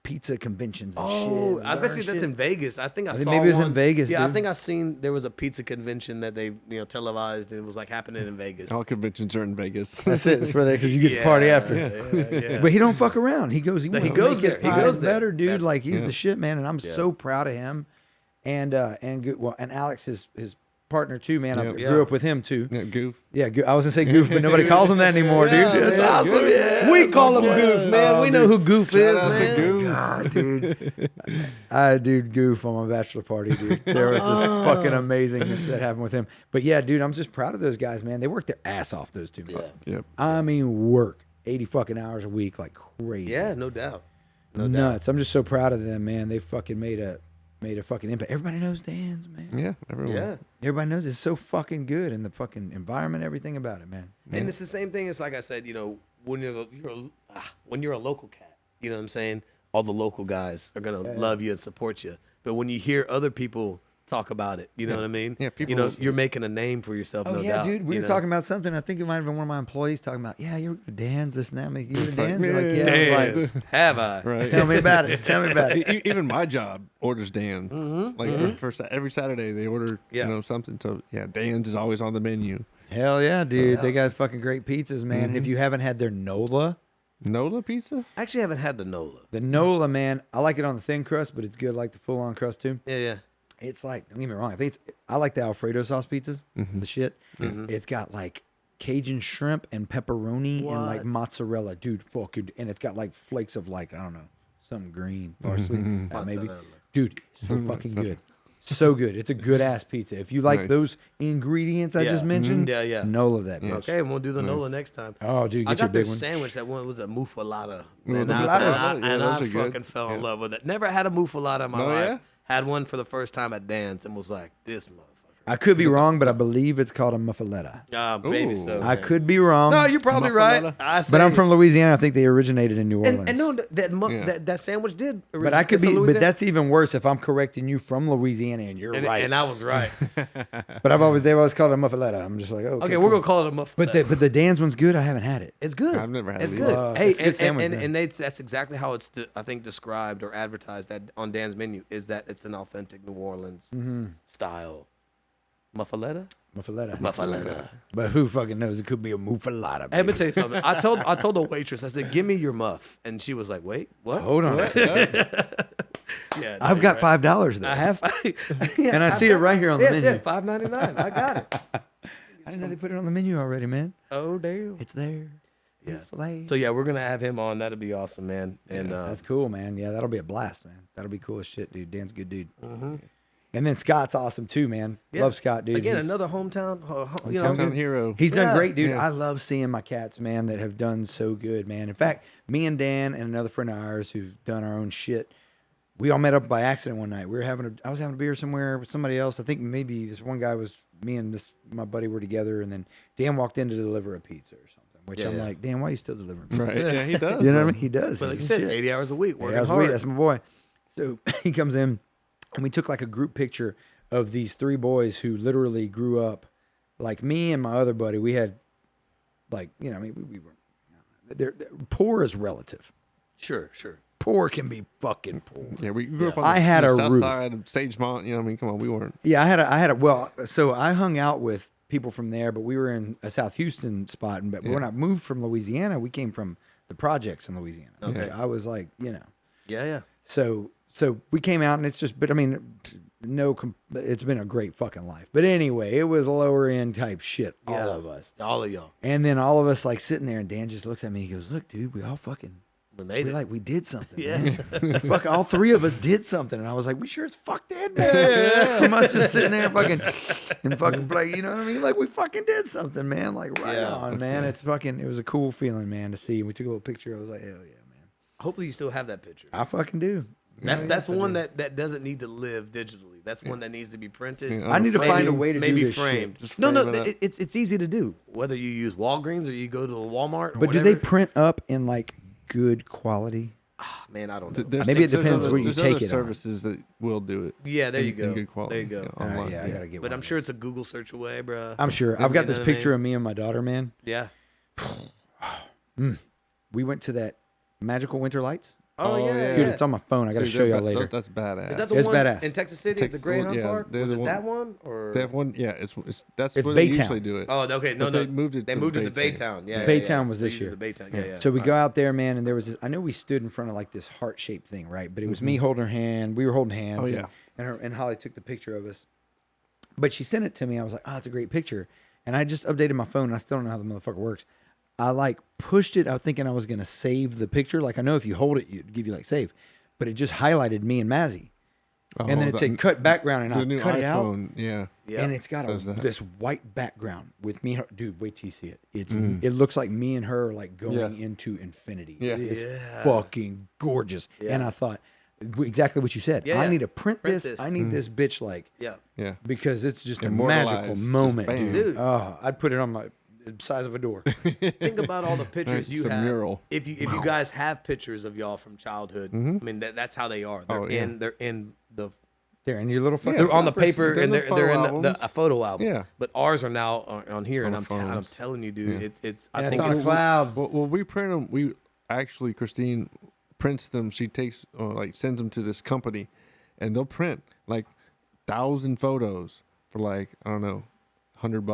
pizza conventions and shit. Oh, and I bet learn you that's shit. in Vegas. I think I think saw maybe it was in one. Vegas, Yeah, I dude. think I seen there was a pizza convention that they televised and it was like happening in Vegas. All conventions are in Vegas. That's it. That's where they, because you get to party after. Yeah. But he don't fuck around. He goes. He wants he to goes make his there. He pies goes there. better, dude. That's- Like he's the shit, man. And I'm so proud of him. And good. Well, and Alex, his partner too, man. I Yep. grew up with him too. Yeah, Goof. Yeah, I was gonna say Goof, but nobody calls him that anymore, dude. That's man. awesome. Yeah, We that's call my him boy. Goof, man. Oh, We know dude. who Goof is, out to man. Goof. God, dude. I dude Goof on my bachelor party, dude. There was this fucking amazingness that happened with him. But yeah, dude, I'm just proud of those guys, man. They worked their ass off, those two. Yeah. Yep. I mean, work 80 fucking hours a week, like crazy. Yeah, no doubt. No doubt. Nuts. I'm just so proud of them, man. They fucking made a fucking impact. Everybody knows Dan's, man. Yeah, everyone. Yeah. Everybody knows it's so fucking good, and the fucking environment, everything about it, man. And it's the same thing as like I said, when when you're a local cat, you know what I'm saying? All the local guys are gonna love you and support you. But when you hear other people talk about it, you know what I mean? Yeah, people- you're making a name for yourself. Oh no yeah, doubt, dude. We you were know? talking about something. I think it might have been one of my employees talking about. Yeah, you were Dan's this and that. You were like, Dan's. They're like, yeah. man. I was like, Have I? Right. tell me about it. Tell me about it. Even my job orders Dan's. Like every Saturday they order Yeah. something. So yeah, Dan's is always on the menu. Hell yeah, dude. They got fucking great pizzas, man. And if you haven't had their Nola, Nola pizza? I actually haven't had the Nola. the Nola, man, I like it on the thin crust, but it's good like the full on crust too. Yeah, yeah. It's like, don't get me wrong. I like the Alfredo sauce pizzas. It's the shit. It's got like Cajun shrimp and pepperoni and like What? mozzarella, dude. Fucking, and it's got like flakes of like, I don't know, something green, parsley, maybe. Mozzarella. Dude, so fucking good. So good. It's a good ass pizza. If you like Nice. those ingredients I Yeah. just mentioned, Yeah, yeah. Nola that bitch. Okay, we'll do the Nola next time. Oh, dude, I get your got their big one. sandwich. That one was a muffalata. Well, And the I, muffalatas, and I, yeah, and those I are good. fucking fell in Yeah. love with it. Never had a muffalata in my Oh, life. yeah? Had one for the first time at Dan's and was like, this motherfucker. I could be wrong, but I believe it's called a muffaletta. Maybe Ooh. so. I man. could be wrong. No, you're probably right. Muffaletta? I say, but I'm from Louisiana. I think they originated in New Orleans. and no, Yeah. that sandwich did. but I could it's a be. But Louisiana- that's even worse if I'm correcting you from Louisiana and you're and, right. and I was right. but they've always called it a muffaletta. I'm just like, okay, Okay, cool. we're gonna call it a muffalata. But the Dan's one's good. I haven't had it. It's good. I've never had It's it good. either. Hey, It's a good sandwich, man. and that's exactly how it's I think described or advertised on Dan's menu is that it's an authentic New Orleans style muffaletta. Muffaletta. But who fucking knows? It could be a muffaletta. Hey, let me baby. tell you something. I told the waitress. I said, "Give me your muff," and she was like, "Wait, what?" Hold on. Yeah, no, I've you're got right. $5 there. I have. And I see it right here on the yes, menu. Yeah, $5.99. I got it. I didn't know they put it on the menu already, man. Oh damn. It's there. Yeah. It's laid. So yeah, we're gonna have him on. That'll be awesome, man. And That's cool, man. Yeah, that'll be a blast, man. That'll be cool as shit, dude. Dan's a good dude. And then Scott's awesome too, man. yeah. Love Scott, dude. Again, He's- another hometown. You know, Hometown hero. He's done Yeah. great, dude. Yeah. I love seeing my cats, man, that have done so good, man. In fact, me and Dan and another friend of ours who've done our own shit, we all met up by accident one night. I was having a beer somewhere with somebody else. I think maybe this one guy was me and my buddy were together, and then Dan walked in to deliver a pizza or something. Which Yeah, I'm yeah. like, Dan, why are you still delivering pizza? Right. Yeah, he does. You know what I mean? He does. But like He's you the said, shit. 80 hours a week, Yeah, working that's hard. That's my boy. So he comes in, and we took like a group picture of these three boys who literally grew up like me and my other buddy. We had like, you know, I mean, we were they're poor is relative. Sure. Poor can be fucking poor. Yeah, we grew up on I the, had the a south roof. side of Sagemont. You know, what I mean, come on, we weren't. Yeah, I had a well, so I hung out with people from there, but we were in a South Houston spot, but when I moved from Louisiana, we came from the projects in Louisiana. Okay. I was like, you know. Yeah. So we came out and it's just, but I mean, it's been a great fucking life. But anyway, it was lower end type shit, Yeah. all of us. All of y'all. And then all of us like sitting there, and Dan just looks at me. He goes, "Look, dude, we all fucking, We made we're it. like, we did something. Yeah. man. Fuck, all three of us did something." And I was like, "We sure as fuck did, man." From us just sitting there and fucking play, you know what I mean? Like we fucking did something, man. Like right Yeah. on, man. It was a cool feeling, man, to see. And we took a little picture. I was like, hell yeah, man. Hopefully you still have that picture. I fucking do. That's one that doesn't need to live digitally. That's one that needs to be printed. Yeah, I need to Maybe- find a way to maybe do this framed. shit. Just No, frame it up. it's easy to do. Whether you use Walgreens or you go to the Walmart. Or But do whatever. they print up in like good quality? Man, I don't know. There's- Maybe it there's depends other- where you there's take other it on. services that will do it. Yeah, there you in go. good quality. There you go. Yeah, All right, online, yeah, I gotta get one. But I'm sure it's a Google search away, bro. I'm sure. I've got this picture of me and my daughter, man. Yeah. We went to that Magical Winter Lights. Oh, Oh, yeah. yeah. Dude, it's on my phone. I got to Dude, show y'all that- later. That's badass. Is that the It's one badass. in Texas City, Texas- the Greyhound yeah, Park? they're Was the it one- that one or? They have one. Yeah, that's It's where they Baytown. usually do it. Oh, okay. No, But no. they moved it They to moved it to Baytown. Baytown. Yeah. Baytown was So this you do year. the Baytown. Yeah, yeah. So we go out there, man, and there was this. I know we stood in front of like this heart shaped thing, right? But it was me holding her hand. We were holding hands. Oh, and- yeah. And Holly took the picture of us. But she sent it to me. I was like, oh, it's a great picture. And I just updated my phone. And I still don't know how the motherfucker works. I like pushed it. I was thinking I was going to save the picture. Like I know if you hold it, it'd give you like save. But it just highlighted me and Mazzy. And then it said cut background. And the I new cut it out. iPhone, yeah. Yeah. And it's got Does that. this white background with me. Dude, wait till you see it. It looks like me and her like going into infinity. Yeah. It is Yeah. fucking gorgeous. And I thought exactly what you said. Yeah, I yeah. need to print Print this. this. I need this bitch like Yeah. Yeah. because it's just a Immortalized. magical Just moment, bam. dude. Dude. Oh, I'd put it on my the size of a door. Think about all the pictures Right, you it's a have. mural. If you guys have pictures of y'all from childhood, I mean that's how they are. They're Oh, yeah. they're in the There in your little fucking. they're on the They're paper in and the they're in photo the albums. a photo album. Yeah. But ours are now on here, On and the I'm phones. telling you, dude, Yeah. it's And I it's think on a it's cloud. Well, we print them. We actually, Christine prints them. She takes, like, sends them to this company, and they'll print like 1,000 photos for like I don't know, $100,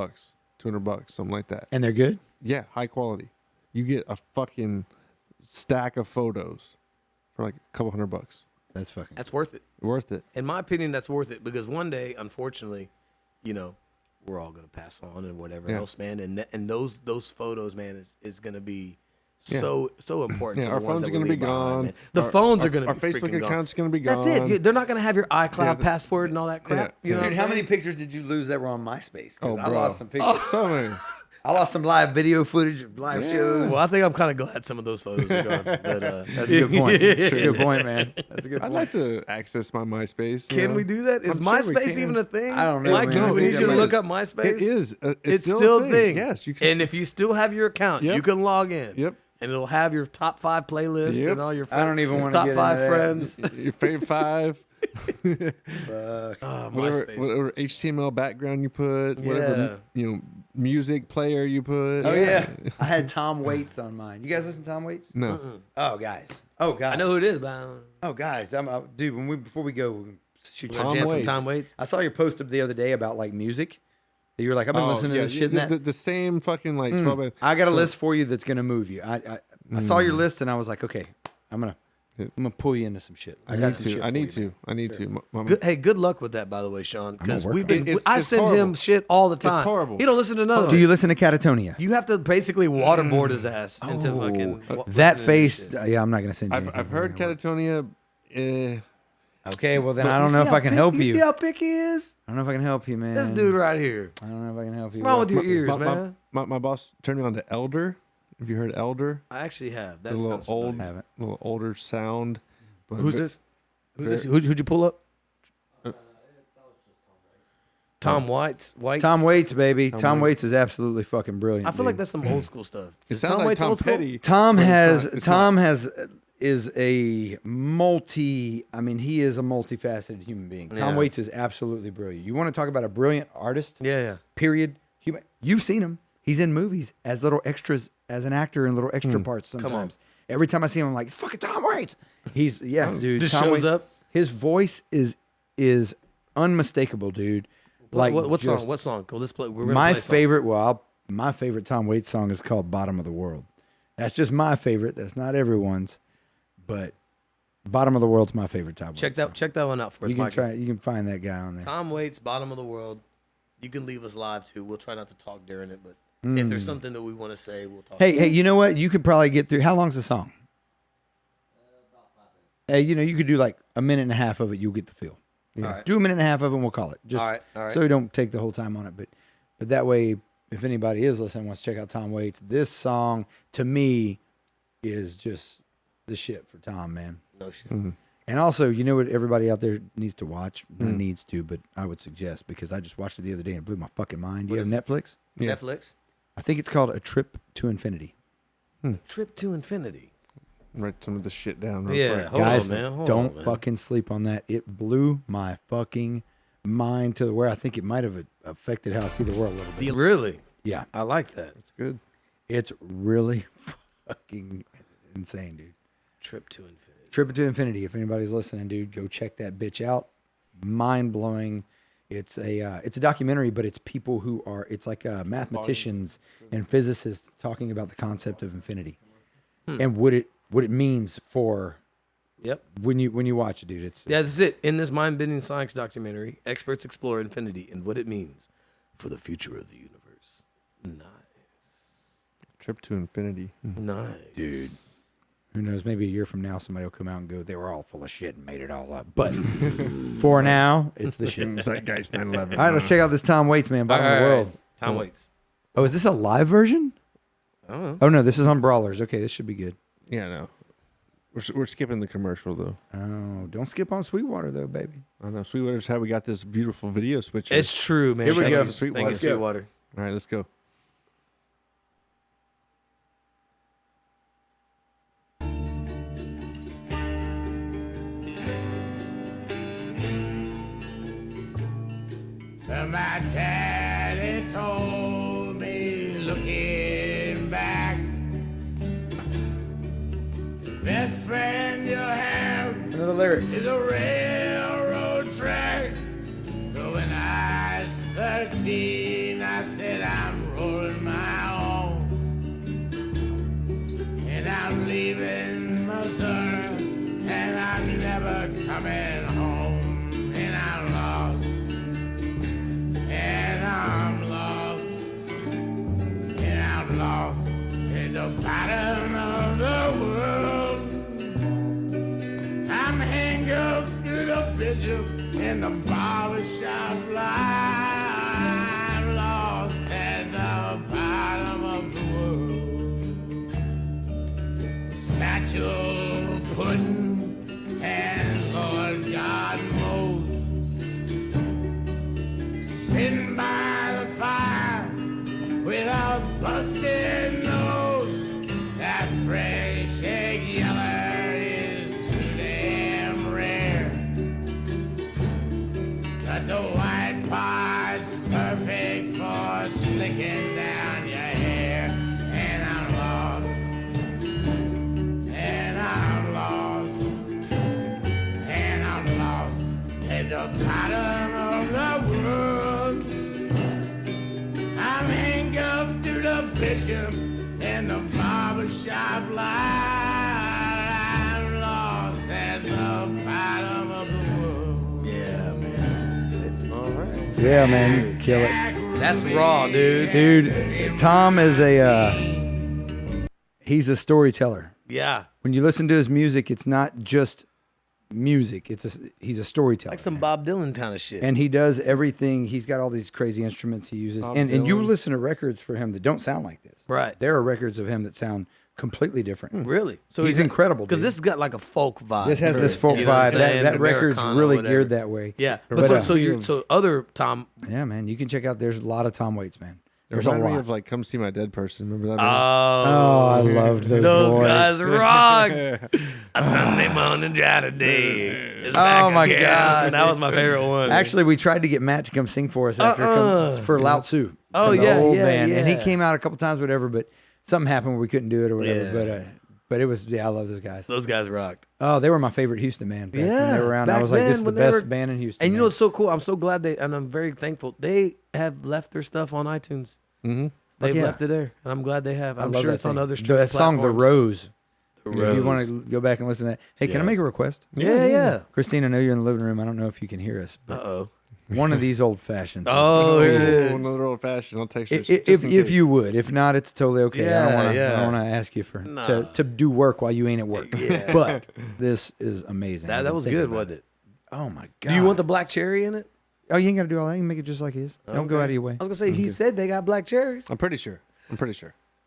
$200, something like that. And they're good. Yeah, high quality. You get a fucking stack of photos for like a couple $100. That's fucking. that's worth it. Worth it. In my opinion, that's worth it because one day, unfortunately, you know, we're all gonna pass on and whatever Yeah. else, man. And those photos, man, is gonna be Yeah. so important. Yeah, to our the ones phones that are gonna we be leave behind, gone. man. The Our- phones our- are gonna our be Facebook freaking account's gone. gonna be That's gone. it. They're not gonna have your iCloud Yeah, password and all that crap. yeah, You know yeah. what Dude, I'm how saying? many pictures did you lose that were on MySpace? 'Cause Oh, I bro. lost some pictures. So many. I lost some live video footage of live shows. Well, I think I'm kind of glad some of those photos are gone. But, That's a good point. That's a good point, man. That's a good I'd point. like to access my MySpace. you can know? we do that? Is I'm sure we MySpace can. even a thing? I don't know, Mike, man. we I need think you to it look is. up MySpace. It is. It's still a thing. Yes, you can. And if you still have your account, you Yep. can log in. Yep. And it'll have your top 5 playlist Yep. and all your I don't even wanna top get 5 into that. friends. your favorite 5, Oh, whatever, MySpace. whatever HTML background you put, whatever music player you put. Oh yeah, I had Tom Waits on mine. You guys listen to Tom Waits? No. Oh guys. Oh guys. I know who it is, but I don't Oh guys. Dude. Before we go, we shoot you. Tom jam some Waits. Tom Waits. I saw your post up the other day about like music. That you were like, I've been listening to this shit. And that. the same fucking like 12. I got a so- list for you that's gonna move you. I saw your list and I was like, okay, I'm gonna pull you into some shit. I got need some to. shit I for need you, man. to. I need to. Good, hey, good luck with that, by the way, Sean. Because work we've on been, it. I It's send him horrible. shit all the time. horrible. He don't listen to none of Do it. you listen to Catatonia? You have to basically waterboard his ass into fucking That listening to face. this shit. Yeah, I'm not gonna send you. I've anything. heard Catatonia. Okay, well then But I don't You know see if how I can pick- help You see you. how picky he is? I don't know if I can help you, man. This dude right here. I don't know if I can help you. What's wrong with your ears, my, man? my boss turned me on to Elder. Have you heard Elder? I actually have. A That little sounds old, familiar. Haven't. little older sound. But Who's this? Who's this? Who'd you pull up? Tom Waits. Tom Waits, baby. Tom Tom Waits. Waits is absolutely fucking brilliant. I feel like dude. that's some old school stuff. It Is sounds like Waits Tom old school? Petty. Tom but it's has not- it's Tom not. has is a multi. I mean, he is a multifaceted human being. Tom Yeah. Waits is absolutely brilliant. You want to talk about a brilliant artist? Yeah, yeah. Period. You've seen him. He's in movies as little extras, as an actor in little extra parts. on. Sometimes. Every time I see him, I'm like, it's fucking Tom Waits. He's yes, dude. Just Tom shows Waits, up? His voice is unmistakable, dude. Like what just- song? What song? Cool. Let's play. We're gonna my play a song. favorite, my favorite Tom Waits song is called "Bottom of the World." That's just my favorite. That's not everyone's, but "Bottom of the World's my favorite Tom Waits. Check that. song. Check that one out for us, You can Mike. try. You can find that guy on there. Tom Waits, Bottom of the World. You can leave us live too. We'll try not to talk during it, but if there's something that we want to say, we'll talk. Hey, you know what? You could probably get through. How long's the song? Hey, you could do like a minute and a half of it. You'll get the feel. All right. Do a minute and a half of it, and we'll call it. Just All right. so we don't take the whole time on it. But that way, if anybody is listening, wants to check out Tom Waits, this song to me is just the shit for Tom, man. No shit. And also, you know what everybody out there needs to watch? Not needs to, but I would suggest because I just watched it the other day and it blew my fucking mind. You have Netflix? Yeah. Netflix. I think it's called A Trip to Infinity. Trip to Infinity. Write some of the shit down. Real Yeah. quick. Hold Guys, on, man. Hold don't on, man. fucking sleep on that. It blew my fucking mind to where I think it might have affected how I see the world a little bit. Really? Yeah, I like that. It's good. it's really fucking insane, dude. Trip to Infinity. Trip to Infinity. If anybody's listening, dude, go check that bitch out. Mind blowing. It's a documentary, but it's people who are like mathematicians and physicists talking about the concept of infinity and what it means for Yep. when you watch it, dude. Yeah, that's it. In this mind-bending science documentary, experts explore infinity and what it means for the future of the universe. Nice. Trip to infinity. Nice. Dude. Who knows? Maybe a year from now, somebody will come out and go, they were all full of shit and made it all up. But for now, it's the shit. Zeitgeist 9/11. All right, let's check out this Tom Waits, man. Bottom of the world. Tom Waits. Oh, is this a live version? I don't know. Oh, no, this is on Brawlers. Okay, this should be good. Yeah, no. We're skipping the commercial though. Oh, don't skip on Sweetwater, though, baby. I know Sweetwater's how we got this beautiful video switcher. It's true, man. Here we Thank go. you, Sweetwater. Thank you, Let's go. Sweetwater. All right, let's go. My daddy told me, looking back, the best friend you have Another lyrics. is a railroad track. So when I was 13, I said I'm rolling my own, and I'm leaving Missouri, and I'm never coming home, and I'm lost. And I'm lost, and I'm lost in the bottom of the world. I'm hanged up to the bishop in the barbershop line. I'm lost at the bottom of the world. Satchel pudding and Lord God knows. Sitting by the fire with a busted nose. That fresh egg yeller is too damn rare. But the white part's perfect for slicking down your hair. And I'm lost. And I'm lost. And I'm lost at the bottom of the world. I'm handcuffed to the bishop in the barbershop line. I'm lost at the bottom of the world. Yeah, man. All right. Yeah, man, you kill it. That's raw, dude. Dude, Tom is he's a storyteller. Yeah. When you listen to his music, it's not just music. He's a storyteller. Like some man. Bob Dylan kind of shit. And he does everything. He's got all these crazy instruments he uses. Bob And you Dylan. listen to records for him that don't sound like this. Right. There are records of him that sound completely different. Really? So He's incredible, Because dude. this has got like a folk vibe. This has to this it, folk you know what I'm vibe. saying? That record's Americana, really whatever. geared that way. Yeah. But, But so other Tom. yeah, man, you can check out. There's a lot of Tom Waits, man. It There's a reminded me lot. of like Come See My Dead Person. Remember that? Oh, I loved those boys. guys rock. A Sunday morning dry today. It's back Oh, my again. God. That was my favorite one. Actually, we tried to get Matt to come sing for us for Lao Tzu. Oh, from the yeah, old yeah, band. And he yeah. came out a couple times, whatever. But something happened where we couldn't do it or whatever. Yeah. But it was I love those guys. those guys rocked. Oh, they were my favorite Houston band. Back when Yeah, they were around. I back was like, then this is the when they best were- band in Houston. And you know man. what's so cool? I'm so glad and I'm very thankful. They have left their stuff on iTunes. Mm-hmm. They've yeah. left it there. And I'm glad they have. I I'm love sure that it's on thing. other streaming That song, The platforms. Rose. The If you want Rose. to go back and listen to that. Hey, can I Yeah. make a request? Yeah. Christine, I know you're in the living room. I don't know if you can hear us, but Uh-oh. one of these old fashions. Oh, here it is. Another old fashioned. I'll text you. If you would, if not, it's totally okay. I don't Yeah, want to. yeah. I don't want to ask you for Nah. to do work while you ain't at work. Yeah. But this is amazing. I've That been was thinking good, about wasn't it? Oh my god. Do you want the black cherry in it? Oh, you ain't got to do all that. You can make it just like it is. Don't go Okay. out of your way. I was going to say, he said they got black cherries. I'm pretty sure.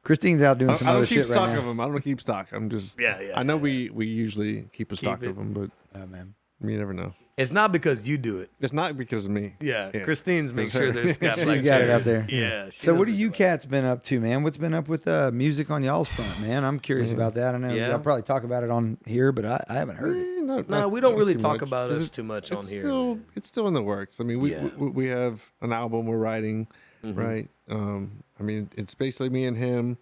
Christine's out doing I some don't other keep shit stock right of now. them. I don't keep stock. I'm just. Yeah, I know we usually keep a stock it. of them, but Oh man. you never know. It's not because you do it. It's not because of me. Yeah. Yeah. Christine's make It's sure her. that it's got She's black got it cherries. up there. Yeah. she So what does have you cats been up to, man? What's been up with music on y'all's front, man? I'm curious about that. I know Yeah. y'all probably talk about it on here, but I haven't heard it. No, we don't really too talk much. about us It's- too much on it's here. Still, man. it's still in the works. I mean, we Yeah. we have an album we're writing, Mm-hmm. right? I mean, it's basically me and him.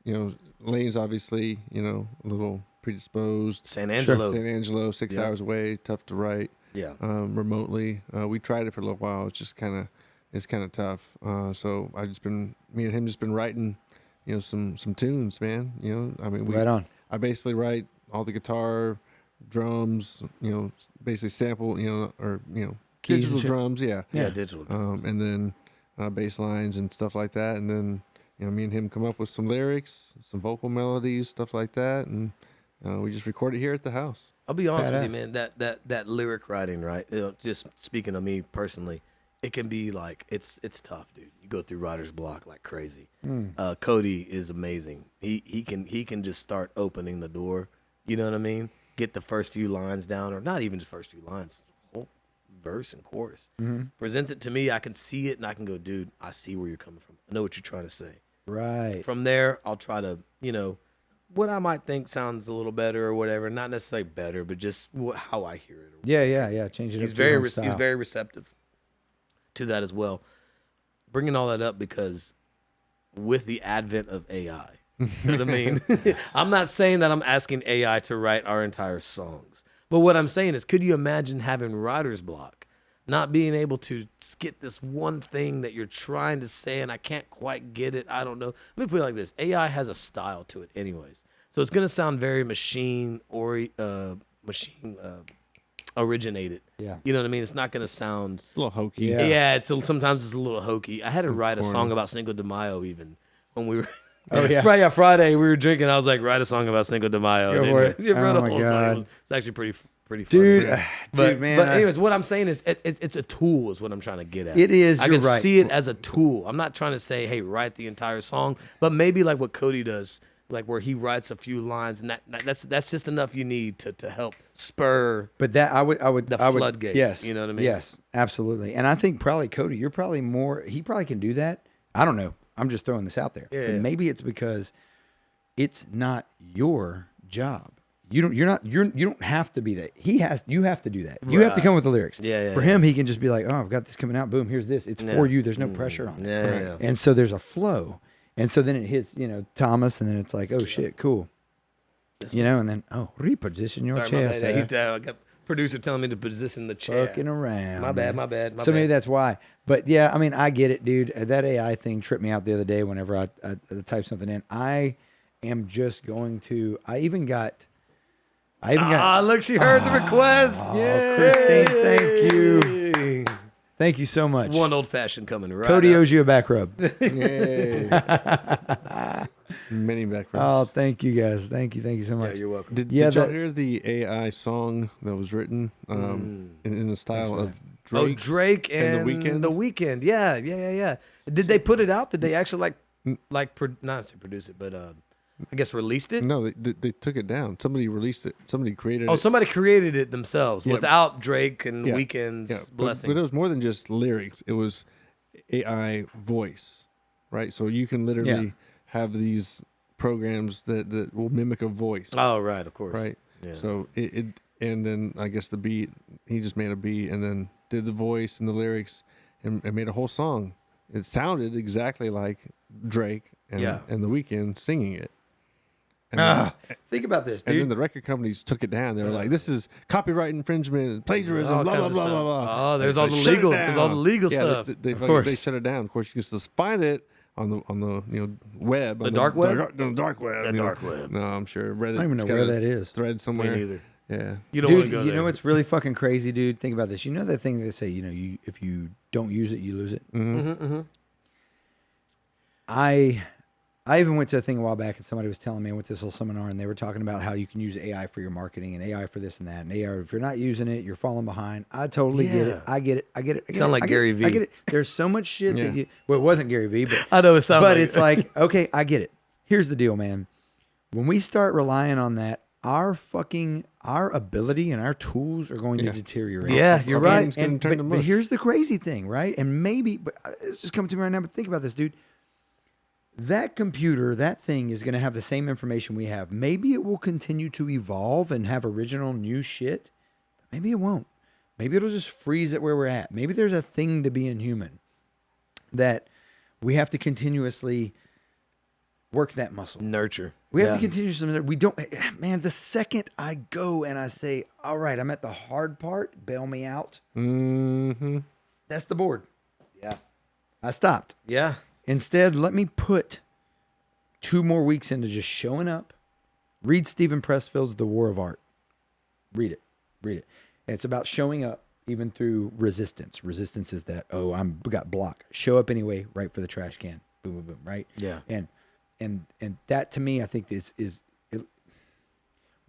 You know, Lane's obviously a little predisposed. San Angelo. San Angelo, 6 Yeah. hours away, tough to write. Yeah. Remotely. We tried it for a little while. It's just kind of tough. So me and him just been writing, some tunes, man. I mean, Right on. I basically write all the guitar, drums, basically sample, or Keys and digital shit. drums, yeah. Yeah, digital. And then bass lines and stuff like that, and then me and him come up with some lyrics, some vocal melodies, stuff like that, and we just record it here at the house. I'll be honest with you, Badass. man. That lyric writing, right? Just speaking of me personally, it can be like it's tough, dude. You go through writer's block like crazy. Cody is amazing. He can just start opening the door. You know what I mean? Get the first few lines down, or not even the first few lines, whole verse and chorus. Present it to me. I can see it, and I can go, dude. I see where you're coming from. I know what you're trying to say. Right. From there, I'll try to, what I might think sounds a little better or whatever. Not necessarily better, but just how I hear it. Yeah. Change it He's up. to your own he's style. very receptive to that as well. Bringing all that up because with the advent of AI, you know what I mean? I'm not saying that I'm asking AI to write our entire songs, but what I'm saying is, could you imagine having writer's block, not being able to get this one thing that you're trying to say and I can't quite get it? I don't know. Let me put it like this: AI has a style to it, anyways, so it's gonna sound very machine originated. Yeah. You know what I mean? It's not gonna sound. It's a little hokey. Yeah. Yeah, sometimes it's a little hokey. I had to write a song about Cinco de Mayo even when we were. Oh, yeah. Friday we were drinking. I was like, write a song about Cinco de Mayo. Go And for then it. you wrote Oh a my whole song. God. It's actually pretty funny. Dude, but, dude, man, But I- anyways, what I'm saying is, it's a tool. Is what I'm trying to get at. It is, I you're can right. see it as a tool. I'm not trying to say, hey, write the entire song, but maybe like what Cody does, like where he writes a few lines, and that's just enough you need to help spur. But that I would The I would, floodgates, Yes, you know what I mean? Yes, absolutely. And I think probably Cody, you're probably more. He probably can do that. I don't know. I'm just throwing this out there. Yeah, But yeah. maybe it's because it's not your job. You don't have to be that. You have to do that. You have to Right. come with the lyrics. Yeah, For yeah. him, he can just be like, oh, I've got this coming out. Boom, here's this. It's Yeah. for you. There's no pressure on it. Yeah. And so there's a flow. And so then it hits, Thomas, and then it's like, oh shit, cool. And then reposition your Sorry, chair. my bad. I got producer telling me to position the chair. Fucking around. My bad, man. my bad. So maybe that's why. But yeah, I mean, I get it, dude. That AI thing tripped me out the other day whenever I typed something in. I am just going to. I even got. Look, she heard the request. Oh, Christine, thank you. Thank you so much. One old fashioned coming right. Cody up. owes you a back rub. Yay. Many back Oh, rubs. thank you guys. Thank you so Yeah, much. you're welcome. Did Yeah, y'all that- hear the AI song that was written in the style of Oh, Drake? Drake and and The Weeknd? The Weeknd. Yeah. Did they put it out? Did they actually not say produce it, but I guess released it? No, they took it down. Somebody released it. Somebody created Oh, it. somebody created it themselves Yeah. without Drake and Yeah. Weeknd's Yeah, blessing. But it was more than just lyrics. It was AI voice, right? So you can literally have these programs that will mimic a voice, oh, right, of course. right? Yeah. So it and then I guess the beat, he just made a beat and then did the voice and the lyrics and made a whole song. It sounded exactly like Drake and Yeah. The Weeknd singing it. And, Think about this, and then dude. the record companies took it down. They were like, "This is copyright infringement, plagiarism, All blah blah kinds blah of blah stuff. blah." Oh, there's They all the shut it legal- there's all the down. legal Yeah, stuff. They course. shut it down. Of course, you can just find it on the The web, on dark web? the dark web, The dark web. No, I'm sure Reddit. I don't even know where that is. Thread somewhere. neither. Yeah, You don't want Dude, to go you there. know what's really fucking crazy, dude? Think about this. You know that thing they say, if you don't use it, you lose it. Mm-hmm. I even went to a thing a while back, and somebody was telling me I went to this little seminar, and they were talking about how you can use AI for your marketing and AI for this and that, and AI, if you're not using it, you're falling behind. I totally get it. Yeah. I get it. Sound like Gary Vee. I get it. There's so much shit Yeah. that you. Well, it wasn't Gary Vee, but I know it sounds but like it's like, okay, I get it. Here's the deal, man. When we start relying on that, our ability and our tools are going to Yeah. deteriorate. Yeah, you're Our right. brain's gonna turn to But mush. here's the crazy thing, right? And maybe, but it's just coming to me right now. But think about this, dude. That computer, that thing is going to have the same information we have. Maybe it will continue to evolve and have original new shit. But maybe it won't. Maybe it'll just freeze it where we're at. Maybe there's a thing to being human that we have to continuously work that muscle. nurture. We have to continue some. We don't, man. The second I go and I say, "All right, I'm at the hard part. Bail me out." Mm-hmm. That's the board. Yeah. I stopped. Yeah. Instead, let me put 2 more weeks into just showing up. Read Stephen Pressfield's The War of Art. Read it. Read it. It's about showing up even through resistance. Resistance is that, oh, got blocked. Show up anyway, right for the trash can. Boom, boom, boom, right? Yeah. And that to me, I think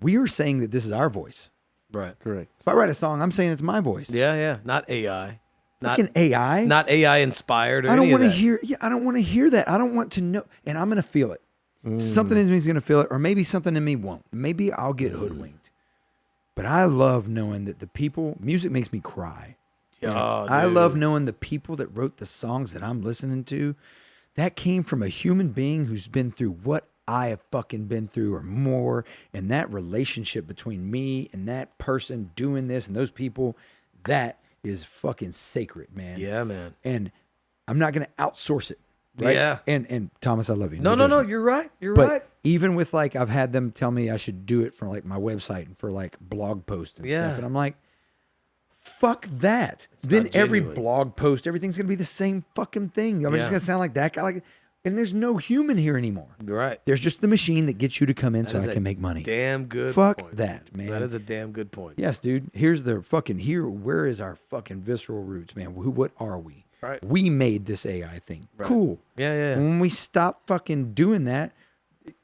we are saying that this is our voice. Right. Correct. If I write a song, I'm saying it's my voice. Yeah, yeah. Not AI. Not Fucking AI. Not AI inspired or I don't any of want to that. hear. Yeah, I don't want to hear that. I don't want to know. And I'm gonna feel it. Something in me is gonna feel it, or maybe something in me won't. Maybe I'll get hoodwinked. But I love knowing that the people. Music makes me cry. Oh, I dude. love knowing the people that wrote the songs that I'm listening to. That came from a human being who's been through what I have fucking been through or more. And that relationship between me and that person doing this and those people, that is fucking sacred, man. Yeah, man. And I'm not going to outsource it. Right? Yeah. And Thomas, I love you. No, judgment. you're right. You're But right. even with like, I've had them tell me I should do it for like my website and for like blog posts and Yeah. stuff. And I'm like, fuck that. Then not every genuine. blog post, everything's going to be the same fucking thing. I'm Yeah. just going to sound like that guy. Like, and there's no human here anymore. You're right. There's just the machine that gets you to come in so That I is can a make money. Damn good Fuck point. that, man. That is a damn good point. Yes, dude. Here's the fucking where is our fucking visceral roots, man? What are we? Right. We made this AI thing. Right. Cool. Yeah, yeah. And when we stop fucking doing that,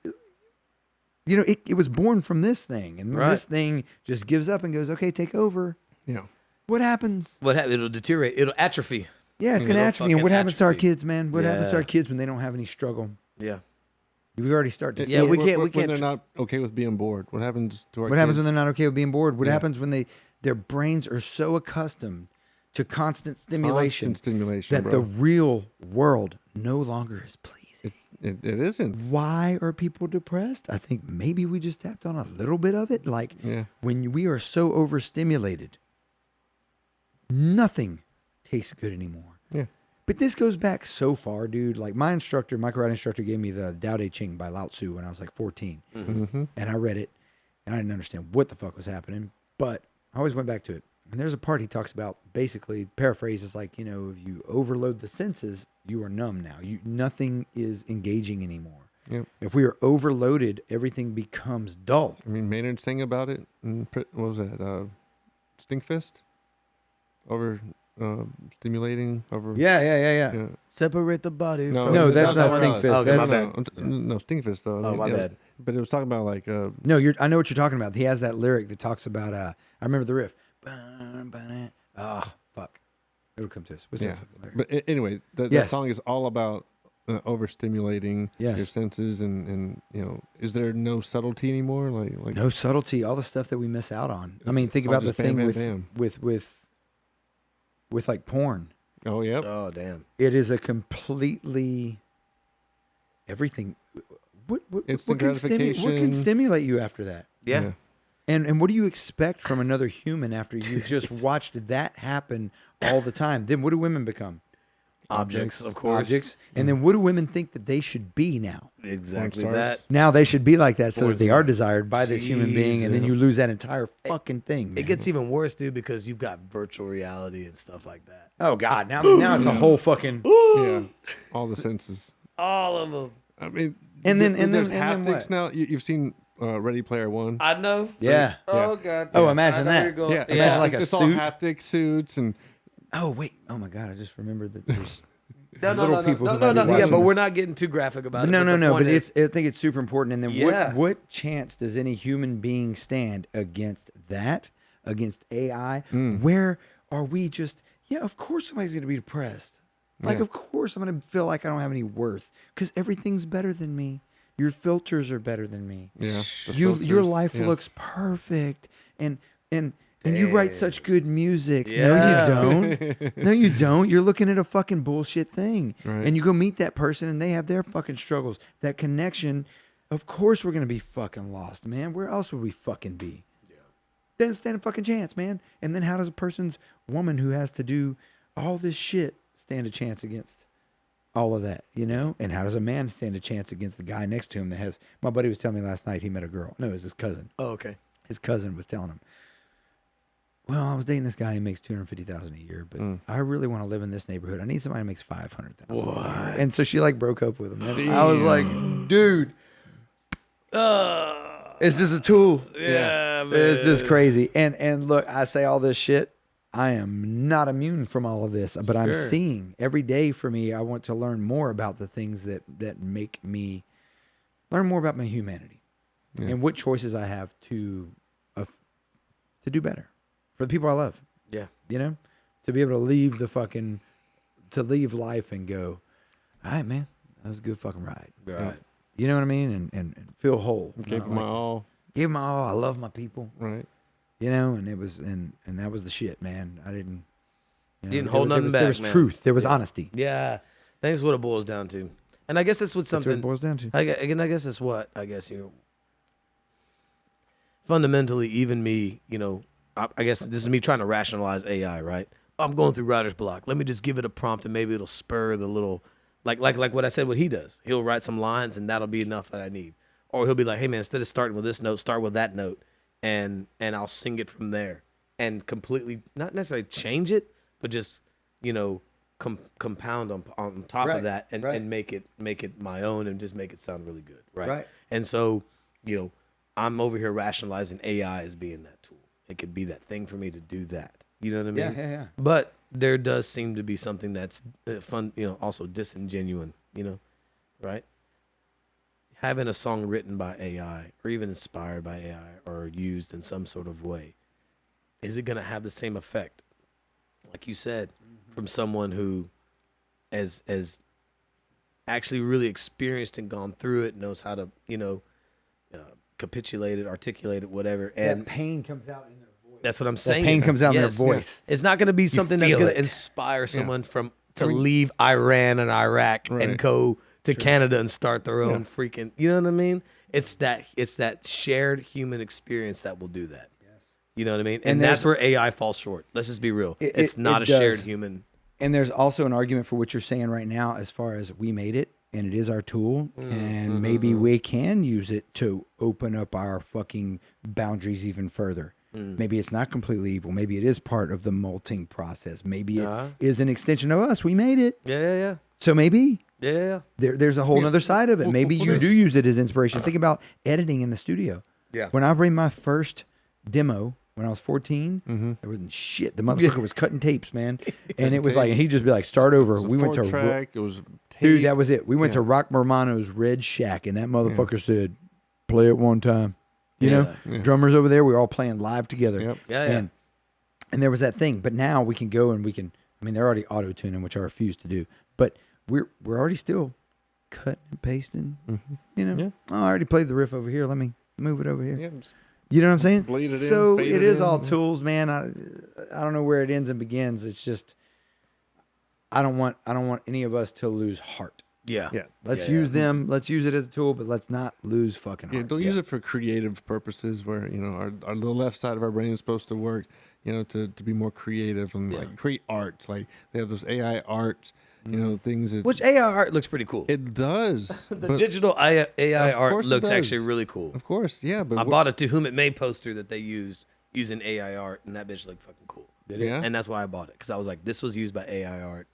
you know, it was born from this thing. And when Right. this thing just gives up and goes, okay, take over. Yeah. What happens? What happens? It'll deteriorate. It'll atrophy. Yeah, it's It'll going to atrophy. And fucking what happens to our atrophy. kids, man? What happens to Yeah. our kids when they don't have any struggle? Yeah. We've already started to Yeah, see we it. can't- When can't they're tr- not okay with being bored. What happens to our What happens kids? when they're not okay with being bored? What Yeah. happens when their brains are so accustomed to constant stimulation, Constant stimulation, that bro. the real world no longer is pleasing? It isn't. Why are people depressed? I think maybe we just tapped on a little bit of it. Like Yeah. when we are so overstimulated, nothing tastes good anymore. Yeah. But this goes back so far, dude. Like my instructor, my karate instructor, gave me the Tao Te Ching by Lao Tzu when I was like 14. Mm-hmm. And I read it and I didn't understand what the fuck was happening, but I always went back to it. And there's a part he talks about, basically paraphrases like, you know, if you overload the senses, you are numb now. Nothing is engaging anymore. Yep. If we are overloaded, everything becomes dull. I mean, Maynard sang about it. What was that? Stinkfist? Over stimulating? Over. Yeah. Separate the body. No, from No, the that's body. not Stinkfist. Okay, my That's- bad. No, Stinkfist though. Oh, my Yeah. bad. But it was talking about like No, I know what you're talking about. He has that lyric that talks about, I remember the riff. Oh, fuck. It'll come to us. What's yeah. that fucking lyric? But anyway, that Yes. song is all about overstimulating Yes. your senses and you know, is there no subtlety anymore? Like No subtlety, all the stuff that we miss out on. I mean, think It's all about the just bam, thing bam, with bam. with like porn. Oh yep. Oh, damn. It is a completely everything. What Instant can stimulate? What can gratification. stimulate you after that? Yeah. And what do you expect from another human after you just watched that happen all the time? Then what do women become? Objects, of course. Objects. And then what do women think that they should be now? Exactly Porn stars. that. Now they should be like that so Porn that they are stars. desired by this human being, and then you lose that entire fucking thing. It man. gets even worse, dude, because you've got virtual reality and stuff like that. Oh God! Now it's a whole fucking. Yeah. All the senses. All of them. I mean, And then- and there's then- and then haptics what? now. You've seen Ready Player One. I know. Yeah. Oh, God. Oh, imagine I know that. you're going- Yeah, Imagine like a it's all suit. haptic suits and Oh wait! Oh my God! I just remembered that there's No, no, little no, people no, who no, might no. be Yeah, watching but this. we're not getting too graphic about it. no, the no. point But is- I think it's super important. And then Yeah. what chance does any human being stand against that? Against AI? Where are we just? Yeah, of course somebody's going to be depressed. Like, Yeah. of course I'm going to feel like I don't have any worth because everything's better than me. Your filters are better than me. yeah. the Your filters, life yeah. looks perfect, and you write such good music. Yeah. No, you don't. No, you don't. You're looking at a fucking bullshit thing, Right. and you go meet that person, and they have their fucking struggles. That connection, of course, we're gonna be fucking lost, man. Where else would we fucking be? Yeah. Doesn't stand a fucking chance, man. And then how does a person's woman who has to do all this shit stand a chance against all of that, you know? And how does a man stand a chance against the guy next to him that has? My buddy was telling me last night he met a girl. No, it was his cousin. Oh, okay. His cousin was telling him, "Well, I was dating this guy who makes $250,000 a year, but I really want to live in this neighborhood. I need somebody who makes $500,000." And so she like broke up with him. And I was like, "Dude, It's just a tool. Yeah, man. It's just crazy. And look, I say all this shit. I am not immune from all of this, but I'm Sure. seeing every day for me. I want to learn more about the things that make me learn more about my humanity and what choices I have to do better for the people I love. Yeah. You know, to be able to leave leave life and go, all right, man, that was a good fucking ride. Right. You know what I mean? And feel whole. Gave Not my like- all. Give my all. I love my people. Right. You know, and it was and that was the shit, man. I didn't. You know, Didn't there hold was- nothing there was, back, There was man. truth. There was honesty. Yeah. That's what it boils down to. And I guess that's what That's what it something. boils down to. I guess it's what fundamentally, even me, I guess this is me trying to rationalize AI, right? I'm going through writer's block. Let me just give it a prompt and maybe it'll spur the little, like what I said, what he does. He'll write some lines and that'll be enough that I need. Or he'll be like, hey man, instead of starting with this note, start with that note, and I'll sing it from there and completely not necessarily change it, but just compound on top Right, of that and right. make it my own and just make it sound really good, right? Right. And so, I'm over here rationalizing AI as being that tool. It could be that thing for me to do that. You know what I mean? Yeah. But there does seem to be something that's fun, also disingenuine, right? Having a song written by AI or even inspired by AI or used in some sort of way, is it going to have the same effect? Like you said, from someone who has actually really experienced and gone through it, knows how to, capitulate it, articulate it, whatever. And that pain comes out in their voice. that's what I'm saying. pain comes out in their Yes. voice. It's not going to be something that's feel going to it. inspire someone to leave Iran and Iraq and Right. go to Canada and start their own freaking. You know what I mean? It's that shared human experience that will do that. Yes. You know what I mean? And there's- that's where AI falls short. Let's just be real. It- It's it- not it a shared does. human. And there's also an argument for what you're saying right now, as far as we made it and it is our tool, and maybe we can use it to open up our fucking boundaries even further. Maybe it's not completely evil. Maybe it is part of the molting process. Maybe it is an extension of us. We made it. Yeah. So maybe Yeah. there's a whole other side of it. Well, Maybe well, you there's- do use it as inspiration. Think about editing in the studio. Yeah. When I bring my first demo when I was 14, there wasn't shit. The motherfucker was cutting tapes, man. And it was like, and he'd just be like, start over. It was a We went to four-track. It was tape. Dude, that was it. We went Yeah. to Rock Romano's Red Shack, and that motherfucker said, play it one time. You know? Yeah. Drummers over there, we were all playing live together. Yep. Yeah. And there was that thing. But now we can go and they're already auto-tuning, which I refuse to do. But we're already still cutting and pasting. You know? Yeah. Oh, I already played the riff over here. Let me move it over here. Yeah, just You know what I'm saying? bleed it in, So fade it it is in, all yeah. tools, man. I don't know where it ends and begins. It's just I don't want any of us to lose heart. Yeah. Yeah. Let's use them. Let's use it as a tool, but let's not lose fucking heart. Yeah, don't use it for creative purposes where, our the left side of our brain is supposed to work, to be more creative and like create art. Like they have those AI art, things that Which AI art looks pretty cool. it does. The but digital AI Of art course it looks does. actually really cool. of course, yeah, but I what- bought a To Whom It May poster that they used using AI art, and that bitch looked fucking cool. yeah. And that's why I bought it, because I was like, this was used by AI art.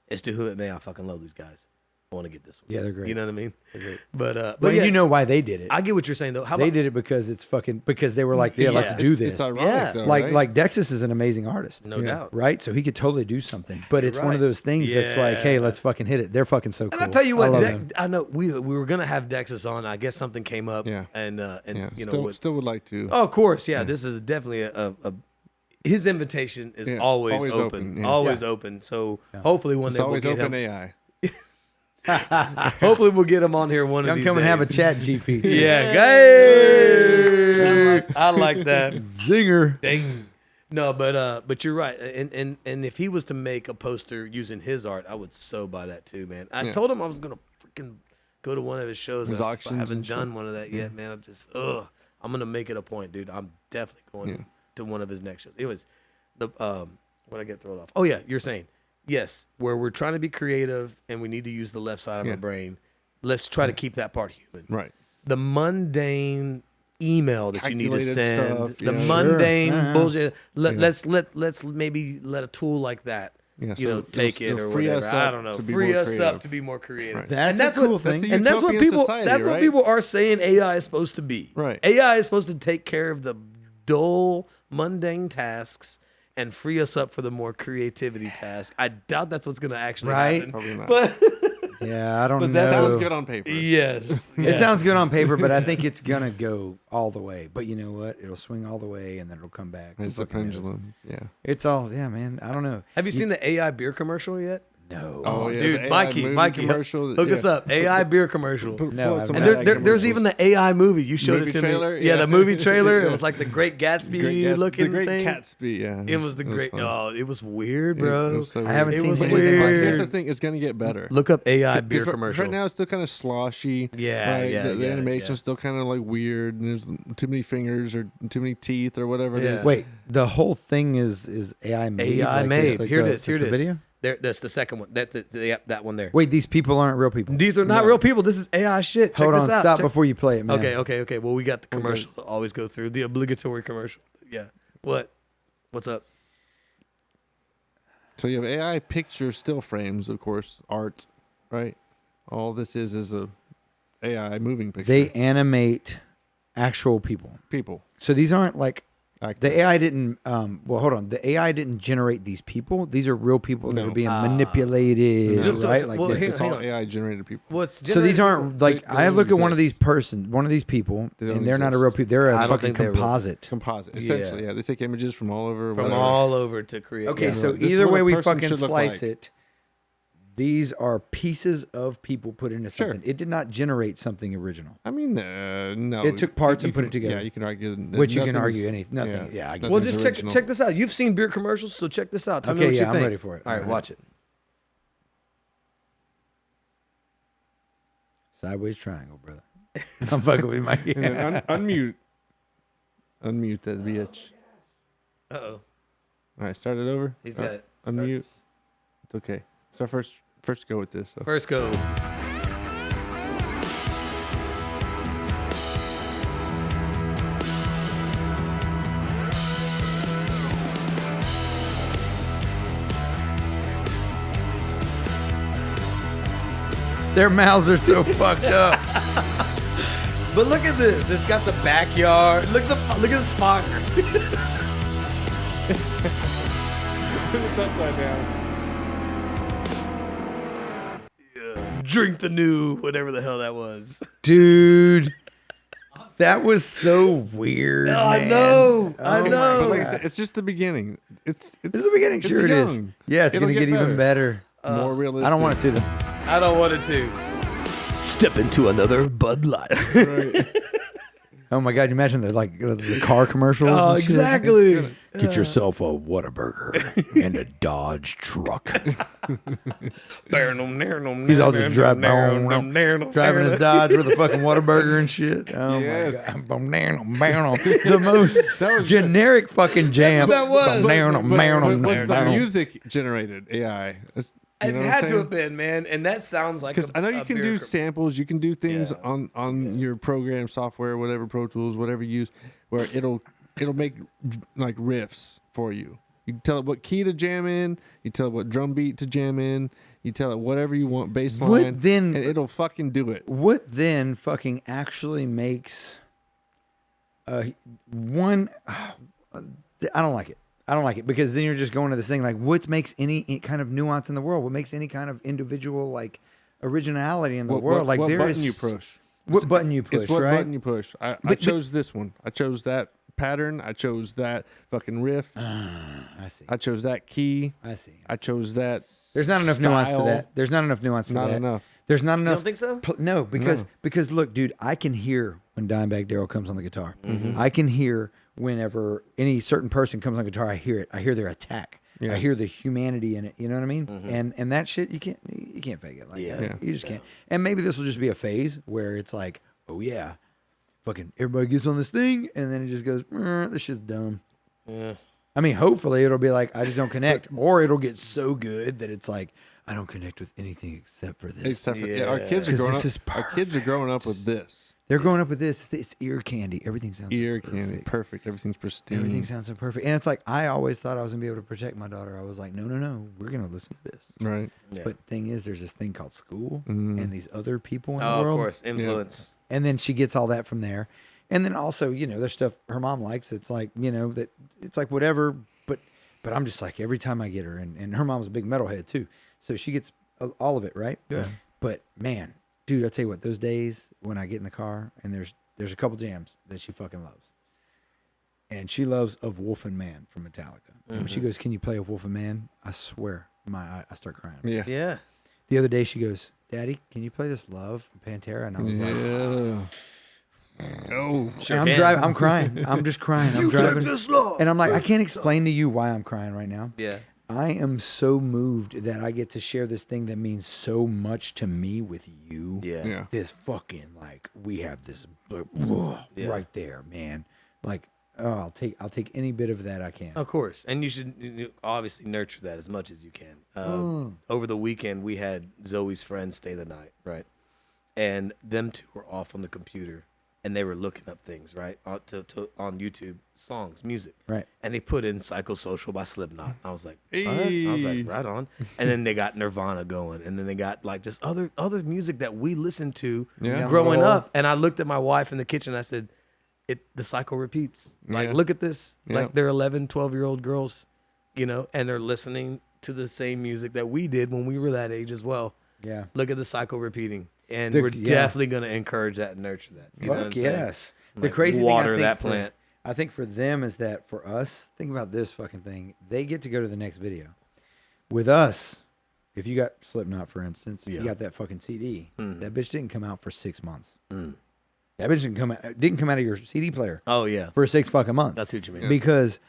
It's To Whom It May. I fucking love these guys. I want to get this one. Yeah, they're great. You know what I mean? But But yeah, you know why they did it? I get what you're saying though. How They about did it because because they were like, yeah, let's Yeah. do this. It's ironic Yeah. though, like right? like Dexys is an amazing artist. no doubt? Right? So he could totally do something. But it's one right. of those things that's like, hey, Yeah. let's fucking hit it. They're fucking so cool. And I tell you what, love them. I know we were gonna have Dexys on. I guess something came up. Yeah. And yeah, you know still, what? still would like to. Oh, of course, yeah. This is definitely a his invitation is Yeah, always always open, open, yeah. always open. So hopefully one It's day we'll always get open him. AI. Hopefully we'll get him on here one of Come these come and have a days. chat, GP. too. Yeah, hey! I like that. Zinger. Dang. No, but you're right. And if he was to make a poster using his art, I would so buy that too, man. I Yeah. told him I was gonna freaking go to one of his shows. His I auctions haven't and shit. done one of that yet, man. I'm gonna make it a point, dude. I'm definitely going to one of his next shows. It was the what I get thrown off. Oh yeah, you're saying yes, where we're trying to be creative and we need to use the left side of Yeah. our brain. Let's try to keep that part human. Right. The mundane email that you need to Calculated send, stuff, the yeah. mundane Sure. bullshit. Let's maybe let a tool like that Yeah, you know, so take it it'll or free whatever. us I up don't know. to be Free more us up creative. to be more creative. Right. That's and a cool what, thing. And that's what utopian people. society, That's what right? people are saying. AI is supposed to be. Right. AI is supposed to take care of the dull, mundane tasks and free us up for the more creativity task. I doubt that's what's going to actually Right. happen. Probably not. But Yeah, I don't But know. that Sounds good on paper. yes, It sounds good on paper, but I think it's gonna go all the way. But you know what? It'll swing all the way, and then it'll come back. It's a Fucking knows. pendulum. Yeah. It's all, yeah, man. I don't know. Have you seen the AI beer commercial yet? No. Oh, yeah, dude, it's an AI Mikey, movie hook commercial, hook us yeah. up. AI beer commercial. No, Pull up I some And haven't. AI there's even the AI movie. You showed Movie it to trailer? me. Yeah, Yeah. the movie trailer. Yeah. It was like the Great Gatsby Great Gatsby- looking the Great thing. Gatsby. Yeah. It was the great. fun. Oh, it was weird, It bro. was so I haven't It seen was anything But like here's that. the thing: it's gonna get better. Look up AI beer 'Cause commercial. Right now, it's still kind of sloshy. Yeah, like, yeah, The yeah, animation's yeah. still kind of like weird, and there's too many fingers or too many teeth or whatever it Yeah. is. Wait, the whole thing is AI made. AI like made. like Here it the- is. Here it the is. Video. There, that's the second one. That one there. Wait, these people aren't real people. These are not No. real people. This is AI shit. Check Hold this on, out. stop Check- before you play it, man. Okay. Well, we got the commercial to always go through. The obligatory commercial. Yeah. What? What's up? So you have AI picture still frames, of course, art, right? All this is a AI moving picture. They animate actual people. people. So these aren't like Actors. the AI didn't. Well, hold on. The AI didn't generate these people. These are real people that No. are being manipulated, So- right? Like well, this. hang It's on, all AI generated people. What's So these aren't like They I don't look at one of these exist. one of these people, They don't and they're not a real exist. people. They're a I don't fucking think they're real. composite. Composite, essentially. Yeah, they take images from all over. from whatever. all over to create? Okay, yeah. so This is either what way a we person fucking should look slice like. it, these are pieces of people put into Sure. something. It did not generate something original. I mean, no. It took parts You and put can- it together. Yeah, you can argue. that Which you can nothing's- argue nothing. Yeah, I get Well, nothing's just original. check this out. You've seen beer commercials, so check this out. Tell me Okay, what you yeah, I'm think. ready for it. All right, Alright. watch it. Sideways triangle, brother. I'm fucking with Mikey. And then unmute. Unmute that bitch. Uh-oh. All right, start it over. He's All got right, it. Unmute. It's okay. So first go with this. So. First go. Their mouths are so fucked up. But look at this. It's got the backyard. Look at this fire. It's upside down. Drink the new whatever the hell that was. Dude. That was so weird. I man. know. Oh I my know. But like I God. said, it's just the beginning. It's This is the beginning. it's Sure it is. young. Yeah, it's It'll going to get even better. More realistic. I don't want it to, though. I don't want it to. Step into another Bud Light. Oh my God! You imagine the car commercials. Oh, and shit? exactly. Get yourself a Whataburger and a Dodge truck. He's all just driving his Dodge with a fucking Whataburger and shit. Oh Yes. my God! The most generic fucking jam. That was. But what's the music generated AI? It's- you It know what I'm had to saying? have been, man. And that sounds like Because I know you can do samples, you can do things Yeah. on your program software, whatever Pro Tools, whatever you use, where it'll make like riffs for you. You can tell it what key to jam in, you tell it what drum beat to jam in, you tell it whatever you want, bass line, What then- and it'll fucking do it. What then fucking actually makes one? I don't like it. I don't like it because then you're just going to this thing like what makes any kind of nuance in the world? What makes any kind of individual like originality in the world? Like what there button is you push. What button you push, It's what right? button you push. I But- chose this one. I chose that pattern. I chose that fucking riff. I see. I chose that key. I see. I chose that. There's not enough nuance to style. that. There's not enough nuance to Not that. enough. There's not enough. don't think so? No, because look, dude, I can hear when Dimebag Darrell comes on the guitar. Mm-hmm. I can hear whenever any certain person comes on guitar. I hear it. I hear their attack. Yeah. I hear the humanity in it. You know what I mean? And that shit you can't fake it. Like Yeah. you just can't. And maybe this will just be a phase where it's like, oh yeah, fucking everybody gets on this thing, and then it just goes, this shit's dumb. Yeah. I mean, hopefully it'll be like I just don't connect, or it'll get so good that it's like I don't connect with anything except for this. Except for our Yeah. kids are 'Cause growing this up. is Our kids are growing up with this. They're growing up with this. It's ear candy. Everything sounds Ear so candy, perfect. perfect. Everything's pristine. Everything sounds so perfect. And it's like I always thought I was gonna be able to protect my daughter. I was like, no, we're gonna listen to this. right. Yeah. But thing is, there's this thing called school Mm. and these other people in the Oh, of world. course, influence. And then she gets all that from there. And then also, there's stuff her mom likes. It's like, that it's like whatever. But I'm just like, every time I get her, and her mom's a big metalhead too. So she gets all of it, right? Yeah. But man, dude, I'll tell you what, those days when I get in the car and there's a couple jams that she fucking loves. And she loves Of Wolf and Man from Metallica. And when she goes, can you play Of Wolf and Man? I swear, I start crying. Yeah. Yeah. The other day she goes, Daddy, can you play this Love from Pantera? And I was like, Yeah. Oh. Sure I'm can. driving. I'm crying. I'm just crying. I'm driving. And I'm like, I can't explain to you why I'm crying right now. Yeah. I am so moved that I get to share this thing that means so much to me with you. Yeah. Yeah. This fucking we have this Yeah. right there, man. Like, I'll take any bit of that I can. Of course, and you should obviously nurture that as much as you can. Over the weekend, we had Zoe's friends stay the night, right? And them two were off on the computer, and they were looking up things, right, on YouTube, songs, music, Right. and they put in "Psychosocial" by Slipknot. I was like, what? Hey. I was like, right on. And then they got Nirvana going, and then they got like just other music that we listened to Yeah. growing Roll. up. And I looked at my wife in the kitchen. I said, the cycle repeats. Like, Yeah. look at this. Yeah. Like, they're 11, 12-year-old girls, and they're listening to the same music that we did when we were that age as well. Yeah. Look at the cycle repeating. And The- we're yeah. definitely going to encourage that and nurture that. You know what I'm Fuck saying? yes. The Like, crazy water thing that plant. I think for them is that for us, think about this fucking thing. They get to go to the next video. With us, if you got Slipknot, for instance, if Yeah. you got that fucking CD, Mm. that bitch didn't come out for 6 months. Mm. That bitch didn't come out of your CD player Oh, yeah. for 6 fucking months. That's what you mean. Because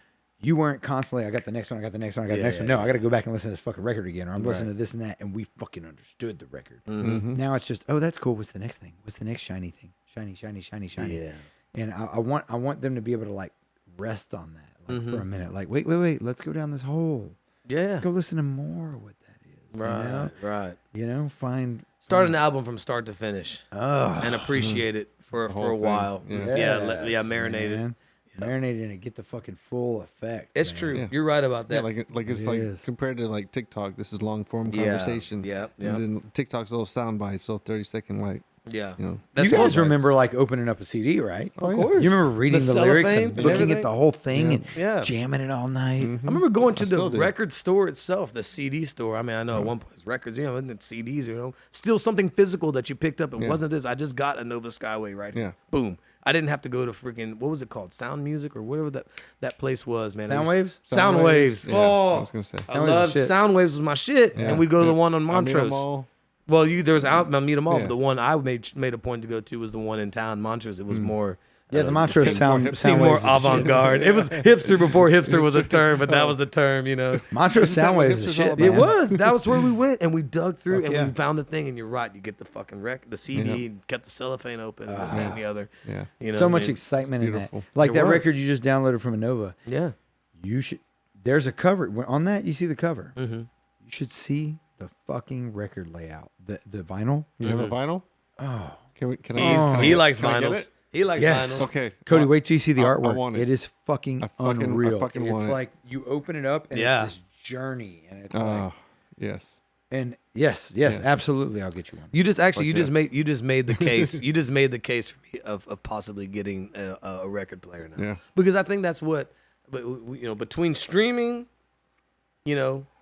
you weren't constantly, I got the next one, I got the next one, I got the next Yeah, one. No, I got to go back and listen to this fucking record again, or I'm listening Right. to this and that, and we fucking understood the record. Mm-hmm. Now it's just, oh, that's cool. What's the next thing? What's the next shiny thing? Shiny, shiny, shiny, shiny. Yeah. And I want them to be able to like rest on that like Mm-hmm. for a minute. Like, wait, let's go down this hole. Yeah. Go listen to more of what that is. Right. Right. Find Start an album from start to finish oh and appreciate it for whole a thing. while. Yeah. Yeah, marinate it. man. Marinate it and get the fucking full effect. It's man. true. Yeah. You're right about that. Yeah, like it's It like is. compared to like TikTok, this is long form Yeah, conversation. yeah. And then TikTok's little sound bites, so 30-second like, yeah. you know. That's you guys what- remember like opening up a CD, right? Oh, yeah. course. You remember reading the lyrics cellophane and and looking everything? at the whole thing and Yeah. jamming it all night. I remember going to I the still do. record store itself, the CD store. I mean, I know at one point it was records, and then CDs, still something physical that you picked up. It Yeah. wasn't this. I just got a Nova Skyway right here. Yeah. Boom. I didn't have to go to freaking, what was it called? Sound Music or whatever that place was, man. Sound They Waves? used- Sound Waves. Yeah, Oh, I was gonna say. I Sound Waves love was shit. Sound Waves was my shit. Yeah. And we'd go to the Yeah. one on I meet 'em Montrose. all. Well, there's out. I meet them all. Yeah. But the one I made a point to go to was the one in town, Montrose. It was more. Yeah, the Montrose seemed sound more, seemed sound more waves is shit. avant-garde. It was hipster before hipster was a term, but that was the term, Montrose Isn't that sound what waves is hipster's shit. all about? It man. was. That was where we went, and we dug through, Fuck and yeah. we found the thing. And you're right. You get the fucking the CD, kept the cellophane open, and this that, and the other. Yeah. You know So what I much mean? excitement in Beautiful. that. Like It that was. record you just downloaded from Innova. Yeah. You should. There's a cover on that. You see the cover. Mm-hmm. You should see the fucking record layout. The vinyl. You have a vinyl? Oh, Can I? He likes can I get vinyls. it? He likes Yes. vinyl. Okay. Cody, wait till you see the I artwork. want it. It is fucking I fucking- I unreal. fucking It's want it. like you open it up and Yeah. it's this journey, and it's Oh, like, yes. and yes, Yeah. absolutely, I'll get you one. You just actually Like you just made the case. You just made the case for me of possibly getting a record player now. Yeah. Because I think that's what, but between streaming,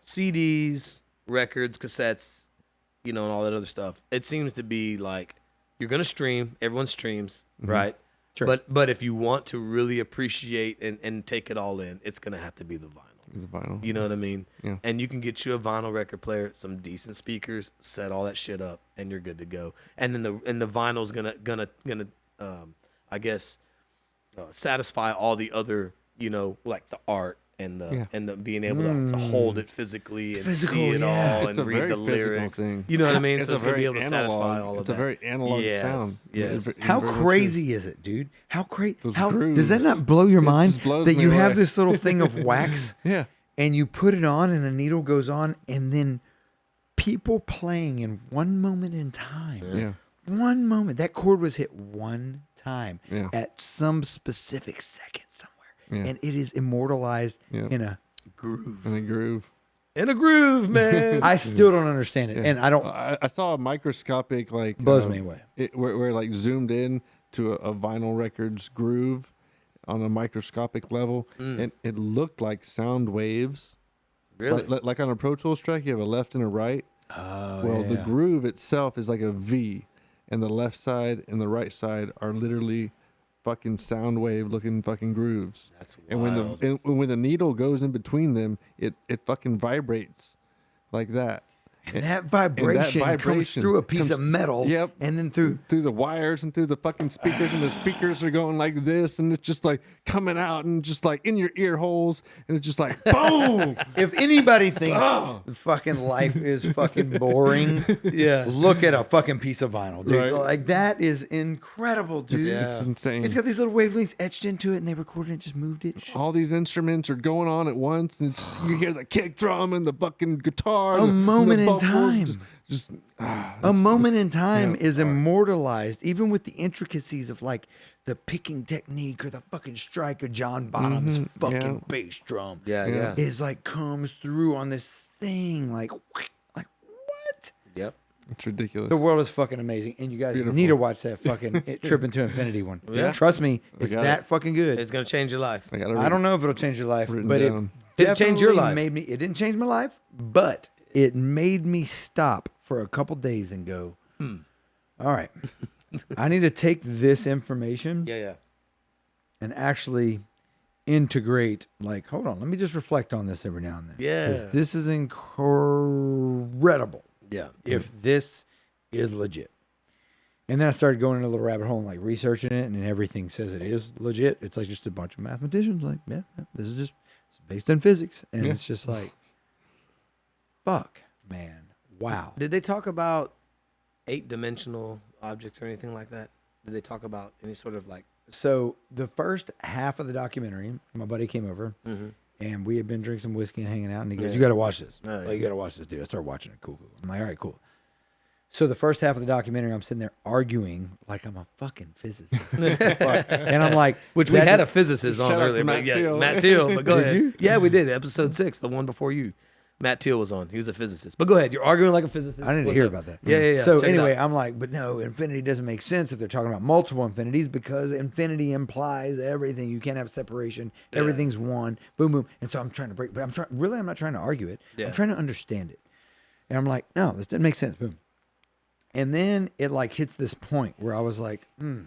CDs, records, cassettes, and all that other stuff, it seems to be like you're gonna stream. Everyone streams, right? Sure. But if you want to really appreciate and take it all in, it's gonna have to be the vinyl. The vinyl. You know what I mean? Yeah. And you can get you a vinyl record player, some decent speakers, set all that shit up, and you're good to go. And then the vinyl's gonna I guess satisfy all the other like the art and the being able to hold it physically and Physical, see it yeah. all It's and a read very the physical lyrics. thing. You know what I mean? It's So a it's gonna be very able to analog. satisfy all of It's that. a very analog Yes, sound. yes. How Very much crazy is it, dude? How crazy? Those How does that grooves. not blow your It mind just blows that me you have away. this little thing of wax Yeah. and you put it on and a needle goes on and then people playing in one moment in time Yeah. one moment. That chord was hit one time Yeah. at some specific second somewhere. Yeah. And it is immortalized Yeah. in a... Groove. In a groove. In a groove, man. I still don't understand it. And I don't... I saw a microscopic like Blows me away. where it, like zoomed in to a vinyl record's groove on a microscopic level, and it looked like sound waves. Really? Like on a Pro Tools track, you have a left and a right. Oh, Well, the yeah. groove itself is like a V, and the left side and the right side are literally fucking sound wave looking fucking grooves. That's And wild. when the needle goes in between them, it fucking vibrates like that. And that vibration, comes vibration through a piece comes- of metal. Yep. And then through... Through the wires and through the fucking speakers, and the speakers are going like this, and it's just like coming out and just like in your ear holes, and it's just like boom. If anybody thinks Oh. fucking life is fucking boring, Yeah. look at a fucking piece of vinyl, dude. Right. Like, that is incredible, dude. Yeah. It's insane. It's got these little wavelengths etched into it, and they recorded it, just moved it. All these instruments are going on at once, and it's, you hear the kick drum and the fucking guitar. A and the moment in vocals, time. Just A moment in time yeah, is immortalized, even with the intricacies of like the picking technique or the fucking strike of John Bonham's fucking yeah. bass drum. Yeah, Yeah. yeah. Is like comes through on this thing, like what? Yep. it's ridiculous. The world is fucking amazing, and you guys beautiful. need to watch that fucking Trip into Infinity one. Yeah. Trust me, it's got that it. fucking good. It's gonna change your life. I, I don't know if it'll change your life, Written but down. it Did it change your definitely life? made me. It didn't change my life, but it made me stop for a couple days and go, all right, I need to take this information Yeah, yeah. and actually integrate. Like, hold on, let me just reflect on this every now and then. Yeah. 'Cause this is incredible. Yeah. If this is legit. And then I started going into a little rabbit hole and like researching it, and everything says it is legit. It's like just a bunch of mathematicians, like, yeah, this is just based on physics. And Yeah. it's just like, fuck, man. Wow. Did they talk about 8-dimensional objects or anything like that? Did they talk about any sort of like? So the first half of the documentary, my buddy came over Mm-hmm. and we had been drinking some whiskey and hanging out, and he goes, Yeah. you got to watch this. Oh, yeah. Like, you got to watch this, dude. I started watching it. Cool. I'm like, all right, cool. So the first half of the documentary, I'm sitting there arguing like I'm a fucking physicist. And I'm like, Which we that- had a physicist on Shout out to earlier, but Matt yeah, Teal. Matt Teal. But go Did ahead. you? Yeah, we did. Episode 6, the one before you. Matt Teal was on. He was a physicist. But go ahead. You're arguing like a physicist. I didn't What's hear up? about that. Yeah, yeah, yeah. So Check it anyway, out. I'm like, but no, infinity doesn't make sense if they're talking about multiple infinities, because infinity implies everything. You can't have separation. Yeah. Everything's one. Boom, boom. And so I'm trying to break, but I'm not trying to argue it. Yeah. I'm trying to understand it. And I'm like, no, this doesn't make sense. Boom. And then it like hits this point where I was like, And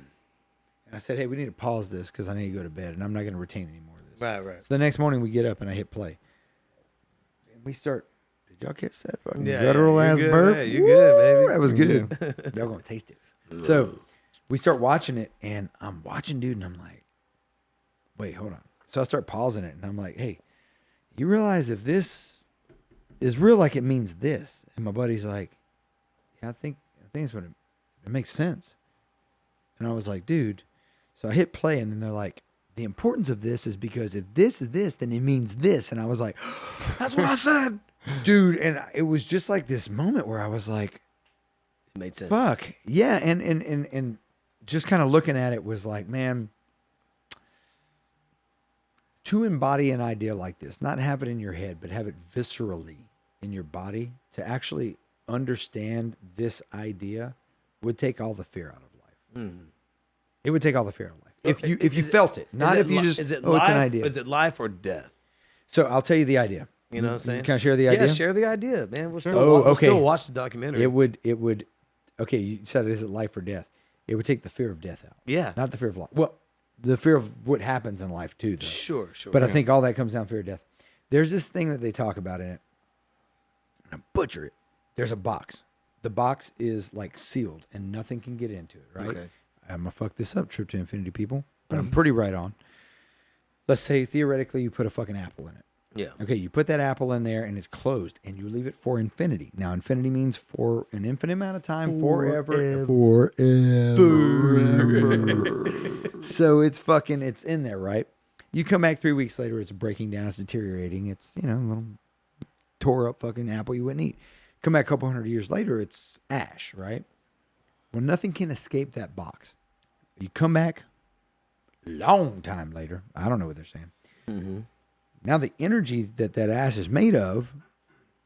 I said, hey, we need to pause this because I need to go to bed, and I'm not going to retain any more of this. Right, right. So the next morning we get up and I hit play. And we start. Did y'all catch that fucking Yeah, guttural you're ass good, burp? man. You're good, baby. That was good. Y'all gonna taste it. So we start watching it, and I'm watching, dude, and I'm like, wait, hold on. So I start pausing it, and I'm like, hey, you realize if this is real, like it means this? And my buddy's like, yeah, I think it's what it makes sense. And I was like, dude. So I hit play, and then they're like, the importance of this is because if this is this, then it means this. And I was like, that's what I said, dude. And it was just like this moment where I was like, It made sense. fuck yeah. And just kind of looking at it was like, man, to embody an idea like this, not have it in your head, but have it viscerally in your body, to actually understand this idea would take all the fear out of life. It would take all the fear out of life. If you Is it- felt it, is not it if you li- just, is it oh, life, it's an idea. Is it life or death? So I'll tell you the idea. You know what I'm saying? Can I share the idea? Yeah, share the idea, man. We'll still, Oh, we'll okay. still watch the documentary. It would, okay, you said, is it life or death? It would take the fear of death out. Yeah. Not the fear of life. Well, the fear of what happens in life too, though. Sure, sure. But I think all that comes down to fear of death. There's this thing that they talk about in it. I'm gonna butcher it. There's a box. The box is like sealed and nothing can get into it, right? Okay. I'm gonna fuck this up, Trip to Infinity people, but I'm pretty right on. Let's say theoretically you put a fucking apple in it. Yeah. Okay, you put that apple in there and it's closed, and you leave it for infinity. Now, infinity means for an infinite amount of time, forever. So it's in there, right? You come back 3 weeks later, it's breaking down, it's deteriorating. It's, a little tore up fucking apple you wouldn't eat. Come back a couple hundred years later, it's ash, right? Well, nothing can escape that box. You come back long time later. I don't know what they're saying. Mm-hmm. Now the energy that ass is made of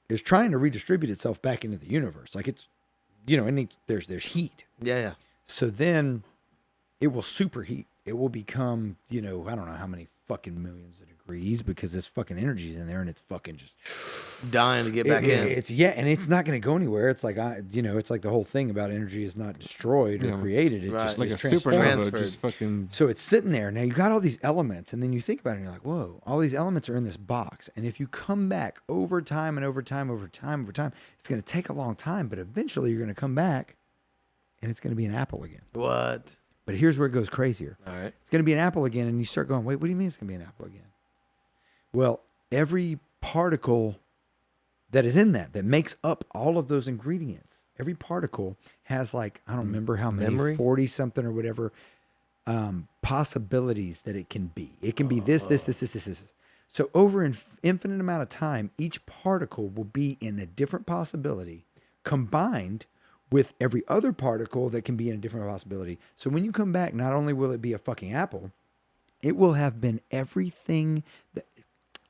is trying to redistribute itself back into the universe. Like it's, it needs, there's heat. Yeah. So then it will superheat. It will become, I don't know how many fucking millions of degrees because this fucking energy's in there and it's fucking just Dying to get back in. And it's not going to go anywhere. It's like, it's like the whole thing about energy is not destroyed or created. It Right. just Like a is transformed. supernova, Transferred. just fucking. So it's sitting there. Now you got all these elements, and then you think about it, and you're like, whoa, all these elements are in this box. And if you come back over time and over time, it's going to take a long time, but eventually you're going to come back and it's going to be an apple again. What? But here's where it goes crazier. All right. It's going to be an apple again, and you start going, wait, what do you mean it's going to be an apple again? Well, every particle that is in that makes up all of those ingredients, every particle has like, I don't remember how many, Memory? 40 something or whatever possibilities that it can be. It can be this. So over an infinite amount of time, each particle will be in a different possibility combined with every other particle that can be in a different possibility. So when you come back, not only will it be a fucking apple, it will have been everything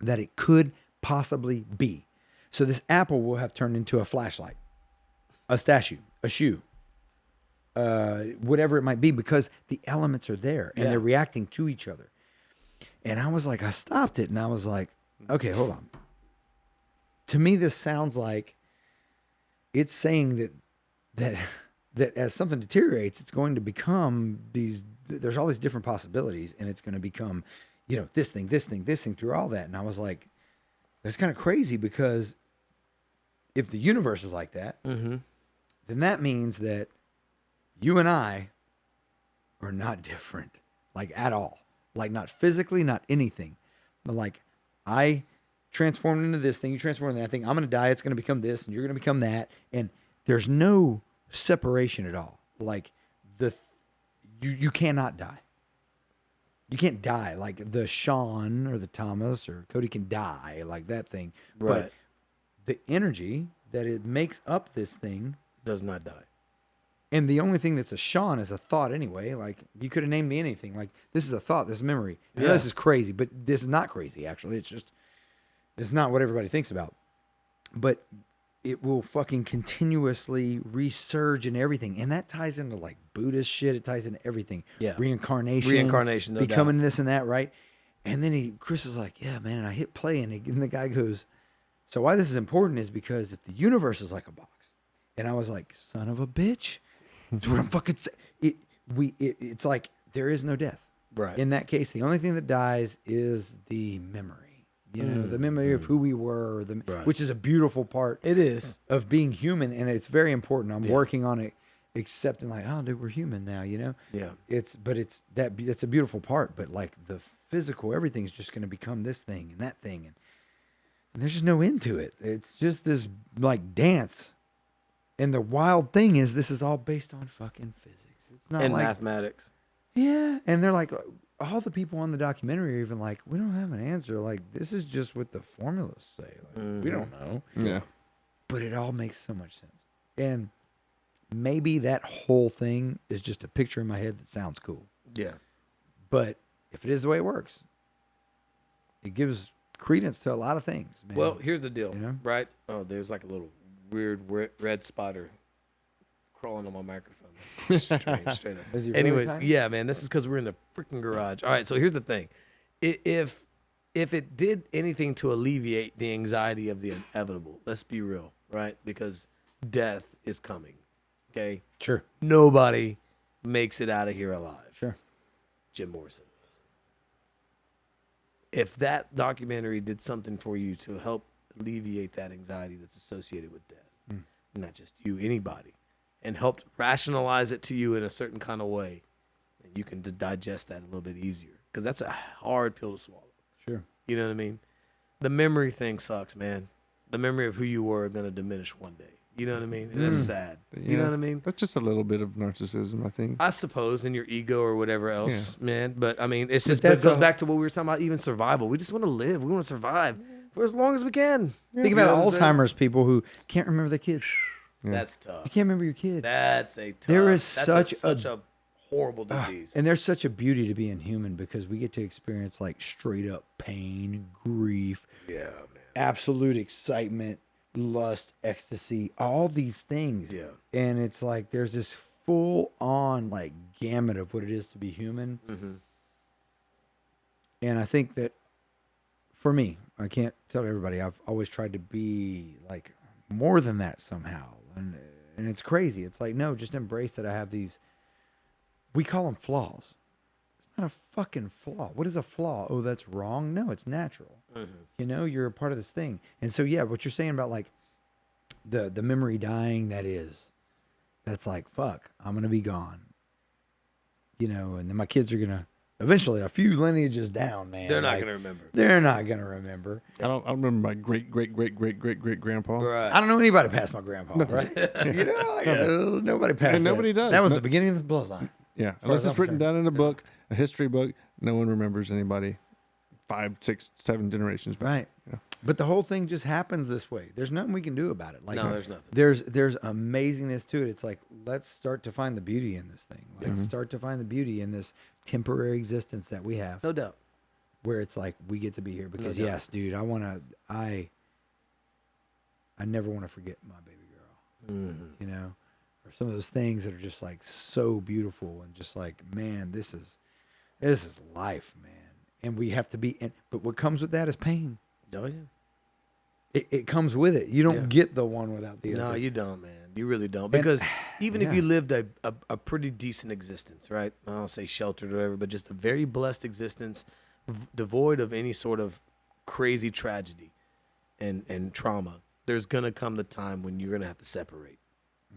that it could possibly be. So this apple will have turned into a flashlight, a statue, a shoe, whatever it might be, because the elements are there and they're reacting to each other. And I was like, I stopped it and I was like, okay, hold on. To me, this sounds like it's saying that as something deteriorates, it's going to become there's all these different possibilities, and it's going to become, this thing through all that. And I was like, that's kind of crazy, because if the universe is like that, Mm-hmm. then that means that you and I are not different, like at all. Like not physically, not anything. But like I transformed into this thing, you transformed into that thing. I'm going to die. It's going to become this, and you're going to become that. And there's no separation at all. Like you cannot die. You can't die like the Sean or the Thomas or Cody can die like that thing. Right. But the energy that it makes up this thing, Does not die. and the only thing that's a Sean is a thought anyway. Like you could have named me anything. Like this is a thought, this is memory. I know this is crazy, but this is not crazy actually. It's not what everybody thinks about. But it will fucking continuously resurge in everything. And that ties into like Buddhist shit. It ties into everything. Yeah. Reincarnation, no becoming doubt. this and that, right? And then Chris is like, yeah, man. And I hit play, and the guy goes, so why this is important is because if the universe is like a box, and I was like, son of a bitch, that's what I'm fucking saying. It's like there is no death. Right. In that case, the only thing that dies is the memory. The memory of who we were, Right. which is a beautiful part It is. of being human, and it's very important. I'm working on it, accepting like, oh, dude, we're human now, Yeah. It's a beautiful part, but like the physical, everything's just going to become this thing and that thing, and there's just no end to it. It's just this like dance, and the wild thing is this is all based on fucking physics. It's not And like mathematics. yeah, and they're like, all the people on the documentary are even like, we don't have an answer. Like, this is just what the formulas say. Like, we don't know. Yeah. But it all makes so much sense. And maybe that whole thing is just a picture in my head that sounds cool. Yeah. But if it is the way it works, it gives credence to a lot of things, man. Well, here's the deal, You know? right? Oh, there's like a little weird red spider crawling on my microphone. That's strange, straight up. Is he really Anyways, tiny? yeah, man, this is because we're in the freaking garage. All right, so here's the thing: if it did anything to alleviate the anxiety of the inevitable, let's be real, right? Because death is coming. Okay, Sure. nobody makes it out of here alive. Sure. Jim Morrison. If that documentary did something for you to help alleviate that anxiety that's associated with death, not just you, anybody, and helped rationalize it to you in a certain kind of way, then you can digest that a little bit easier. Because that's a hard pill to swallow. Sure. You know what I mean? The memory thing sucks, man. The memory of who you were going to diminish one day. You know what I mean? And that's sad. You know what I mean? That's just a little bit of narcissism, I think. I suppose in your ego or whatever else, man. But I mean, it's But just, it that's goes a- back to what we were talking about, even survival. We just want to live. We want to survive for as long as we can. Think You about know what I'm saying? Alzheimer's people who can't remember their kids. That's tough. You can't remember your kid. That's a tough. There is that's such a horrible disease. And there's such a beauty to being human because we get to experience like straight up pain, grief, yeah, man. absolute excitement, lust, ecstasy, all these things. Yeah. And it's like there's this full on like gamut of what it is to be human. Mm-hmm. And I think that for me, I can't tell everybody, I've always tried to be like more than that somehow. And it's crazy. It's like, no, just embrace that I have these, we call them flaws. It's not a fucking flaw. What is a flaw? Oh, that's wrong? No, it's natural. Mm-hmm. You know, you're a part of this thing. And so, yeah, what you're saying about like the memory dying, that's like, fuck, I'm going to be gone. You know, and then my kids are going to, eventually, a few lineages down, man. They're not like, gonna remember. They're not going to remember. I don't remember my great grandpa. Right. I don't know anybody past my grandpa, right? You know, like, nobody past And that. nobody does. That was No- the beginning of the bloodline. Yeah, far as unless I'm it's written concerned. down in a book, a history book, no one remembers anybody 5, 6, 7 generations back. Right. Yeah. But the whole thing just happens this way. There's nothing we can do about it. Like, No, there's nothing. There's amazingness to it. It's like, let's start to find the beauty in this thing. Let's start to find the beauty in this temporary existence that we have, No doubt. where it's like we get to be here because doubt. yes, dude, I never want to forget my baby girl. Mm-hmm. You know, or some of those things that are just like so beautiful and just like, man, this is life, man. And we have to be but what comes with that is pain. Oh, yeah. It comes with it. You don't Yeah. get the one without the No, other. you don't, man. You really don't. Because even if yeah. you lived a pretty decent existence, right? I don't say sheltered or whatever, but just a very blessed existence, devoid of any sort of crazy tragedy and trauma, there's going to come the time when you're going to have to separate.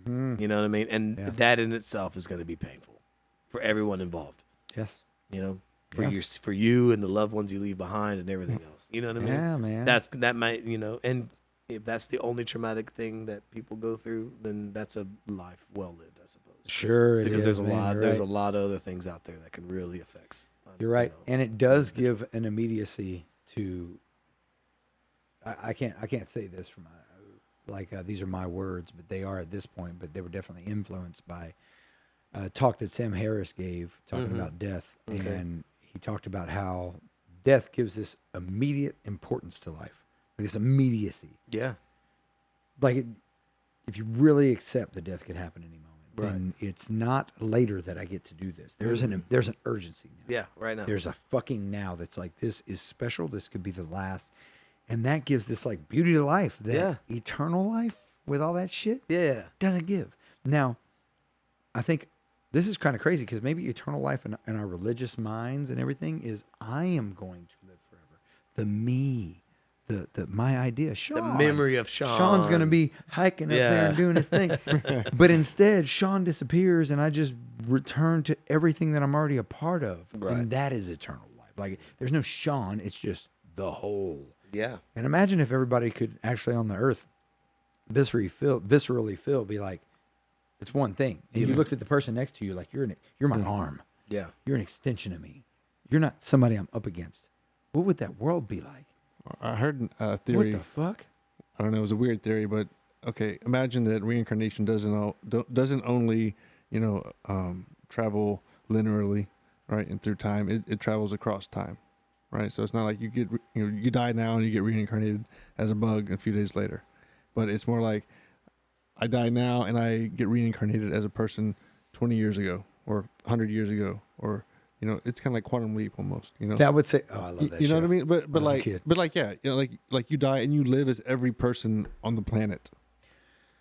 You know what I mean? And Yeah. that in itself is going to be painful for everyone involved, Yes. you know? Yeah. For you and the loved ones you leave behind and everything else. You know what I mean? Yeah, man. That might, you know, and if that's the only traumatic thing that people go through, then that's a life well lived, I suppose. Sure, it Because is, there's a man. lot, You're there's right. a lot of other things out there that can really affect. You're right, you know. and it does give an immediacy to. I can't say this from these are my words, but they are at this point. But they were definitely influenced by a talk that Sam Harris gave talking about death, Okay. and he talked about how death gives this immediate importance to life, this immediacy. Yeah. Like if you really accept that death could happen any moment, then it's not later that I get to do this. There's an urgency now. Yeah. Right now. There's a fucking now that's like, this is special. This could be the last. And that gives this like beauty to life that Yeah. eternal life with all that shit yeah. doesn't give. Now, I think this is kind of crazy because maybe eternal life in our religious minds and everything is I am going to live forever. The me, the my idea, Sean. The memory of Sean. Sean's going to be hiking up there Yeah. and doing his thing. But instead, Sean disappears and I just return to everything that I'm already a part of. Right. And that is eternal life. Like there's no Sean, it's just the whole. Yeah. And imagine if everybody could actually on the earth viscerally feel, be like, it's one thing. And you looked at the person next to you like, you're my arm. Yeah. You're an extension of me. You're not somebody I'm up against. What would that world be like? I heard a theory. What the fuck? I don't know. It was a weird theory, but okay. Imagine that reincarnation doesn't only travel linearly, right, and through time. It travels across time, right? So it's not like you die now and you get reincarnated as a bug a few days later, but it's more like I die now and I get reincarnated as a person 20 years ago or 100 years ago, or it's kind of like quantum leap almost. That would say, oh, I love that. You know show. what I mean? But When I was a like, kid. but like, yeah, like you die and you live as every person on the planet.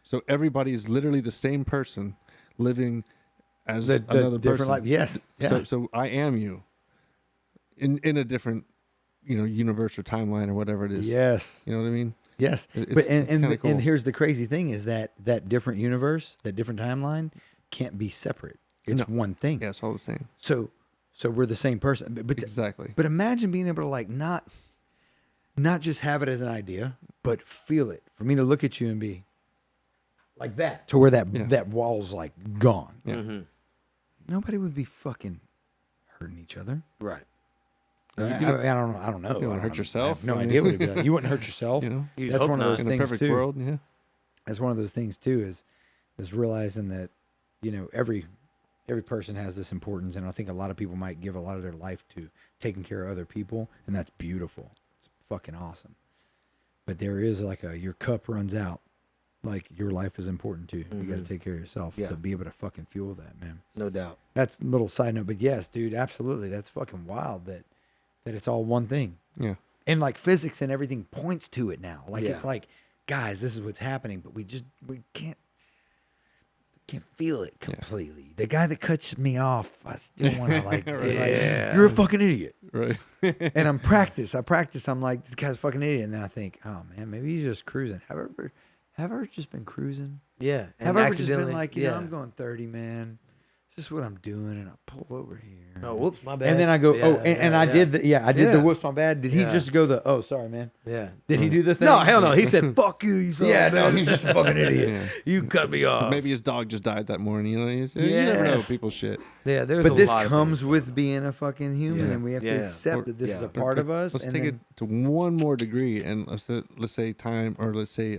So everybody is literally the same person living as The another different person. life. Yes. Yeah. So I am you in a different, universe or timeline or whatever it is. Yes. You know what I mean? Yes. It's- But it's kinda cool. and here's the crazy thing is that different universe, that different timeline can't be separate. It's No. one thing. Yeah, it's all the same. So we're the same person. But Exactly. But imagine being able to like not just have it as an idea, but feel it. For me to look at you and be like that, to where that wall's like gone. Yeah. Mm-hmm. Nobody would be fucking hurting each other. Right. I don't know. I don't know. You wouldn't I don't- hurt yourself. I have no I mean- idea what it'd be like. You wouldn't hurt yourself. You know, You'd That's hope one of not. those in a things perfect too. world, yeah. that's one of those things too, is realizing that, you know, every person has this importance. And I think a lot of people might give a lot of their life to taking care of other people. And that's beautiful. It's fucking awesome. But there is like your cup runs out. Like your life is important too. You got to take care of yourself to be able to fucking fuel that, man. No doubt. That's a little side note, but yes, dude, absolutely. That's fucking wild that it's all one thing. Yeah. And like physics and everything points to it now. Like Yeah. it's like, guys, this is what's happening, but we can't feel it completely. The guy that cuts me off, I still want to like, you're a fucking idiot. Right. And I practice. I'm like, this guy's a fucking idiot. And then I think, oh man, maybe he's just cruising. Have I ever just been cruising? Yeah. Have I ever just been accidentally- like, you know, I'm going 30, man. It's just what I'm doing, and I pull over here. Oh, whoops, my bad. And then I go, I did the Yeah. whoops, my bad. Did he Yeah. just go oh, sorry, man? Yeah. Did he do the thing? No, hell no. He said, "Fuck you." You son Yeah, of a no, bitch." he's just a fucking idiot. Yeah. You cut me off. Maybe his dog just died that morning. You know, you never know Yes. people's shit. Yeah, there's. But a this lot of comes things. with being a fucking human, Yeah. and we have Yeah. to accept that this is a Or- part of us. Let's and take then, it to one more degree, and let's say time, or let's say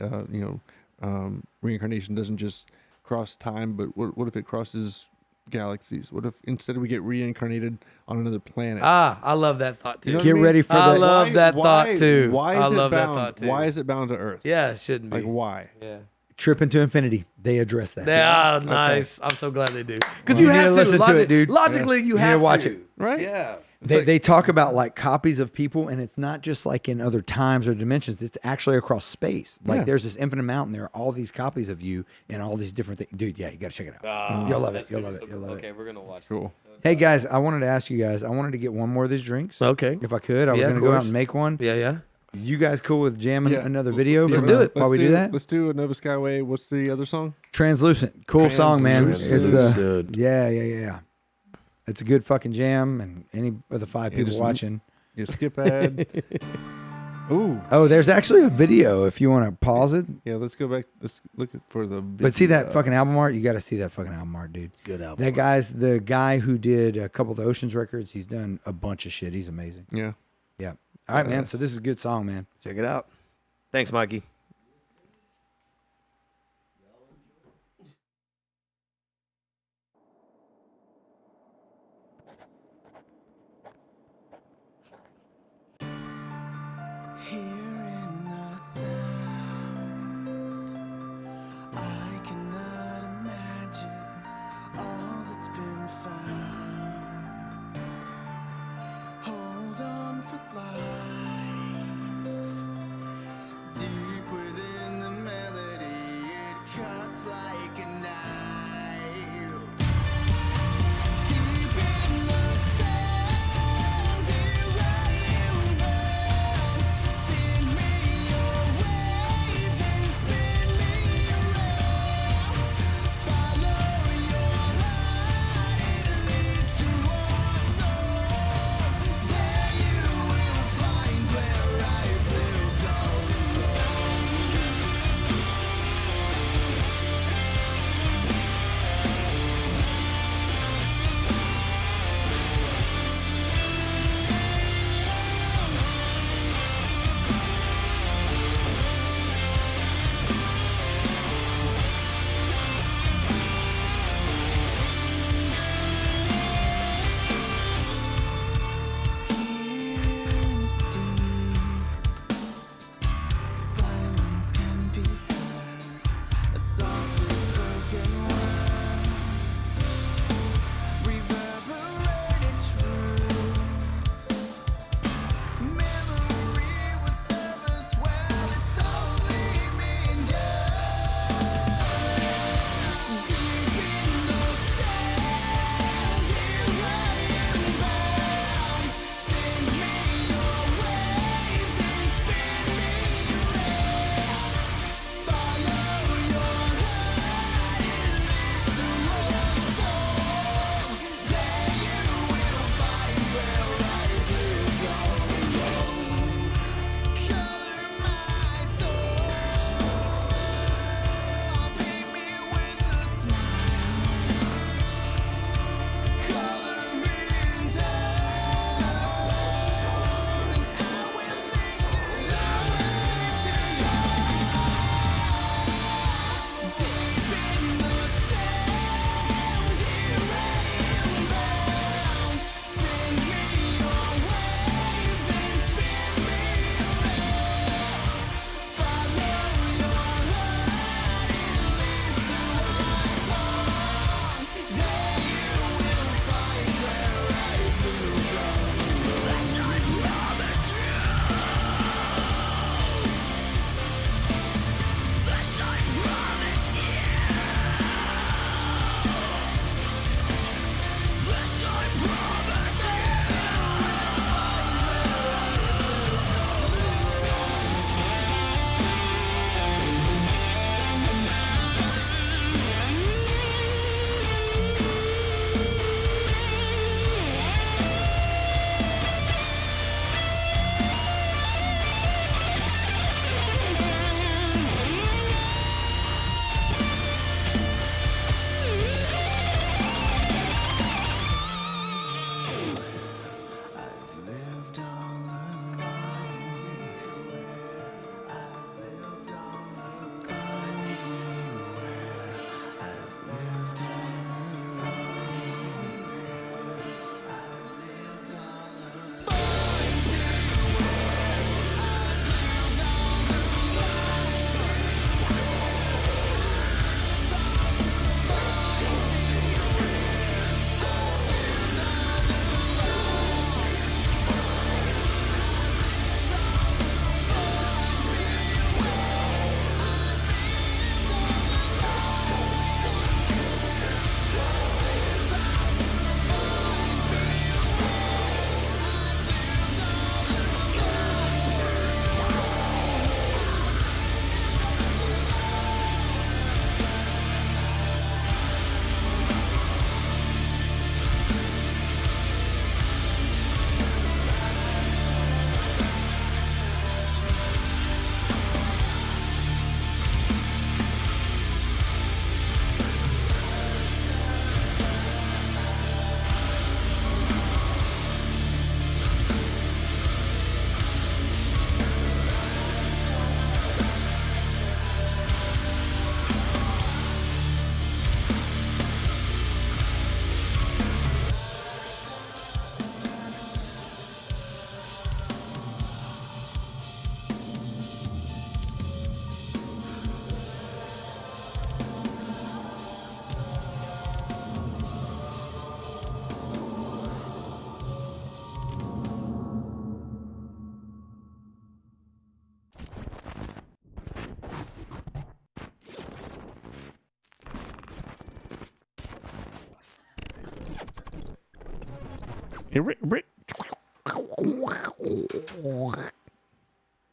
reincarnation doesn't just cross time, but what if it crosses galaxies? What if instead we get reincarnated on another planet? I love that thought too. You know what Get I mean? ready for I that. love that thought too. Why I is love it that bound? thought too. Why is it bound to Earth? Yeah, it shouldn't be. Like why? Yeah. Trip into infinity. They address that. Nice. I'm so glad they do. Because You you need have to to listen to it, dude. Logically, you You need have to watch to. it. Right? Yeah. They talk about like copies of people, and it's not just like in other times or dimensions. It's actually across space. Like Yeah. there's this infinite amount, and there are all these copies of you and all these different things. Dude, yeah, you got to check it out. You'll love it. You'll love it. You'll love Okay, it. we're gonna watch. Cool. Hey guys, I wanted to ask you guys. I wanted to get one more of these drinks. Okay. If I could, I was Yeah, going of to go out course. and make one. Yeah, yeah. You guys cool with jamming Yeah. another video? Let's from, do it. While we do that? Let's do Nova Skyway. What's the other song? Translucent. Cool song, man. It's the Translucent. yeah. It's a good fucking jam, and any of the 5 Yeah, people just- watching. You skip ahead. Ooh. Oh, there's actually a video if you want to pause it. Yeah, let's go back. Let's look for the. But see that video. fucking album art? You got to see that fucking album art, dude. Good album. That guy's the guy who did a couple of the Oceans records. He's done a bunch of shit. He's amazing. Yeah. Yeah. All right, man. So this is a good song, man. Check it out. Thanks, Mikey. Hearing the sound, I cannot imagine all that's been found. Hold on for life, deep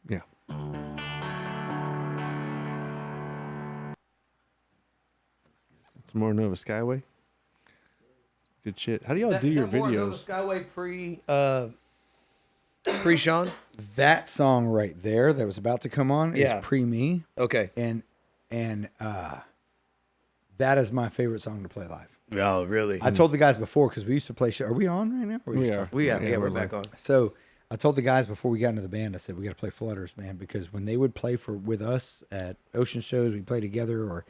Yeah. It's more Nova Skyway. Good shit. How do y'all do your videos? Skyway pre Sean. That song right there that was about to come on Yeah. is pre me, Okay. and that is my favorite song to play live. Oh, really? I told the guys before because we used to play. Are we on right now? Or We just are. talking? yeah, we're live. back on. So I told the guys before we got into the band, I said we got to play Flutters, man, because when they would play with us at Ocean shows, we play together or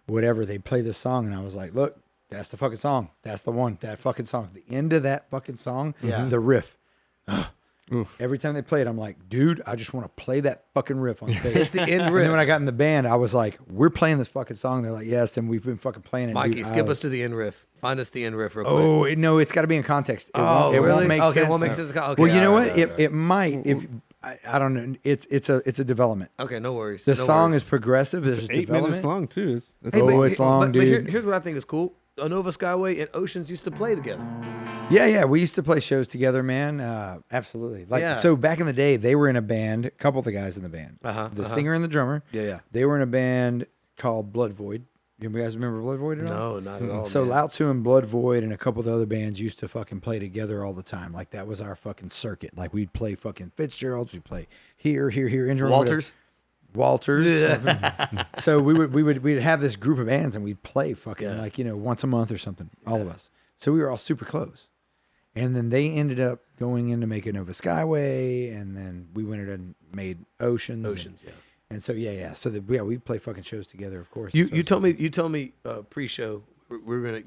whatever, they'd play this song, and I was like, look, that's the fucking song. That's the one. That fucking song. The end of that fucking song. Yeah. The riff. Every time they play it, I'm like, dude, I just want to play that fucking riff on stage. It's the end And then riff. when I got in the band, I was like, we're playing this fucking song. They're like, yes, and we've been fucking playing it. Mikey, dude. skip I us to the end riff. Find us the end riff real quick. Oh no, it's got to be in context. It Oh, it really? won't make Okay, sense. it won't make sense. Okay, Well, you know all what? right, It might. If I don't know. It's a development. Okay, no worries. The no song worries. is progressive. There's 8 development. minutes long too. That's Hey, but- Oh, it's long, but dude. here's what I think is cool. Nova Skyway and Oceans used to play together. Yeah. We used to play shows together, man. Absolutely. Like Yeah. so, back in the day, they were in a band. A couple of the guys in the band. The singer and the drummer. Yeah. They were in a band called Blood Void. You guys remember Blood Void at all? No, not at all. So man. Lao Tzu and Blood Void and a couple of the other bands used to fucking play together all the time. Like that was our fucking circuit. Like we'd play fucking Fitzgerald's, we'd play here, Injury, Walters. Walters. So we'd have this group of bands and we'd play fucking Yeah. like, once a month or something, all of us. So we were all super close. And then they ended up going in to make a Nova Skyway, and then we went in and made Oceans. Oceans, yeah. And so yeah. So we'd play fucking shows together, of course. You So- you told me pre-show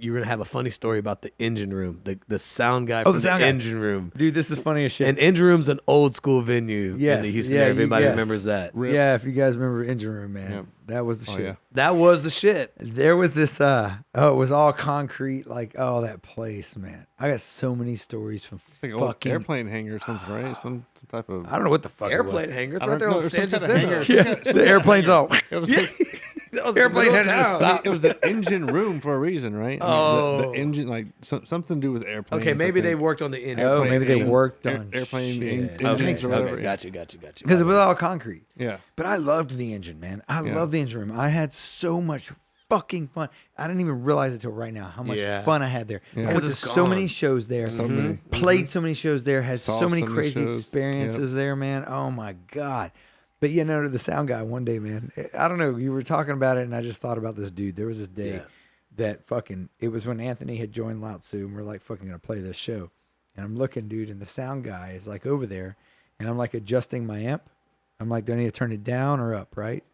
you're gonna have a funny story about the engine room, the sound guy from the sound guy. engine room. Dude, this is funny as shit. And engine room's an old school venue Yes, in the Houston yeah, area. If anybody yes. remembers that, Yeah, if you guys remember Engine Room, man, Yeah. that was the Oh shit. yeah. that was the shit. There was this, it was all concrete, like, oh, that place, man. I got so many stories from It's like an old fucking airplane hangar or something, right? Some type of. I don't know what the fuck Airplane it was. hangar, it's I right don't there know, on there's San some kind of Jacinto. hangar. Yeah, the airplane's all. It was like, That was Airplane the had to middle of town. stop. it was the engine room for a reason, right? I mean, Oh. the engine, like something to do with airplanes. Okay, I maybe they think. worked on the engine. Oh, Airplane maybe they engines, worked air- on airplane shit. en- Okay, engines or whatever. Okay, yeah. gotcha. Because it was all concrete. Yeah. But I loved the engine, man. I Yeah. love the engine room. I had so much fucking fun. I didn't even realize it till right now how much Yeah. fun I had there. Yeah. I went 'Cause to it's so gone. many shows there. So many. Played so many shows there. Had Saw so many so many crazy shows. experiences there, man. Oh my god. But the sound guy one day, man. I don't know. You were talking about it, and I just thought about this dude. There was this day that fucking. It was when Anthony had joined Lao Tzu, and we're like fucking gonna play this show. And I'm looking, dude, and the sound guy is like over there, and I'm like adjusting my amp. I'm like, do I need to turn it down or up, right?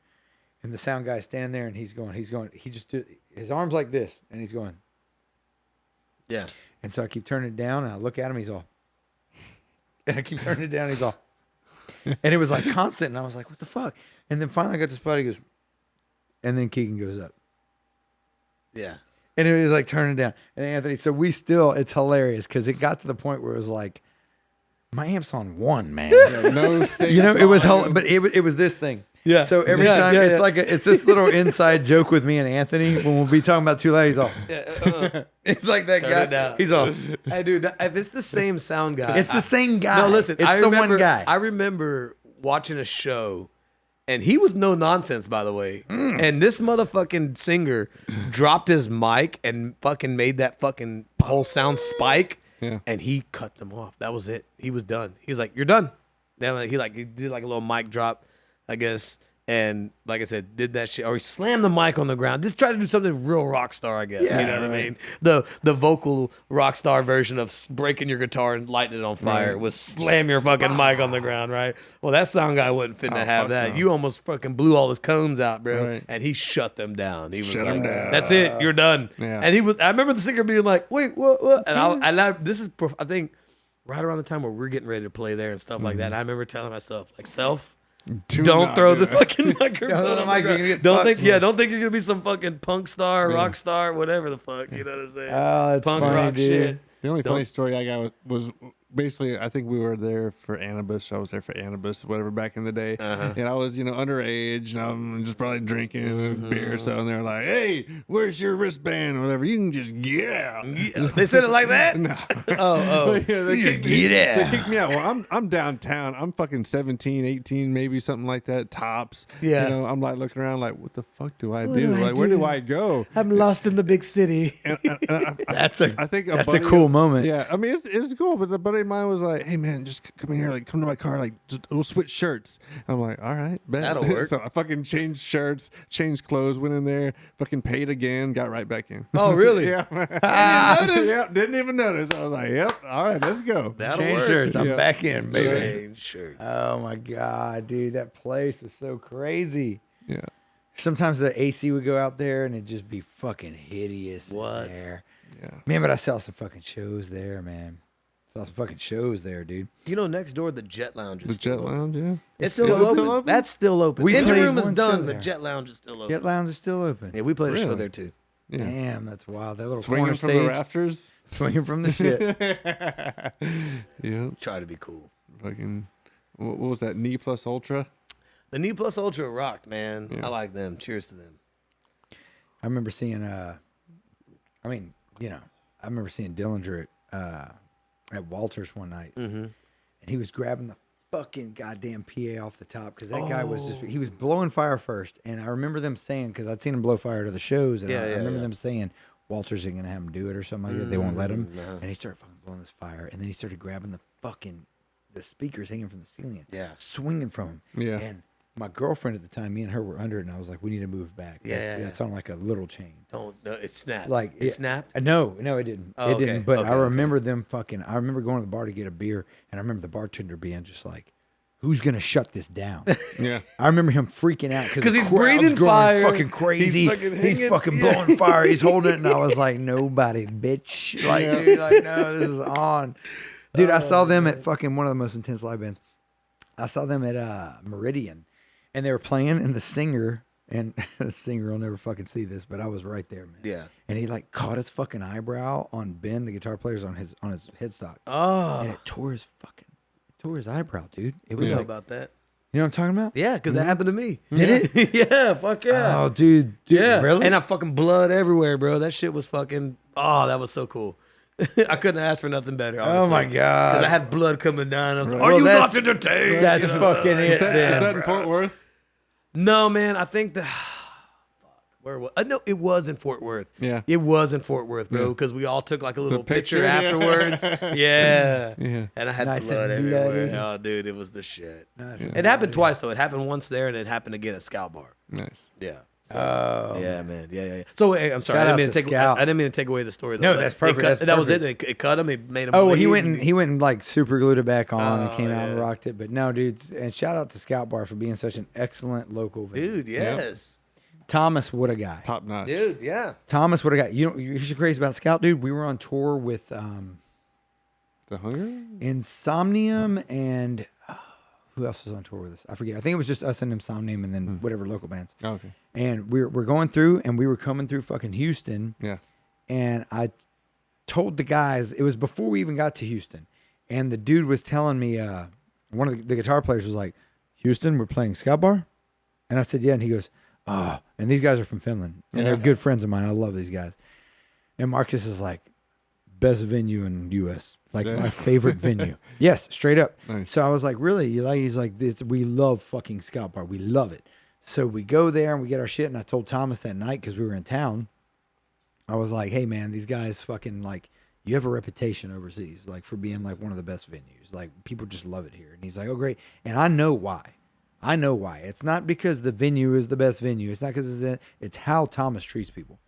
And the sound guy's standing there, and he's going. He just did his arms like this, and he's going. Yeah. And so I keep turning it down, and I look at him. He's all. And I keep turning it down. And he's all. And it was like constant, and I was like, "What the fuck?" And then finally, I got to spot. He goes, and then Keegan goes up, Yeah. and it was like turning down. And Anthony, so it's hilarious because it got to the point where it was like, my amp's on 1, man. No stage. It was volume. but it was this thing. Yeah. So every Yeah, time yeah, it's yeah. like it's this little inside joke with me and Anthony when we'll be talking about too loud. He's all. It's like that Turn it guy. down. He's all. Hey, dude, if it's the same sound guy, It's the same guy. No, listen, it's I the remember, one guy. I remember watching a show, and he was no nonsense, by the way. Mm. And this motherfucking singer dropped his mic and fucking made that fucking whole sound spike, Yeah. and he cut them off. That was it. He was done. He was like, "You're done." Then he did like a little mic drop, I guess. And like I said, did that shit, or he slammed the mic on the ground. Just try to do something real rock star, I guess. Yeah, you know what I mean? The vocal rock star version of breaking your guitar and lighting it on fire was slam your fucking mic on the ground, right? Well, that sound guy wasn't fitting to Oh, have fuck that. no. You almost fucking blew all his cones out, bro. Right. And he shut them down. He was Shut like, 'em down. "That's it, you're done." Yeah. And he was. I remember the singer being like, "Wait, what?" This is, I think, right around the time where we're getting ready to play there and stuff like that. And I remember telling myself, like, self. Do Don't not throw do the that. fucking microphone. Don't throw the on mic, the you're ground. gonna get Don't fucked. think, don't think you're gonna be some fucking punk star, rock star, whatever the fuck. You know what I'm saying? Oh, that's Punk funny, rock dude. shit. The only Don't- funny story I got was basically, I think we were there for Anubis. I was there for Anubis, whatever, back in the day. And I was, underage, and I'm just probably drinking beer. So and they're like, "Hey, where's your wristband or whatever? You can just get out." They said it like that? No. Oh. But, yeah, they You just kicked me- get out. They kicked me out. Well, I'm downtown. I'm fucking 17, 18, maybe something like that, tops. Yeah. I'm like looking around like, what the fuck do I What do? do I Like, where do do? I go? I'm lost in the big city. And That's I think that's a buddy- cool moment. Yeah, I mean it's cool, but the buddy of mine was like, "Hey man, just come in here, like come to my car, like we'll switch shirts." I'm like, "All right, bet." That'll work. So I fucking changed shirts, changed clothes, went in there, fucking paid again, got right back in. Oh, really? Yeah. notice? Yep, didn't even notice. I was like, "Yep, all right, let's go." That'll Change work. shirts. I'm Yeah. back in, baby. Change shirts. Oh my god, dude, that place was so crazy. Yeah. Sometimes the AC would go out there and it'd just be fucking hideous. in What? there. Yeah. Man, but I saw some fucking shows there, man. Saw some fucking shows there, dude. You know, next door, the Jet Lounge is The still Jet open. Lounge, yeah. It's Is still it open. still open? That's still open. We Engine played room is one show done, there. but Jet Lounge is still open. Jet Lounge is still open. Yeah, we played a show Really? there too. Yeah. Damn, that's wild. That little Swinging corner from stage, the rafters. swinging from the shit. Yeah. Try to be cool. Fucking. What was that? Knee Plus Ultra. The Knee Plus Ultra rocked, man. Yeah. I like them. Cheers to them. I remember seeing, I remember seeing Dillinger at Walters one night, and he was grabbing the fucking goddamn PA off the top because that guy was he was blowing fire first, and I remember them saying, because I'd seen him blow fire to the shows, and I remember them saying Walters ain't gonna have him do it or something like that. They won't let him, and he started fucking blowing this fire, and then he started grabbing the speakers hanging from the ceiling, swinging from him, Yeah. and my girlfriend at the time, me and her were under it, and I was like, we need to move back. Yeah. That's on like a little chain. Don't. No, it snapped. Like it snapped. No, it didn't. Oh, It okay. didn't. But Okay, I remember them fucking. I remember going to the bar to get a beer, and I remember the bartender being just like, "Who's gonna shut this down?" Yeah. I remember him freaking out 'Cause the he's crowd's breathing going fire. fucking crazy. He's fucking blowing fire. He's holding it, and I was like, "Nobody, bitch!" Like, dude, like, no, this is on. Dude, I saw them at fucking one of the most intense live bands. I saw them at Meridian, and they were playing, and the singer. And the singer will never fucking see this, but I was right there, man. Yeah. And he like caught his fucking eyebrow on Ben, the guitar player's on his headstock. Oh, And it tore his eyebrow, dude. It we was know like, about that. you know what I'm talking about? Yeah, because that happened to me. Did it? Yeah. Fuck yeah. Oh, dude. Yeah, Really? and I fucking blood everywhere, bro. That shit was fucking. Oh, that was so cool. I couldn't ask for nothing better. Oh my Because God. I had blood coming down. I was like, Well, "Are you not that's- entertained?" That's You know? fucking it. Is that then. in Fort Worth? No, man. I think the. Where was? No, it was in Fort Worth. Yeah. It was in Fort Worth, bro. Because we all took like a little picture, picture, yeah. afterwards. Yeah. Yeah. And I had Nice blood and everywhere. bloody. Oh, dude, it was the shit. Nice. It happened twice though. It happened once there, and it happened again at Scout Bar. Nice. Yeah. Oh, Yeah, man. Yeah. So hey, I'm sorry. Shout I out didn't, mean to to take, Scout. I didn't mean to take away the story. Though. No, Like, that's perfect, It cut, that's that was perfect. it. It cut him. It made him. Oh, well, bleed. he went and like super glued it back on and Oh, came out and yeah. rocked it. But no, dudes, and shout out to Scout Bar for being such an excellent local venue. Dude, yes. Thomas, what a guy. Top notch. Dude, yeah. Thomas, what a guy. You know, you're crazy about Scout, dude. We were on tour with The Hunger? Insomnium and who else was on tour with us? I forget. I think it was just us and Insomnium and then whatever local bands. Oh, okay. And we're going through, and we were coming through fucking Houston. Yeah. And I told the guys, it was before we even got to Houston, and the dude was telling me, one of the guitar players was like, "Houston, we're playing Scout Bar," and I said, "Yeah," and he goes, "Oh," and these guys are from Finland, and they're good friends of mine. I love these guys. And Marcus is like, "Best venue in U.S. Like Yeah. my favorite venue." Yes, straight up. Nice. So I was like, "Really?" You like? He's like, "We love fucking Scout Bar. We love it." So we go there and we get our shit. And I told Thomas that night because we were in town. I was like, "Hey man, these guys fucking like, you have a reputation overseas, like for being like one of the best venues. Like people just love it here." And he's like, "Oh great." And I know why. I know why. It's not because the venue is the best venue. It's not because it's how Thomas treats people.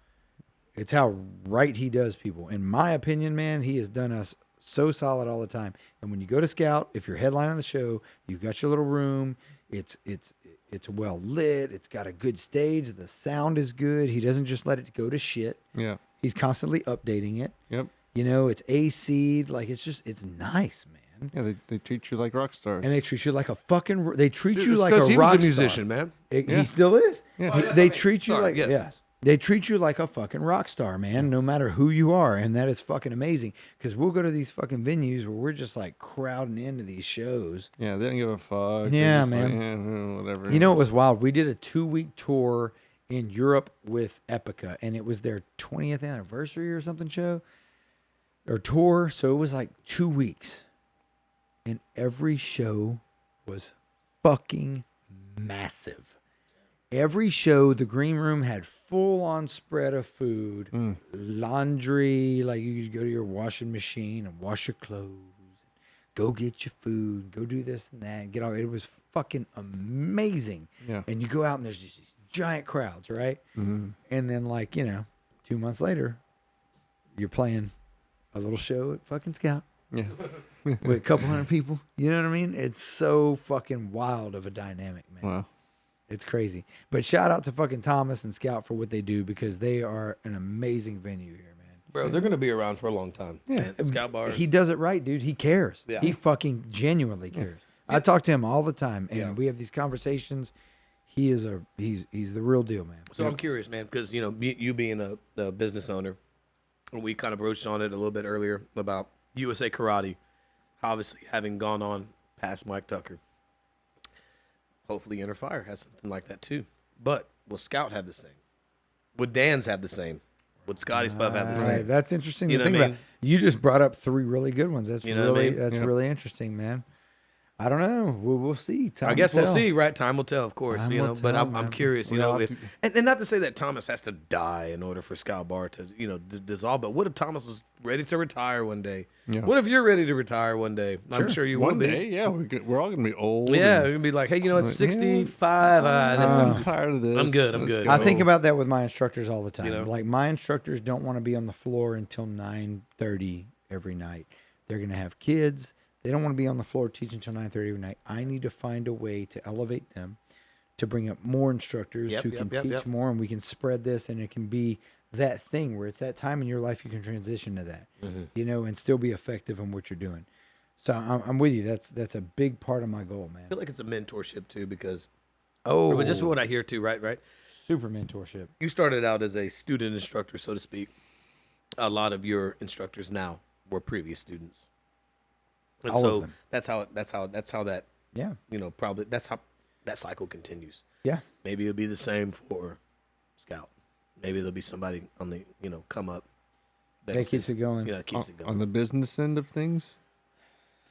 It's how right he does people. In my opinion, man, he has done us so solid all the time. And when you go to Scout, if you're headlining the show, you've got your little room. It's well lit. It's got a good stage. The sound is good. He doesn't just let it go to shit. Yeah. He's constantly updating it. Yep. You know, it's AC'd. Like it's nice, man. Yeah, they treat you like rock stars. And they treat you like a fucking. They treat Dude, you it's like a 'cause he rock was a star. musician, man. He Yeah. still is. Yeah. They treat you Sorry, like yes. yes. They treat you like a fucking rock star, man, no matter who you are. And that is fucking amazing. Because we'll go to these fucking venues where we're just like crowding into these shows. Yeah, they don't give a fuck. They're Yeah, just man. Like, whatever. You know, it was wild. We did a 2-week tour in Europe with Epica, and it was their 20th anniversary or something show or tour. So it was like 2 weeks. And every show was fucking massive. Every show, the green room had full on spread of food, laundry, like you could go to your washing machine and wash your clothes, go get your food, go do this and that, get all. It was fucking amazing. Yeah. And you go out and there's just these giant crowds, right? Mm-hmm. And then, like, 2 months later, you're playing a little show at fucking Scout Yeah. with a couple hundred people. You know what I mean? It's so fucking wild of a dynamic, man. Wow. It's crazy. But shout out to fucking Thomas and Scout for what they do, because they are an amazing venue here, man. Bro, they're going to be around for a long time. Yeah. And Scout Bar. He does it right, dude. He cares. Yeah. He fucking genuinely cares. I talk to him all the time, and Yeah. we have these conversations. He's the real deal, man. So I'm curious, man, because, you being a business owner, and we kind of broached on it a little bit earlier about USA Karate, obviously having gone on past Mike Tucker. Hopefully Inner Fire has something like that too. But will Scout have the same? Would Dan's have the same? Would Scotty's Puff have the same? Right, that's interesting You to know think what I about. You just brought up 3 really good ones. That's You know what I mean? that's really interesting, man. I don't know. We'll see. Time I guess will we'll tell. see, right? Time will tell, of course. Time will But tell, I'm man. curious, Well, if, and not to say that Thomas has to die in order for Scout Bar to, dissolve. But what if Thomas was ready to retire one day? Yeah. What if you're ready to retire one day? I'm sure you One will day, be. yeah, we're all gonna be old. Yeah, and- you're gonna be like, hey, it's Like, 65. I'm tired of this. I'm good, I'm Let's good. go. I think about that with my instructors all the time. You know? Like, my instructors don't want to be on the floor until 9:30 every night. They're going to have kids. They don't want to be on the floor teaching until 9:30 every night. I need to find a way to elevate them, to bring up more instructors Yep, who yep, can yep, teach yep. more, and we can spread this, and it can be that thing where it's that time in your life you can transition to that, and still be effective in what you're doing. So I'm with you. That's a big part of my goal, man. I feel like it's a mentorship too, because Oh, but just what I hear too, right? super mentorship. You started out as a student instructor, so to speak. A lot of your instructors now were previous students, and All of so them. that's how that Yeah, probably that's how that cycle continues. yeah. Maybe it'll be the same for Scout. Maybe there'll be somebody on the come up That keeps it going. Yeah, keeps it on going. the business end of things.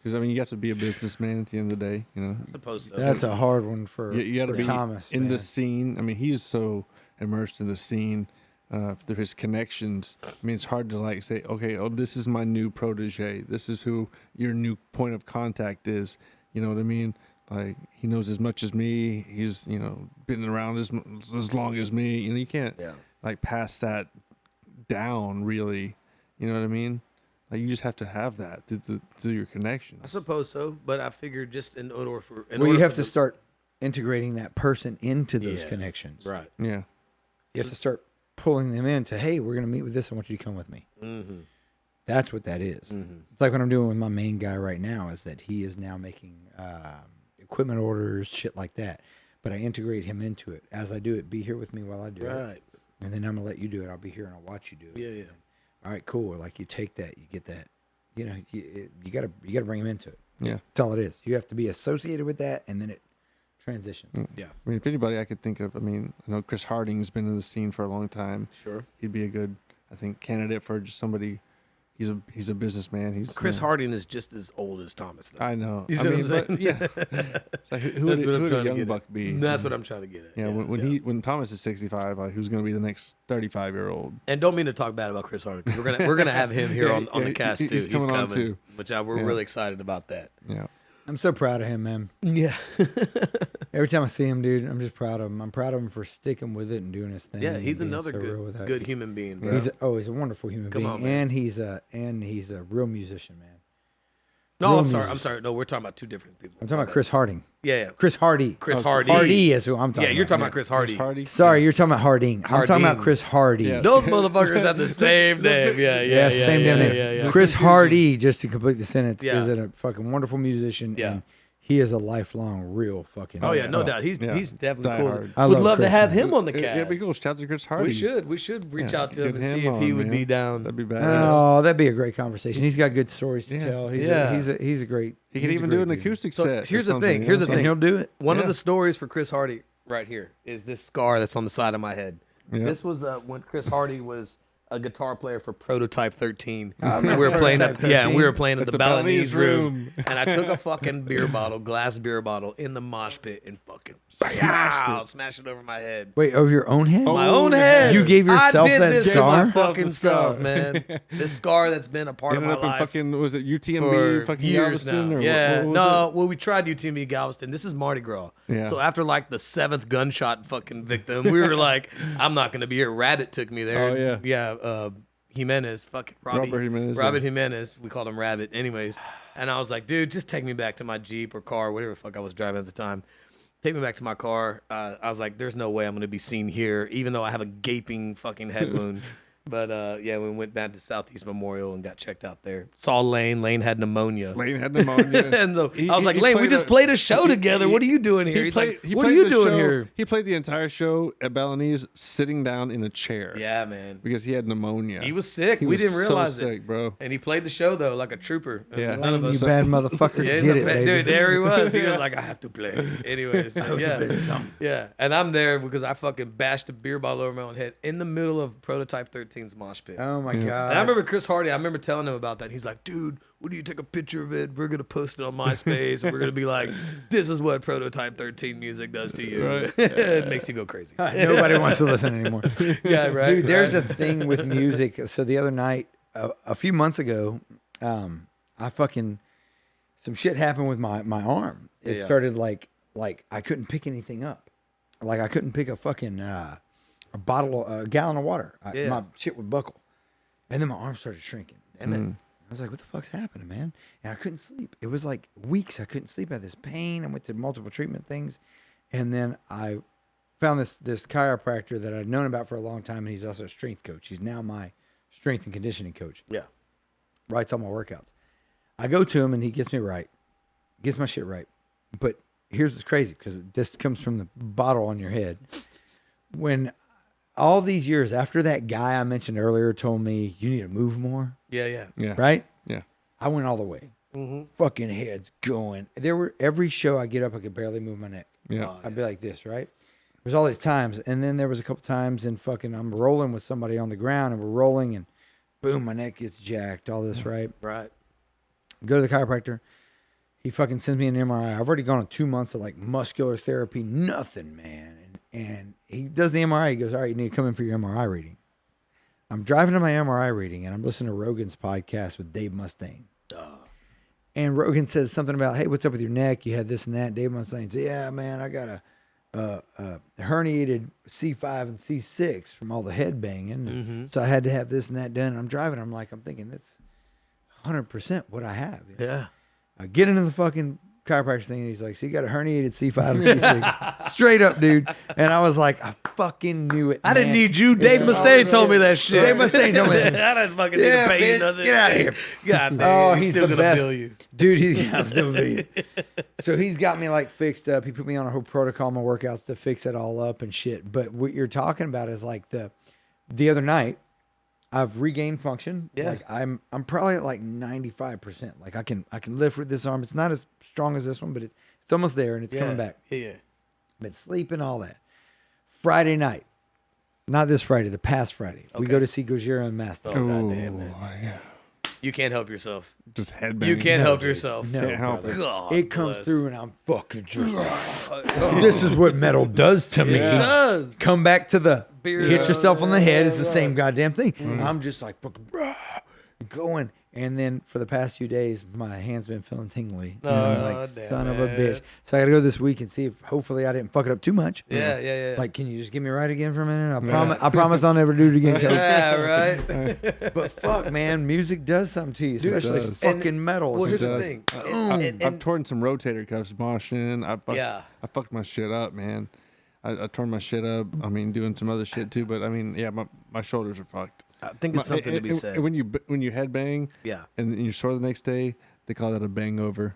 Because you have to be a businessman at the end of the day. I suppose so. That's a hard one for, You got to for be Thomas in the man. scene. He's so immersed in the scene through his connections. It's hard to say, okay, this is my new protege. This is who your new point of contact is. You know what I mean? Like, he knows as much as me. He's been around as long as me. You can't pass that down, really. You know what I mean? Like, you just have to have that through your connections. I suppose so, but I figured just in order for Well, you have to start integrating that person into those Yeah. connections. right. Yeah. You have to start pulling them into, hey, we're going to meet with this. I want you to come with me. Mm-hmm. That's what that is. It's like what I'm doing with my main guy right now is that he is now making equipment orders, shit like that. But I integrate him into it. As I do it, be here with me while I do it. Right. And then I'm going to let you do it. I'll be here and I'll watch you do it. Yeah. All right, cool. Like, you take that, you get that. You gotta bring him into it. Yeah. That's all it is. You have to be associated with that, and then it transitions. Yeah. If anybody I could think of, I know Chris Harding's been in the scene for a long time. Sure. He'd be a good, candidate for just somebody. He's a businessman. He's Chris Harding is just as old as Thomas, though. I know. You see what I'm saying? but, yeah. It's like, who That's what I'm would trying a to young get buck at. be? That's what I'm trying to get at. Yeah. When Thomas is 65, who's going to be the next 35-year-old? And don't mean to talk bad about Chris Harding, because we're gonna have him here on the cast too. he's coming on, too. Which we're really excited about that. Yeah. I'm so proud of him, man. Yeah. Every time I see him, dude, I'm just proud of him. I'm proud of him for sticking with it and doing his thing. Yeah, and he's being another so real with good that. good human being, bro. He's a wonderful human Come being, on, man. and he's a real musician, man. No, real I'm sorry. musician. I'm sorry. No, we're talking about two different people. I'm talking about Chris Harding. Yeah. Chris Hardy. Chris Oh, Hardy. Hardy is who I'm talking Yeah, about. you're talking about Chris Hardy. Hardy. Sorry, you're talking about Harding. I'm talking about Harding. Chris Hardy. Yeah. Those motherfuckers have the same name. Yeah, Same damn name. Yeah. Chris Hardy, just to complete the sentence, Yeah. is a fucking wonderful musician. Yeah. And he is a lifelong real fucking. Oh yeah, no well, doubt. He's definitely Die cool. hard. I Would love love to Chris, have man. him on the cast. Yeah, we go. Shout out to Chris Hardy. We should reach Yeah, out to him get and see if he on, would be man. down. That'd be bad. Oh, that'd be a great conversation. He's got good stories to Yeah. tell. He's Yeah. he's a great. He could he's a even do great an dude. acoustic So, set. or here's the something, thing, you here's know? the And thing. he'll do it. One of Yeah. the stories for Chris Hardy right here is this scar that's on the side of my head. Yeah. This was when Chris Hardy was a guitar player for Prototype 13. We were playing at we were playing at the Balinese room, and I took a fucking glass beer bottle in the mosh pit and fucking smashed it over my head. Wait, over your own head? My own head. You gave yourself I did that this to scar? my fucking The scar. self, man. This scar that's been a part of Ended my up in life fucking, was it UTMB for fucking years Galveston? now. Or Yeah, what was no. Well, we tried UTMB Galveston. This is Mardi Gras. Yeah. So after like the 7th gunshot fucking victim, we were like, I'm not gonna be here. Rabbit took me there. Oh, yeah. Yeah. Jimenez, fucking Robbie, Robert Jimenez, Robert yeah. Jimenez. We called him Rabbit. Anyways, and I was like, dude, just take me back to my Jeep or car, whatever the fuck I was driving at the time. Take me back to my car. I was like, there's no way I'm gonna be seen here, even though I have a gaping fucking head wound. But yeah, we went back to Southeast Memorial and got checked out there. Saw Lane. Lane had pneumonia. Lane had pneumonia. And I was like, he Lane, we played just played a show together. What are you doing here? He He's played, like, what are you the doing show- here? He played the entire show at Balinese sitting down in a chair. Yeah, man. Because he had pneumonia. He was sick. He We was didn't realize so it. sick, bro. And he played the show though like a trooper. And Yeah. none of You us. bad motherfucker. Yeah, he's Get a it, bad- baby. dude. There he was. He was like, I have to play. Anyways, yeah. And I'm there because I fucking bashed a beer bottle over my own head in the middle of Prototype 13's mosh pit. Oh my god. And I remember Chris Hardy. I remember telling him about that. He's like, "Dude, what do you take a picture of it? We're gonna post it on MySpace. And we're gonna be like, this is what Prototype 13 music does to you. Right. It makes you go crazy. Nobody wants to listen anymore. Yeah, right. Dude, there's right. a thing with music. So the other night, a few months ago, I fucking some shit happened with my arm. It Yeah. started like I couldn't pick anything up. Like I couldn't pick a fucking a gallon of water. Yeah. My shit would buckle, and then my arm started shrinking. Damn it. I was like, what the fuck's happening, man? And I couldn't sleep. It was like weeks I couldn't sleep. I had this pain. I went to multiple treatment things. And then I found this chiropractor that I'd known about for a long time, and he's also a strength coach. He's now my strength and conditioning coach. Yeah. Writes all my workouts. I go to him, and he gets me right. Gets my shit right. But here's what's crazy, because this comes from the bottle on your head. When all these years after that guy I mentioned earlier told me, you need to move more, Yeah. Yeah. right? Yeah. I went all the way. Fucking heads going. Every show I get up, I could barely move my neck. Yeah. I'd be like this, right? There's all these times, and then there was a couple times in fucking I'm rolling with somebody on the ground, and we're rolling, and boom, my neck gets jacked. All this, right? Right. Go to the chiropractor. He fucking sends me an MRI. I've already gone on 2 months of like muscular therapy, nothing, man. And he does the MRI. He goes, all right, you need to come in for your MRI reading. I'm driving to my MRI reading, and I'm listening to Rogan's podcast with Dave Mustaine. And Rogan says something about, hey, what's up with your neck? You had this and that. Dave Mustaine says, yeah, man, I got a herniated C5 and C6 from all the head banging. So I had to have this and that done. And I'm driving. I'm thinking that's 100% what I have. Yeah. I get into the fucking chiropractor thing, and he's like, so you got a herniated C5 and C6. Straight up, dude. And I was like, I fucking knew it. I didn't man. need you. Dave Mustaine told me that shit. Dave Mustaine told me that. I didn't fucking need Yeah, to pay you bitch, nothing. get outta here. God damn. Oh, he's he's still the gonna best. bill you. Dude, so he's got me like fixed up. He put me on a whole protocol, my workouts to fix it all up and shit. But what you're talking about is like the other night, I've regained function. Yeah. Like I'm probably at like 95%. Like I can lift with this arm. It's not as strong as this one, but it's almost there, and it's coming back. Yeah. Been sleeping, all that. Friday night, not this Friday, the past Friday, we go to see Gojira and Master. Oh, goddamn, man. yeah. You can't help yourself. Just headbang. You can't help yourself. No, Can't help brother. it. God It comes bless. through, and I'm fucking just. This is what metal does to me. It does. Come back to the Beer- hit yourself on the head. It's the same goddamn thing. I'm just like fucking going. And then for the past few days, my hand's been feeling tingly. And I'm like, damn son of a it. bitch. So I got to go this week and see if hopefully I didn't fuck it up too much. Yeah. Like, can you just get me right again for a minute? I promise I'll never do it again, coach. Yeah, right. But fuck, man, music does something to you, Dude, especially it does. fucking metal. Well, It's here's the just- thing. I've torn some rotator cuffs moshing. Yeah. I fucked my shit up, man. I tore my shit up. I mean, doing some other shit too. But I mean, yeah, my shoulders are fucked. I think it's something to be said. When you headbang, Yeah. and you're sore the next day, they call that a bangover.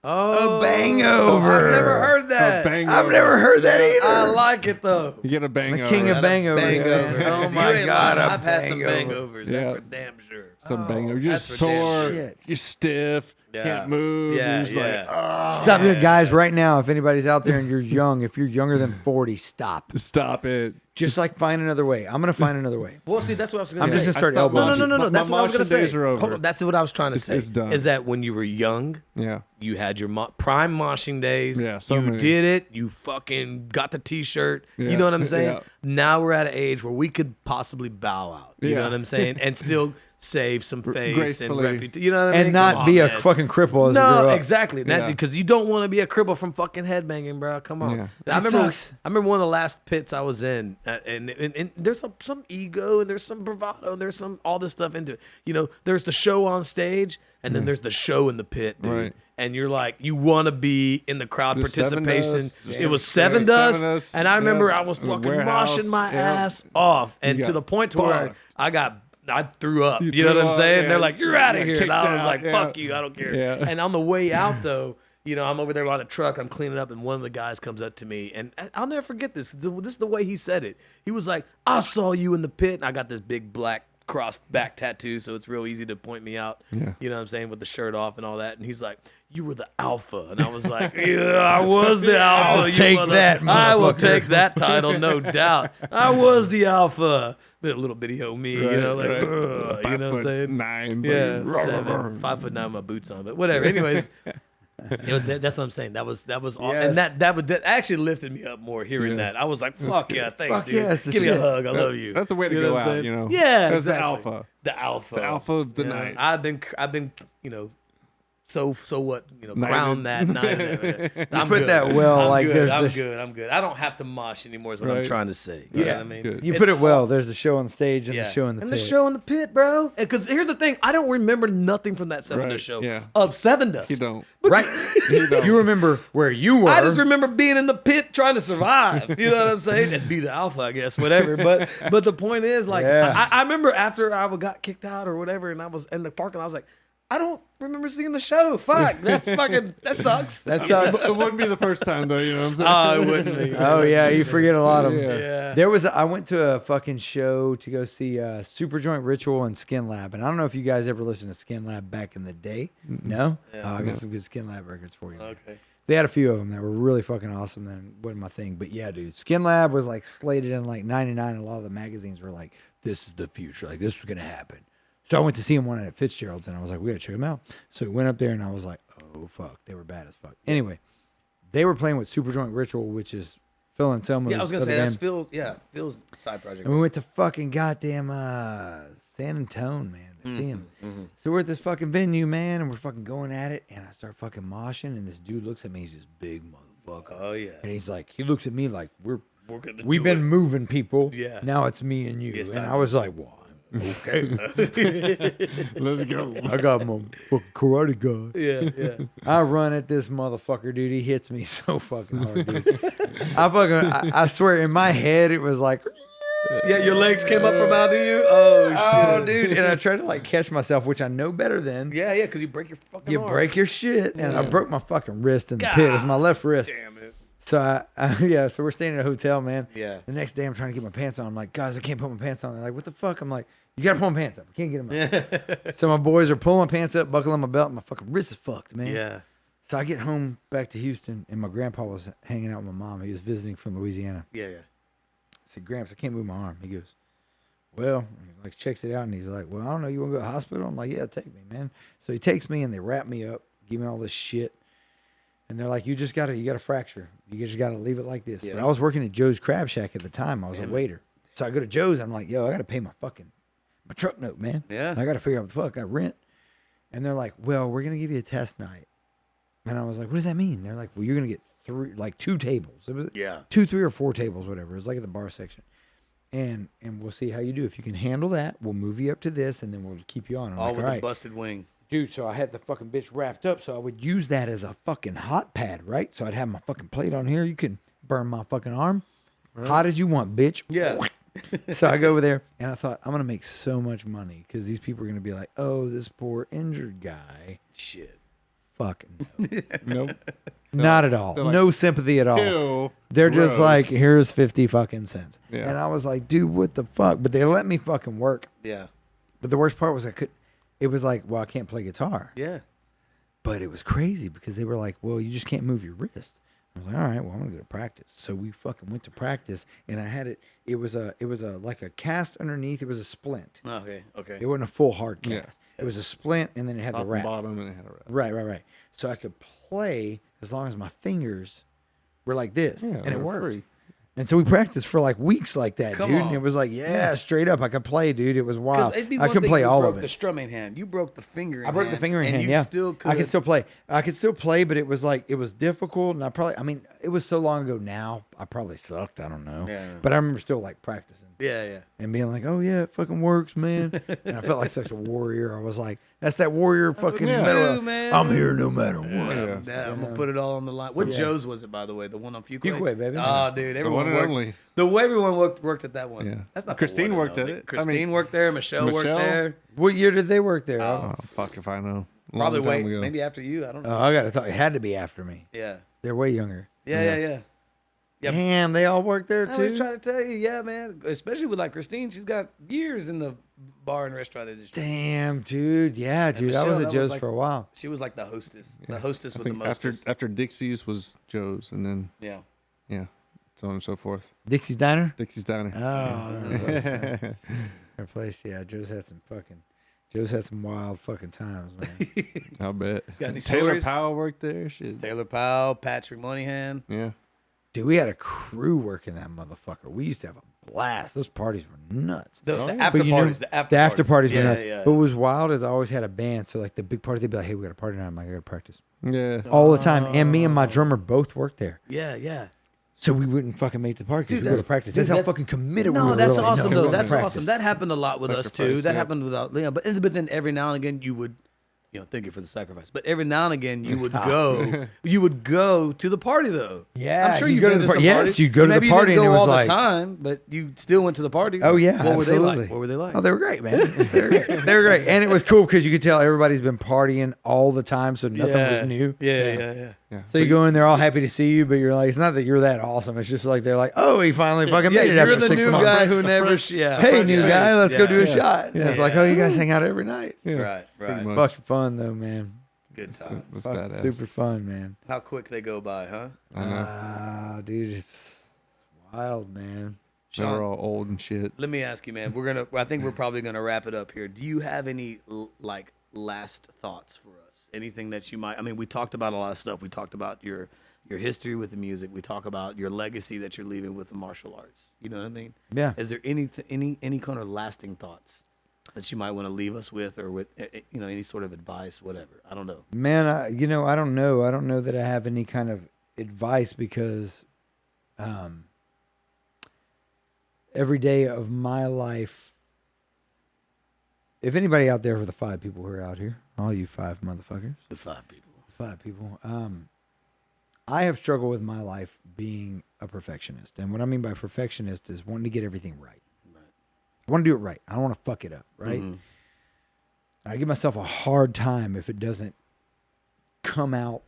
Oh, A bangover. I've never heard that. A bang I've over. never heard that either. I like it though. You get a bang The over. king of Got a bangovers. bangover. Oh You my ain't God, lying. a I've had some bangover. bangovers. Yeah. That's for damn sure. Some bang over. You're that's for damn sore. sure. Shit. You're stiff. Yeah. Can't move. Yeah, You're just yeah. like, oh, Stop it, guys, right now. If anybody's out there and you're young, if you're younger than 40, stop. stop it. Just like find another way. I'm gonna find another way. Well, see, that's what I was going I'm to just say. gonna start I stopped elbowing. No. My That's what I was going to moshing say. days are over. Hold on, that's what I was trying to say. It's done. Is that when you were young, Yeah. you had your prime moshing days. Yeah, so you many. did it. You fucking got the T-shirt. Yeah, You know what I'm saying? yeah. Now we're at an age where we could possibly bow out. You know Yeah. what I'm saying? And still save some face and gracefully. reputation. You know what I mean? And not Come be on, a man. fucking cripple as you No, grow up. exactly. Yeah. Because you don't want to be a cripple from fucking headbanging, bro. Come on. Yeah. I remember. sucks. I remember one of the last pits I was in, and there's some ego and there's some bravado and there's some all this stuff into it. You know, there's the show on stage and then there's the show in the pit, dude. Right. And you're like, you want to be in the crowd There's Seven participation. Dust. It was Yeah, Seven Seven Dust, Dust, and I remember yeah. I was The fucking Warehouse, moshing my yeah. ass off, and You to got the point to where fucked. I threw up. You You know threw what I'm up, saying? yeah. They're like, you're out You of got here. And kicked I was out, like, yeah. fuck you. I don't care. Yeah. And on the way out, though, you know, I'm over there by the truck. I'm cleaning up, and one of the guys comes up to me, and I'll never forget this. This is the way he said it. He was like, I saw you in the pit, and I got this big black cross back tattoo, so it's real easy to point me out. Yeah. You know what I'm saying? With the shirt off and all that. And he's like, you were the alpha. And I was like, yeah, I was the alpha. I'll you take mother- that, I will motherfucker. take that title, no doubt. I was the alpha. The little bitty old me, you know, like, Right. "Ugh," you know what I'm saying? 5'9", Yeah, buddy. 7, 5'9", with my boots on, but whatever. Anyways, that's what I'm saying. That was all, Yes. and that actually lifted me up more hearing Yeah. that. I was like, fuck yeah, thanks, Fuck dude. yeah, it's the Give me a shit. hug. I love you. That's the way to You go what I'm out, saying? you know? Yeah, That's the exactly. alpha. The alpha. The alpha of the You know, night. I've been, you know. So what? You know, Knighted. crown that night. I'm put good. that well, I'm like, good. there's I'm the- good. I'm good. I don't have to mosh anymore. Is what I'm Right. trying to say. You know what I mean? Good. You It's put it well. There's the show on stage and yeah. the show in the and pit. the show in the pit, bro. Because here's the thing, I don't remember nothing from that Seven Right, Dust show yeah. of Seven Dust. You don't. Right. You don't. You remember where you were. I just remember being in the pit trying to survive. You know what I'm saying? And be the alpha, I guess, whatever. But the point is, like, Yeah. I remember after I got kicked out or whatever, and I was in the parking lot, I was like, I don't remember seeing the show. Fuck, that sucks. That sucks. It wouldn't be the first time though, you know what I'm saying? Oh, it wouldn't be. Oh yeah, you forget a lot of them. Yeah. Yeah. There was I went to a fucking show to go see Super Joint Ritual and Skin Lab, and I don't know if you guys ever listened to Skin Lab back in the day. No, Yeah. oh, I got some good Skin Lab records for you. Okay. They had a few of them that were really fucking awesome. Then wasn't my thing, but yeah, dude, Skin Lab was like slated in like '99. A lot of the magazines were like, "This is the future. Like this is gonna happen." So I went to see him one at Fitzgerald's, and I was like, "We gotta check him out." So we went up there, and I was like, "Oh fuck, they were bad as fuck." Anyway, they were playing with Super Joint Ritual, which is Phil Anselmo's Yeah, I was gonna other say that's band. Phil's side project. And we went to fucking goddamn San Antonio, man, to see him. So we're at this fucking venue, man, and we're fucking going at it. And I start fucking moshing, and this dude looks at me. He's this big motherfucker. Oh yeah. And he's like, he looks at me like, We're gonna we've do been it. moving people. Yeah. Now it's me and you. It's And time. I was like, well, okay. Let's go. I got my fucking karate guy. Yeah, yeah. I run at this motherfucker, dude. He hits me so fucking hard, dude. I swear, in my head, it was like, Yeah, your legs came up from out of you. Oh, oh, shit. dude. And I tried to like catch myself, which I know better than. Yeah, yeah, because you break your fucking You arm. break your shit, and I Yeah. broke my fucking wrist in the pit. It was my left wrist. Damn it. So yeah, so we're staying at a hotel, man. Yeah. The next day, I'm trying to get my pants on. I'm like, guys, I can't put my pants on. They're like, what the fuck? I'm like, you gotta pull my pants up. I can't get them up. So my boys are pulling my pants up, buckling my belt. And my fucking wrist is fucked, man. Yeah. So I get home back to Houston, and my grandpa was hanging out with my mom. He was visiting from Louisiana. Yeah, yeah. I said, Gramps, I can't move my arm. He goes, well, he like checks it out, and he's like, well, I don't know. You want to go to the hospital? I'm like, yeah, take me, man. So he takes me, and they wrap me up, give me all this shit. And they're like, you got a fracture. You just got to leave it like this. Yeah. But I was working at Joe's Crab Shack at the time. I was Damn a it. waiter. So I go to Joe's, and I'm like, yo, I got to pay my truck note, man. Yeah. I got to figure out what the fuck I rent. And they're like, well, we're going to give you a test night. And I was like, what does that mean? They're like, well, you're going to get 2 tables. It was Yeah. 2, 3, or 4 tables, whatever. It was like at the bar section. And we'll see how you do. If you can handle that, we'll move you up to this, and then we'll keep you on. I'm All like, with all a right. busted wing. Dude, so I had the fucking bitch wrapped up, so I would use that as a fucking hot pad, right? So I'd have my fucking plate on here. You can burn my fucking arm. Hot as you want, bitch. Yeah. So I go over there, and I thought, I'm going to make so much money because these people are going to be like, oh, this poor injured guy. Shit. fuck no. Nope. Not at all. they're like, No sympathy at all. Ew. They're just Gross. like, here's 50 fucking cents. Yeah. And I was like, dude, what the fuck? But they let me fucking work. Yeah. But the worst part was it was like, well, I can't play guitar. Yeah. But it was crazy because they were like, well, you just can't move your wrist. I was like, all right, well, I'm gonna go to practice. So we fucking went to practice, and I had it was a like a cast underneath. It was a splint. Okay. Okay. It wasn't a full hard cast. Yeah. It was a splint, and then it had Top the and wrap. bottom, and it had a wrap. Right. So I could play as long as my fingers were like this, Yeah, and they it were worked. free. And so we practiced for like weeks like that, Come dude. on. And it was like, yeah, straight up, I could play, dude. It was wild. It'd be I one could thing play you all broke of the it. strumming hand. You broke the finger. I broke the finger in and hand. you Yeah, still could. I could still play. I could still play, but it was like it was difficult, and I mean, it was so long ago. Now I probably sucked. I don't know. Yeah. But I remember still like practicing Yeah. Yeah. and being like, "Oh yeah, it fucking works, man." And I felt like such a warrior. I was like, "That's that warrior fucking Yeah. metal. do, man. I'm here no matter what." Yeah. Yeah, I'm gonna put it all on the line. What Joe's was it, by the way? The one on Fuquay? Fuquay, baby. Oh, dude, The everyone one and worked. only. The way everyone worked at that one. Yeah. That's not. Christine the one worked and at only. it. I Christine mean, worked there. Michelle worked Michelle? there. What year did they work there? Oh, fuck if I know. Long Probably time way ago. maybe after you. I don't know. Oh, I gotta talk. It had to be after me. Yeah. They're way younger. Yeah. Yep. Damn, they all work there I too. was trying to tell you, yeah, man. Especially with like Christine, she's got years in the bar and restaurant industry. Damn, dude. Yeah, dude. I Michelle, was that at was Joe's like- for a while. She was like the hostess. The hostess I with the think mostest. after Dixie's was Joe's, and then Yeah. yeah, so on and so forth. Dixie's Diner. Dixie's Diner. Oh, I remember those, man. Her place. Yeah, Joe's had some wild fucking times, man. I bet. Got any Taylor stories? Powell worked there. Shit. Taylor Powell, Patrick Moynihan. Yeah. Dude, we had a crew working that motherfucker. We used to have a blast. Those parties were nuts. The yeah. after But you know, parties. The after The after parties were Yeah, nuts. yeah. But what was wild is I always had a band. So like the big party, they'd be like, "Hey, we got a party tonight." I'm like, "I got to practice." Yeah. All the time. And me and my drummer both worked there. Yeah. So we wouldn't fucking make the party because Dude, we go to that's- practice. dude, That's how that's- fucking committed we No, were. that's We're like, awesome no, though. we're gonna That's practice. awesome. That happened a lot with us too. Sacrifice, That yeah. happened without Leon. But then every now and again you would, thank you for the sacrifice. But every now and again you would go, to the party though. Yeah, I'm sure you you've go to been the some party. Yes, parties. you'd go to the Maybe you party didn't and go it was all like- the time, but you still went to the parties. Oh yeah, What were they absolutely. like? What were they like? Oh, they were great, man. They were great. They were great, and it was cool because you could tell everybody's been partying all the time, so nothing was new. Yeah. Yeah. So you go in there all happy to see you, but you're like, it's not that you're that awesome. It's just like they're like, oh, he finally fucking Yeah, made it you're after the 6 new months. guy who never. Yeah. Hey, fresh new face. guy, let's go do a Yeah. shot. And it's like, oh, you guys hang out every night. Yeah. Right. Pretty much. Fucking fun though, man. Good time. That's Fucking badass. super fun, man. How quick they go by, huh? I know. Ah, dude, it's wild, man. They were Sean, all old and shit. let me ask you, man. I think we're probably gonna wrap it up here. Do you have any like last thoughts for us? Anything that you might? I mean, we talked about a lot of stuff. We talked about your history with the music. We talk about your legacy that you're leaving with the martial arts. You know what I mean? Yeah. Is there any kind of lasting thoughts that you might want to leave us with, or with any sort of advice, whatever? I don't know. Man, I don't know. I don't know that I have any kind of advice because every day of my life, if anybody out there for the 5 people who are out here, all you 5 motherfuckers, The 5 people. 5 people, I have struggled with my life being a perfectionist. And what I mean by perfectionist is wanting to get everything right. I want to do it right. I don't want to fuck it up, right? Mhm. I give myself a hard time if it doesn't come out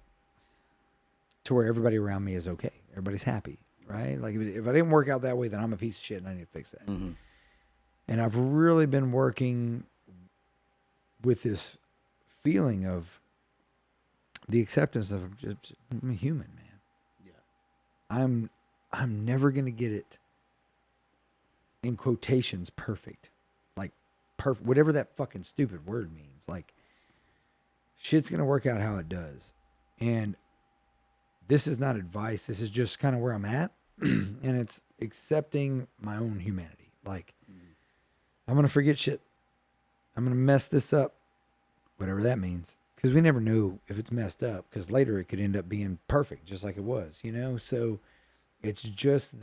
to where everybody around me is okay. Everybody's happy, right? Like if I didn't work out that way, then I'm a piece of shit and I need to fix that. Mhm. And I've really been working with this feeling of the acceptance of just I'm a human, man. Yeah. I'm never gonna get it in quotations perfect. Like perfect, whatever that fucking stupid word means. Like shit's gonna work out how it does. And this is not advice. This is just kind of where I'm at. And it's accepting my own humanity. Like I'm gonna forget shit. I'm gonna mess this up. Whatever that means. Because we never know if it's messed up. Because later it could end up being perfect, just like it was, So it's just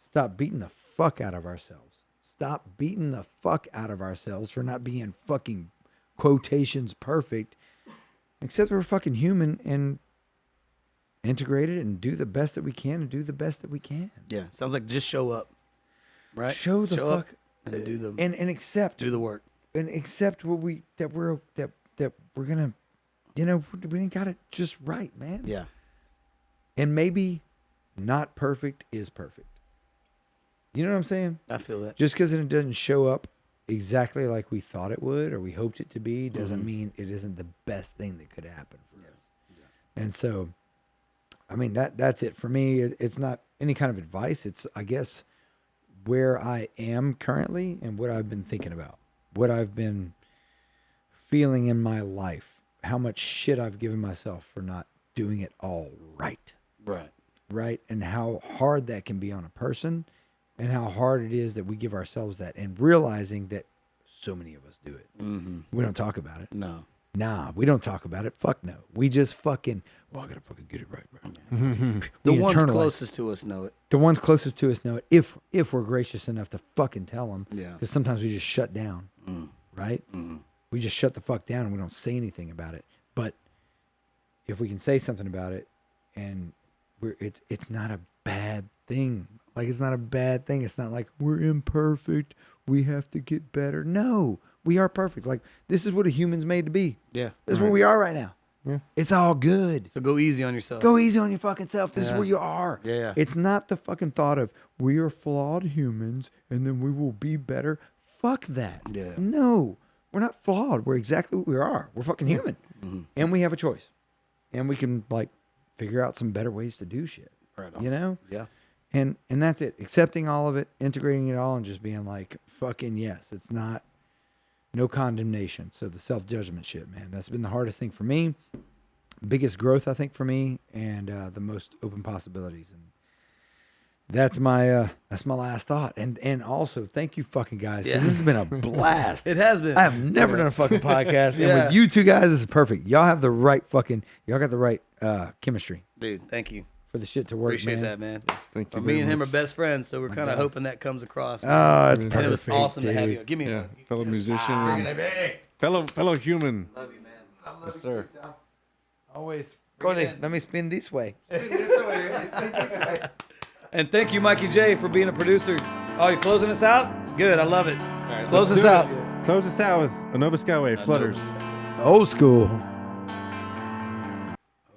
stop beating the fuck out of ourselves. Stop beating the fuck out of ourselves for not being fucking quotations perfect. Except we're fucking human and integrate it and do the best that we can and do the best that we can. Yeah. Sounds like just show up. Right. Show the up fuck and do the and accept do the work. and accept what we're gonna you know, we ain't got it just right, man. Yeah. And maybe not perfect is perfect. You know what I'm saying? I feel that. Just because it doesn't show up exactly like we thought it would or we hoped it to be doesn't mean it isn't the best thing that could happen for us. And so, I mean, that's it for me. It's not any kind of advice. It's, I guess, where I am currently and what I've been thinking about, what I've been feeling in my life, how much shit I've given myself for not doing it all right. Right. Right. And how hard that can be on a person and how hard it is that we give ourselves that and realizing that so many of us do it. Mm-hmm. We don't talk about it. No. Nah, we don't talk about it. Fuck no. We just fucking, well, I gotta fucking get it right, bro. The We ones internalize. closest to us know it. The ones closest to us know it if we're gracious enough to fucking tell them. Yeah. Because sometimes we just shut down, right? Mm-hmm. We just shut the fuck down and we don't say anything about it. But if we can say something about it and it's not a bad thing. Like, it's not a bad thing. It's not like we're imperfect. We have to get better. No, we are perfect. Like, this is what a human's made to be. Yeah. This is where we are right now. Yeah. It's all good. So go easy on yourself. Go easy on your fucking self. This is Yeah. where you are. Yeah. It's not the fucking thought of we are flawed humans and then we will be better. Fuck that. Yeah. No, we're not flawed. We're exactly what we are. We're fucking human. And we have a choice. And we can, like, figure out some better ways to do shit. Right on. You know? Yeah. And that's it. Accepting all of it, integrating it all, and just being like, fucking yes. It's not, no condemnation. So the self-judgment shit, man, that's been the hardest thing for me. Biggest growth, I think, for me, and the most open possibilities. And that's my last thought. And also, thank you fucking guys, because Yeah. this has been a blast. It has been. I have never done a fucking podcast. And Yeah. with you two guys, this is perfect. Y'all have the right y'all got the right chemistry Dude, thank you. for the shit to work, Appreciate man. that, man. Thank you. Well, me very and him are much. best friends, so we're kind of hoping that comes across. Oh, it's And perfect. and it was awesome to have dude. you. Give me Yeah, a fellow musician, and fellow human. Love you, man. Yes, sir. Always. Go there. Let me spin this way. And thank you, Mikey J, for being a producer. Oh, you're closing us out? Good, I love it. right, Close let's us do out. it. Close us out with Anova Skyway Flutters. Old school.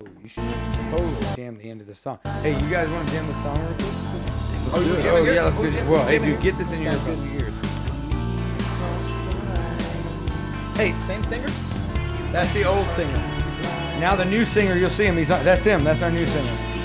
Oh, you should totally jam the end of the song. Hey, you guys want to jam the song real quick? Oh, yeah, let's go. Well, hey, dude, get this in your ears. Hey, same singer? That's the old singer. Now the new singer, you'll see him. That's him. That's our new singer.